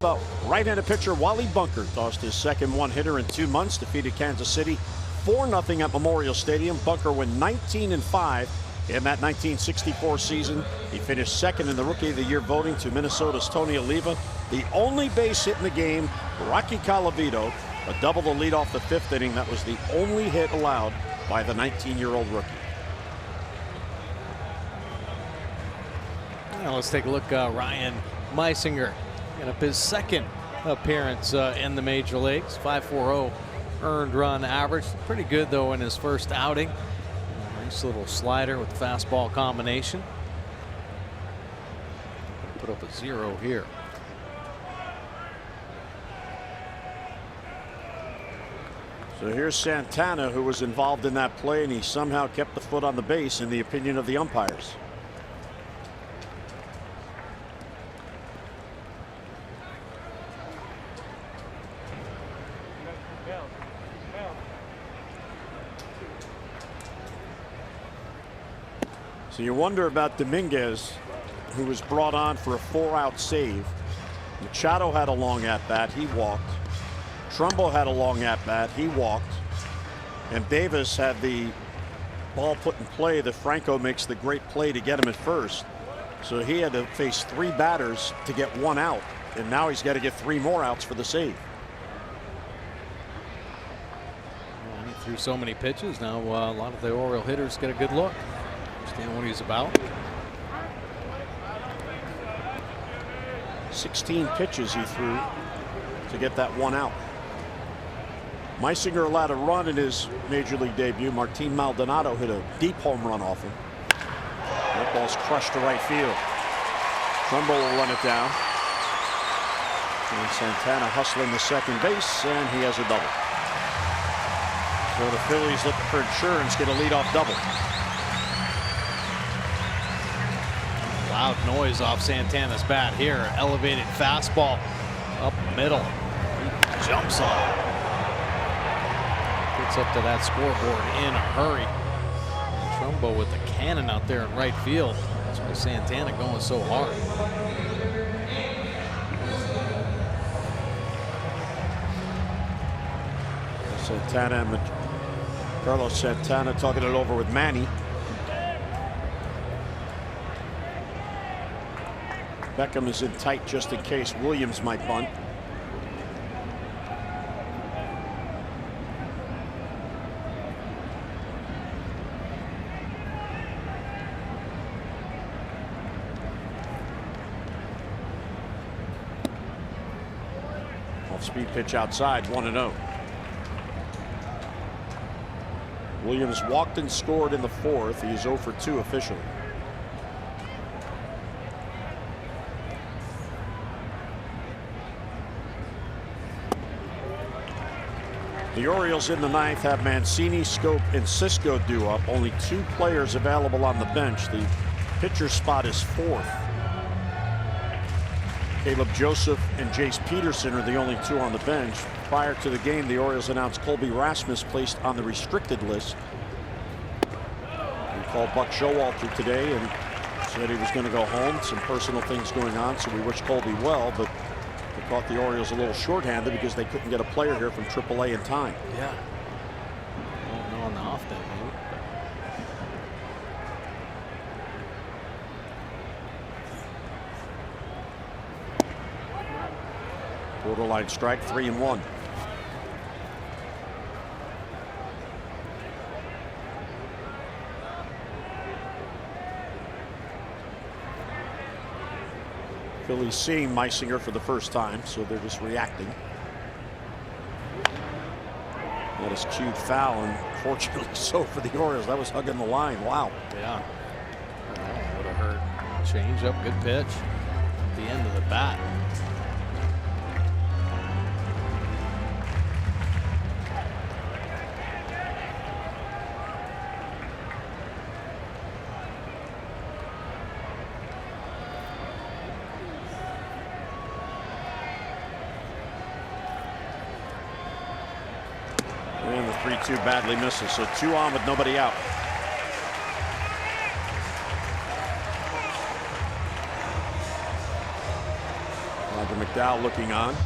The right-handed pitcher Wally Bunker tossed his second one-hitter in 2 months, defeated Kansas City 4-0 at Memorial Stadium. Bunker went 19-5 in that 1964 season. He finished second in the Rookie of the Year voting to Minnesota's Tony Oliva. The only base hit in the game, Rocky Colavito, a double to lead off the 5th inning. That was the only hit allowed by the 19-year-old rookie. Now let's take a look. Ryan Meisinger getting up his second appearance in the major leagues. 5.40 earned run average. Pretty good though in his first outing. Nice little slider with fastball combination. Put up a 0 here. So here's Santana, who was involved in that play, and he somehow kept the foot on the base in the opinion of the umpires. So you wonder about Dominguez, who was brought on for a 4-out save. Machado had a long at-bat, he walked. Trumbo had a long at-bat, he walked. And Davis had the ball put in play that Franco makes the great play to get him at first. So he had to face 3 batters to get 1 out. And now he's got to get 3 more outs for the save. Well, he threw so many pitches. Now a lot of the Oriole hitters get a good look. Understand what he's about. 16 pitches he threw to get that 1 out. Meisinger allowed a run in his major league debut. Martin Maldonado hit a deep home run off him. That ball's crushed to right field. Trumbo will run it down. And Santana hustling the second base, and he has a double. So the Phillies, looking for insurance, get a leadoff double. Loud noise off Santana's bat here. Elevated fastball up middle. He jumps on it. Gets up to that scoreboard in a hurry. And Trumbo with the cannon out there in right field. That's why Santana going so hard. Santana and Carlos Santana talking it over with Manny. Beckham is in tight just in case Williams might bunt. Off-speed pitch outside, 1-0. Williams walked and scored in the 4th. He's 0 for 2 officially. The Orioles in the 9th have Mancini, Scope, and Cisco due up. Only 2 players available on the bench. The pitcher spot is 4th. Caleb Joseph and Jace Peterson are the only 2 on the bench. Prior to the game, the Orioles announced Colby Rasmus placed on the restricted list. We called Buck Showalter today and said he was going to go home. Some personal things going on, so we wish Colby well, but they caught the Orioles a little shorthanded because they couldn't get a player here from AAA in time. Yeah. Oh, no, on the off day, maybe. Borderline strike, 3-1. Phillies seeing Meisinger for the first time, so they're just reacting. That is cued foul, and fortunately so for the Orioles. That was hugging the line. Wow. Yeah. Would have hurt. Change up, good pitch at the end of the bat. And the 3-2 badly misses, so 2 on with nobody out. McDowell looking on.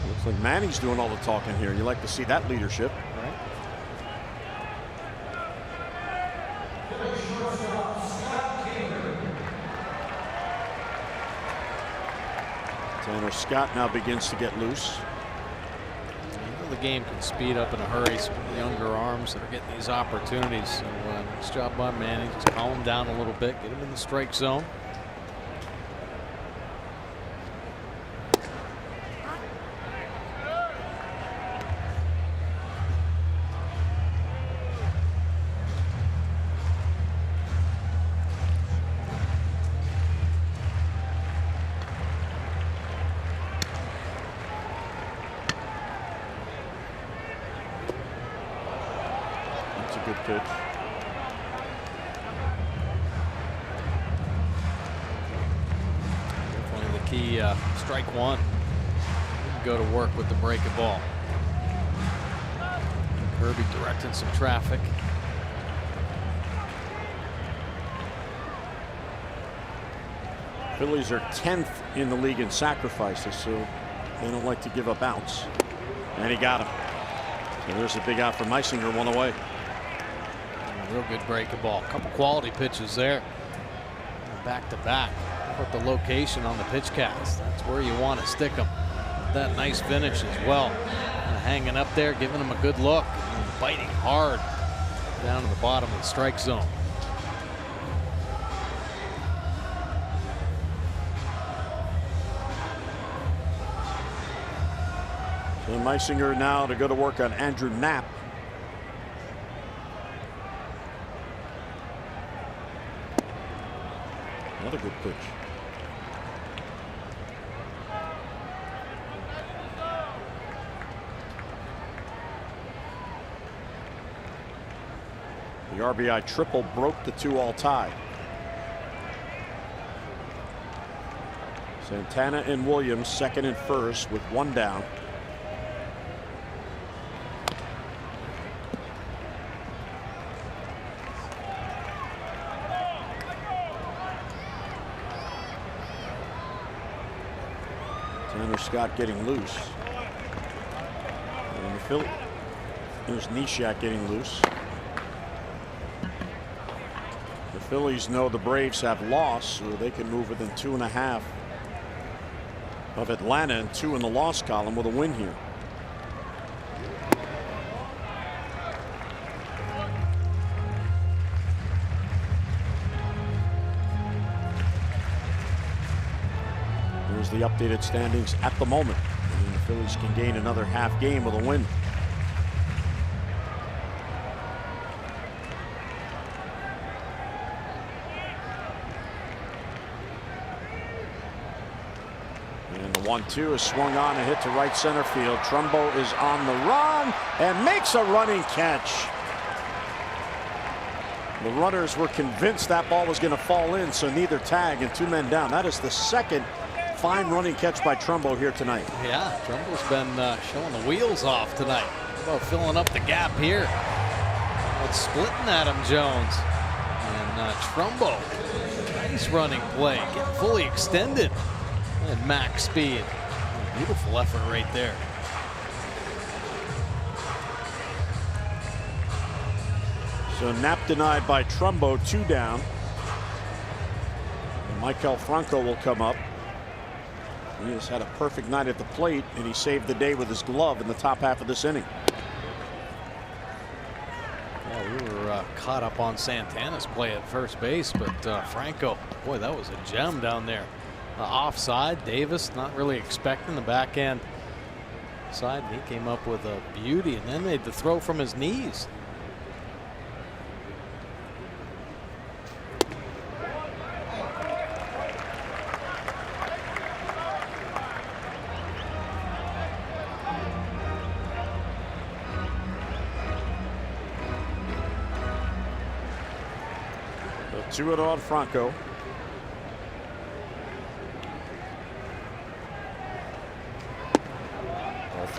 Looks like Manny's doing all the talking here. You like to see that leadership. Right. Tanner Scott now begins to get loose. The game can speed up in a hurry. Some younger arms that are getting these opportunities. So nice job by Manny. Just calm him down a little bit. Get him in the strike zone. Good pitch. Definitely the key. Strike one. Go to work with the breaking ball. Kirby directing some traffic. Phillies are 10th in the league in sacrifices, so they don't like to give up outs. And he got him. So there's a big out for Meisinger, one away. Real good breaking ball. A couple quality pitches there. Back to back. Put the location on the pitch cast. That's where you want to stick them. That nice finish as well. Hanging up there, giving him a good look. And biting hard down to the bottom of the strike zone. So Meisinger now to go to work on Andrew Knapp. Another good pitch. The RBI triple broke the 2-all tie. Santana and Williams second and first with one down. Tanner Scott getting loose. And there's Nishak getting loose. The Phillies know the Braves have lost, so they can move within 2.5 of Atlanta and 2 in the loss column with a win here. Here's the updated standings at the moment. And the Phillies can gain another half game with a win. And the 1-2 is swung on and hit to right center field. Trumbo is on the run and makes a running catch. The runners were convinced that ball was going to fall in, so neither tag and 2 men down. That is the second fine running catch by Trumbo here tonight. Yeah, Trumbo's been showing the wheels off tonight. How about filling up the gap here? It's splitting Adam Jones. And Trumbo, nice running play, getting fully extended at max speed. Beautiful effort right there. So Knapp denied by Trumbo, 2 down. And Michael Franco will come up. He has had a perfect night at the plate, and he saved the day with his glove in the top half of this inning. Yeah, we were caught up on Santana's play at first base, but Franco, boy, that was a gem down there. Offside, Davis not really expecting the backhand side. He came up with a beauty and then made the throw from his knees. So 2-0 on Franco.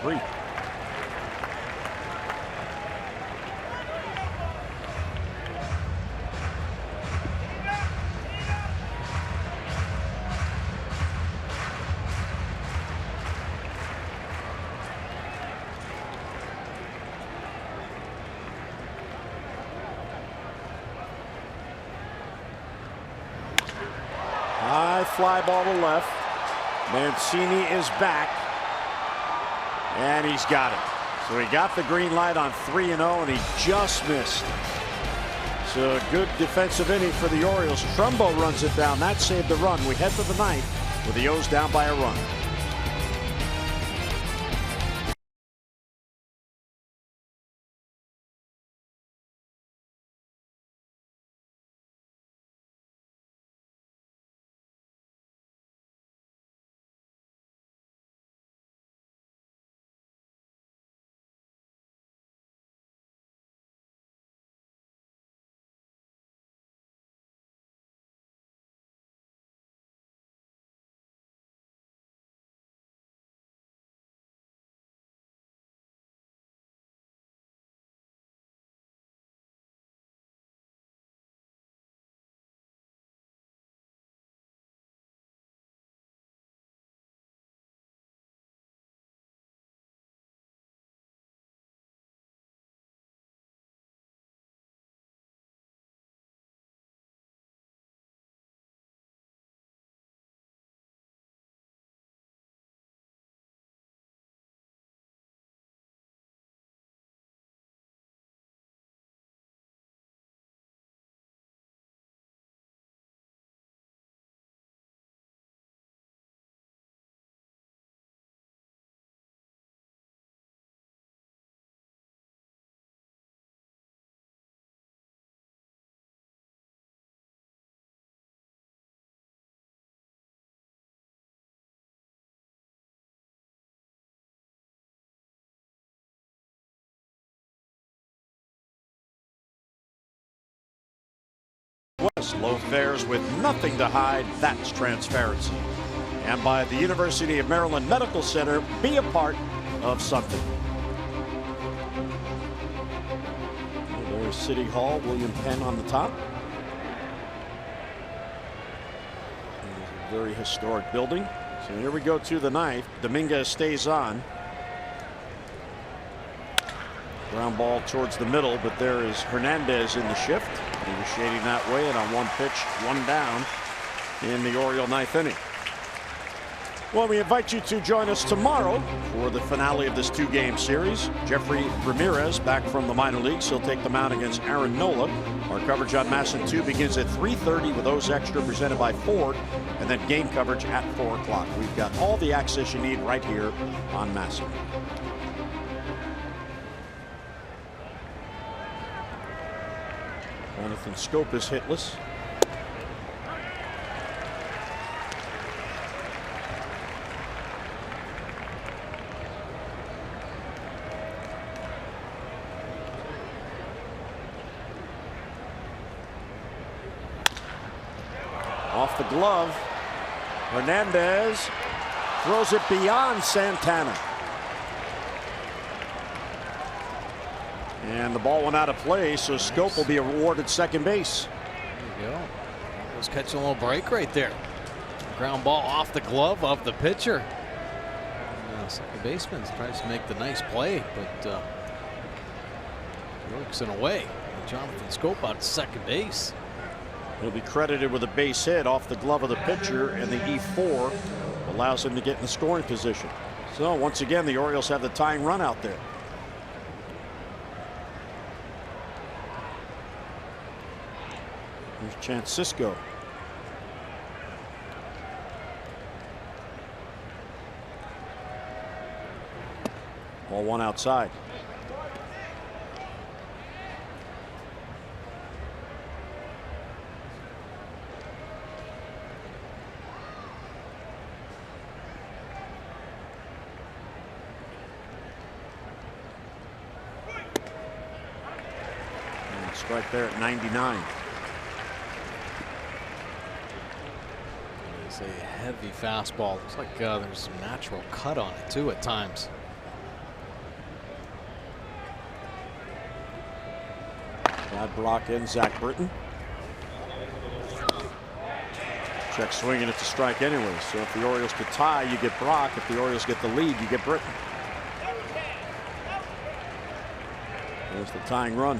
3. High fly ball to left. Mancini is back. And he's got it. So he got the green light on 3-0, and he just missed. So a good defensive inning for the Orioles. Trumbo runs it down. That saved the run. We head to the ninth with the O's down by a run. Low fares with nothing to hide, that's transparency. And by the University of Maryland Medical Center, be a part of something. There's City Hall, William Penn on the top. It's a very historic building. So here we go to the ninth. Dominguez stays on. Ground ball towards the middle, but there is Hernandez in the shift. He was shading that way, and on one pitch, 1 down in the Oriole ninth inning. Well, we invite you to join us tomorrow for the finale of this 2-game series. Jeffrey Ramirez back from the minor leagues. He'll take the mound against Aaron Nola. Our coverage on MASN 2 begins at 3:30 with O's Extra presented by Ford, and then game coverage at 4 o'clock. We've got all the access you need right here on MASN. Jonathan Scope is hitless. Off the glove. Hernandez throws it beyond Santana. And the ball went out of play, so Scope will be awarded second base. There you go. Was catching a little break right there. Ground ball off the glove of the pitcher. Second baseman tries to make the nice play, but works in a way. Jonathan Scope out at second base. He'll be credited with a base hit off the glove of the pitcher, and the E4 allows him to get in the scoring position. So once again, the Orioles have the tying run out there. Here's Chance Sisco. Ball 1 outside. And strike there at 99. It's a heavy fastball. Looks like there's some natural cut on it too at times. Got Brock and Zach Britton. Check swinging, it's a strike anyway. So if the Orioles could tie, you get Brock. If the Orioles get the lead, you get Britton. There's the tying run.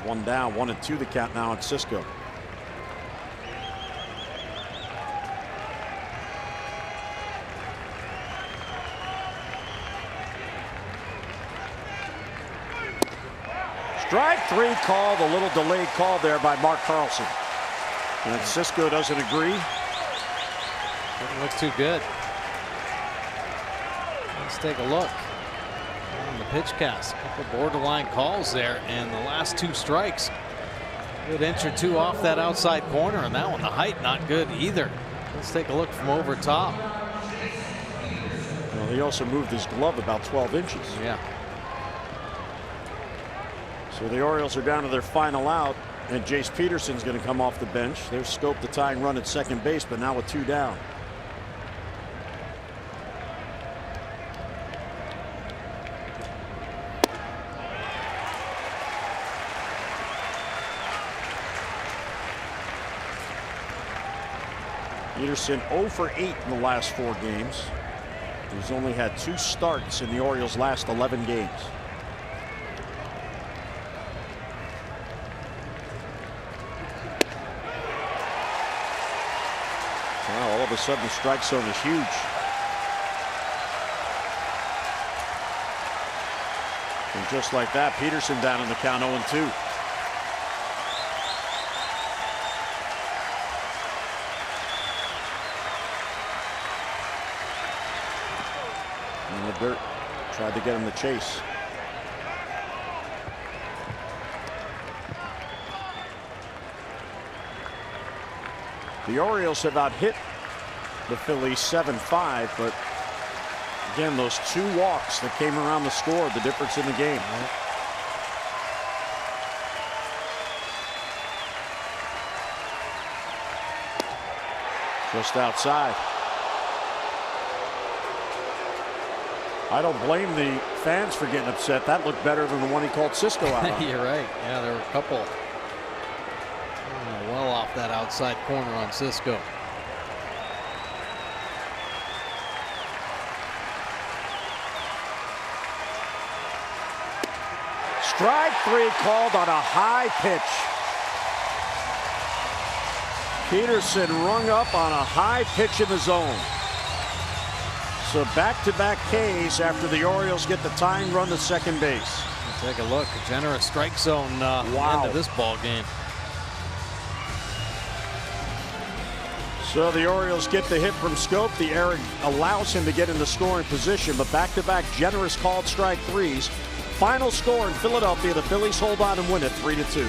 One down, 1-2 the count now at Cisco. Strike three called, a little delayed call there by Mark Carlson. And Cisco doesn't agree. Doesn't look too good. Let's take a look on the pitch cast. A couple borderline calls there, and the last two strikes. Good inch or two off that outside corner, and that one, the height, not good either. Let's take a look from over top. Well, he also moved his glove about 12 inches. Yeah. So the Orioles are down to their final out, and Jace Peterson's going to come off the bench. There's Scope, the tying run at second base, but now with two down. Peterson 0 for 8 in the last 4 games. He's only had 2 starts in the Orioles' last 11 games. Wow, all of a sudden the strike zone is huge. And just like that, Peterson down in the count 0-2. In the dirt, tried to get him to chase. The Orioles have out-hit the Phillies 7-5, but again, those 2 walks that came around the score, the difference in the game. Just outside. I don't blame the fans for getting upset. That looked better than the one he called Cisco out on. You're right. Yeah, there were a couple well off that outside corner on Cisco. Strike 3 called on a high pitch. Peterson rung up on a high pitch in the zone. So back-to-back Ks after the Orioles get the tying run to second base. Take a look. A generous strike zone end of this ball game. So the Orioles get the hit from Scope. The error allows him to get into scoring position, but back-to-back generous called strike 3s. Final score in Philadelphia. The Phillies hold on and win it 3-2.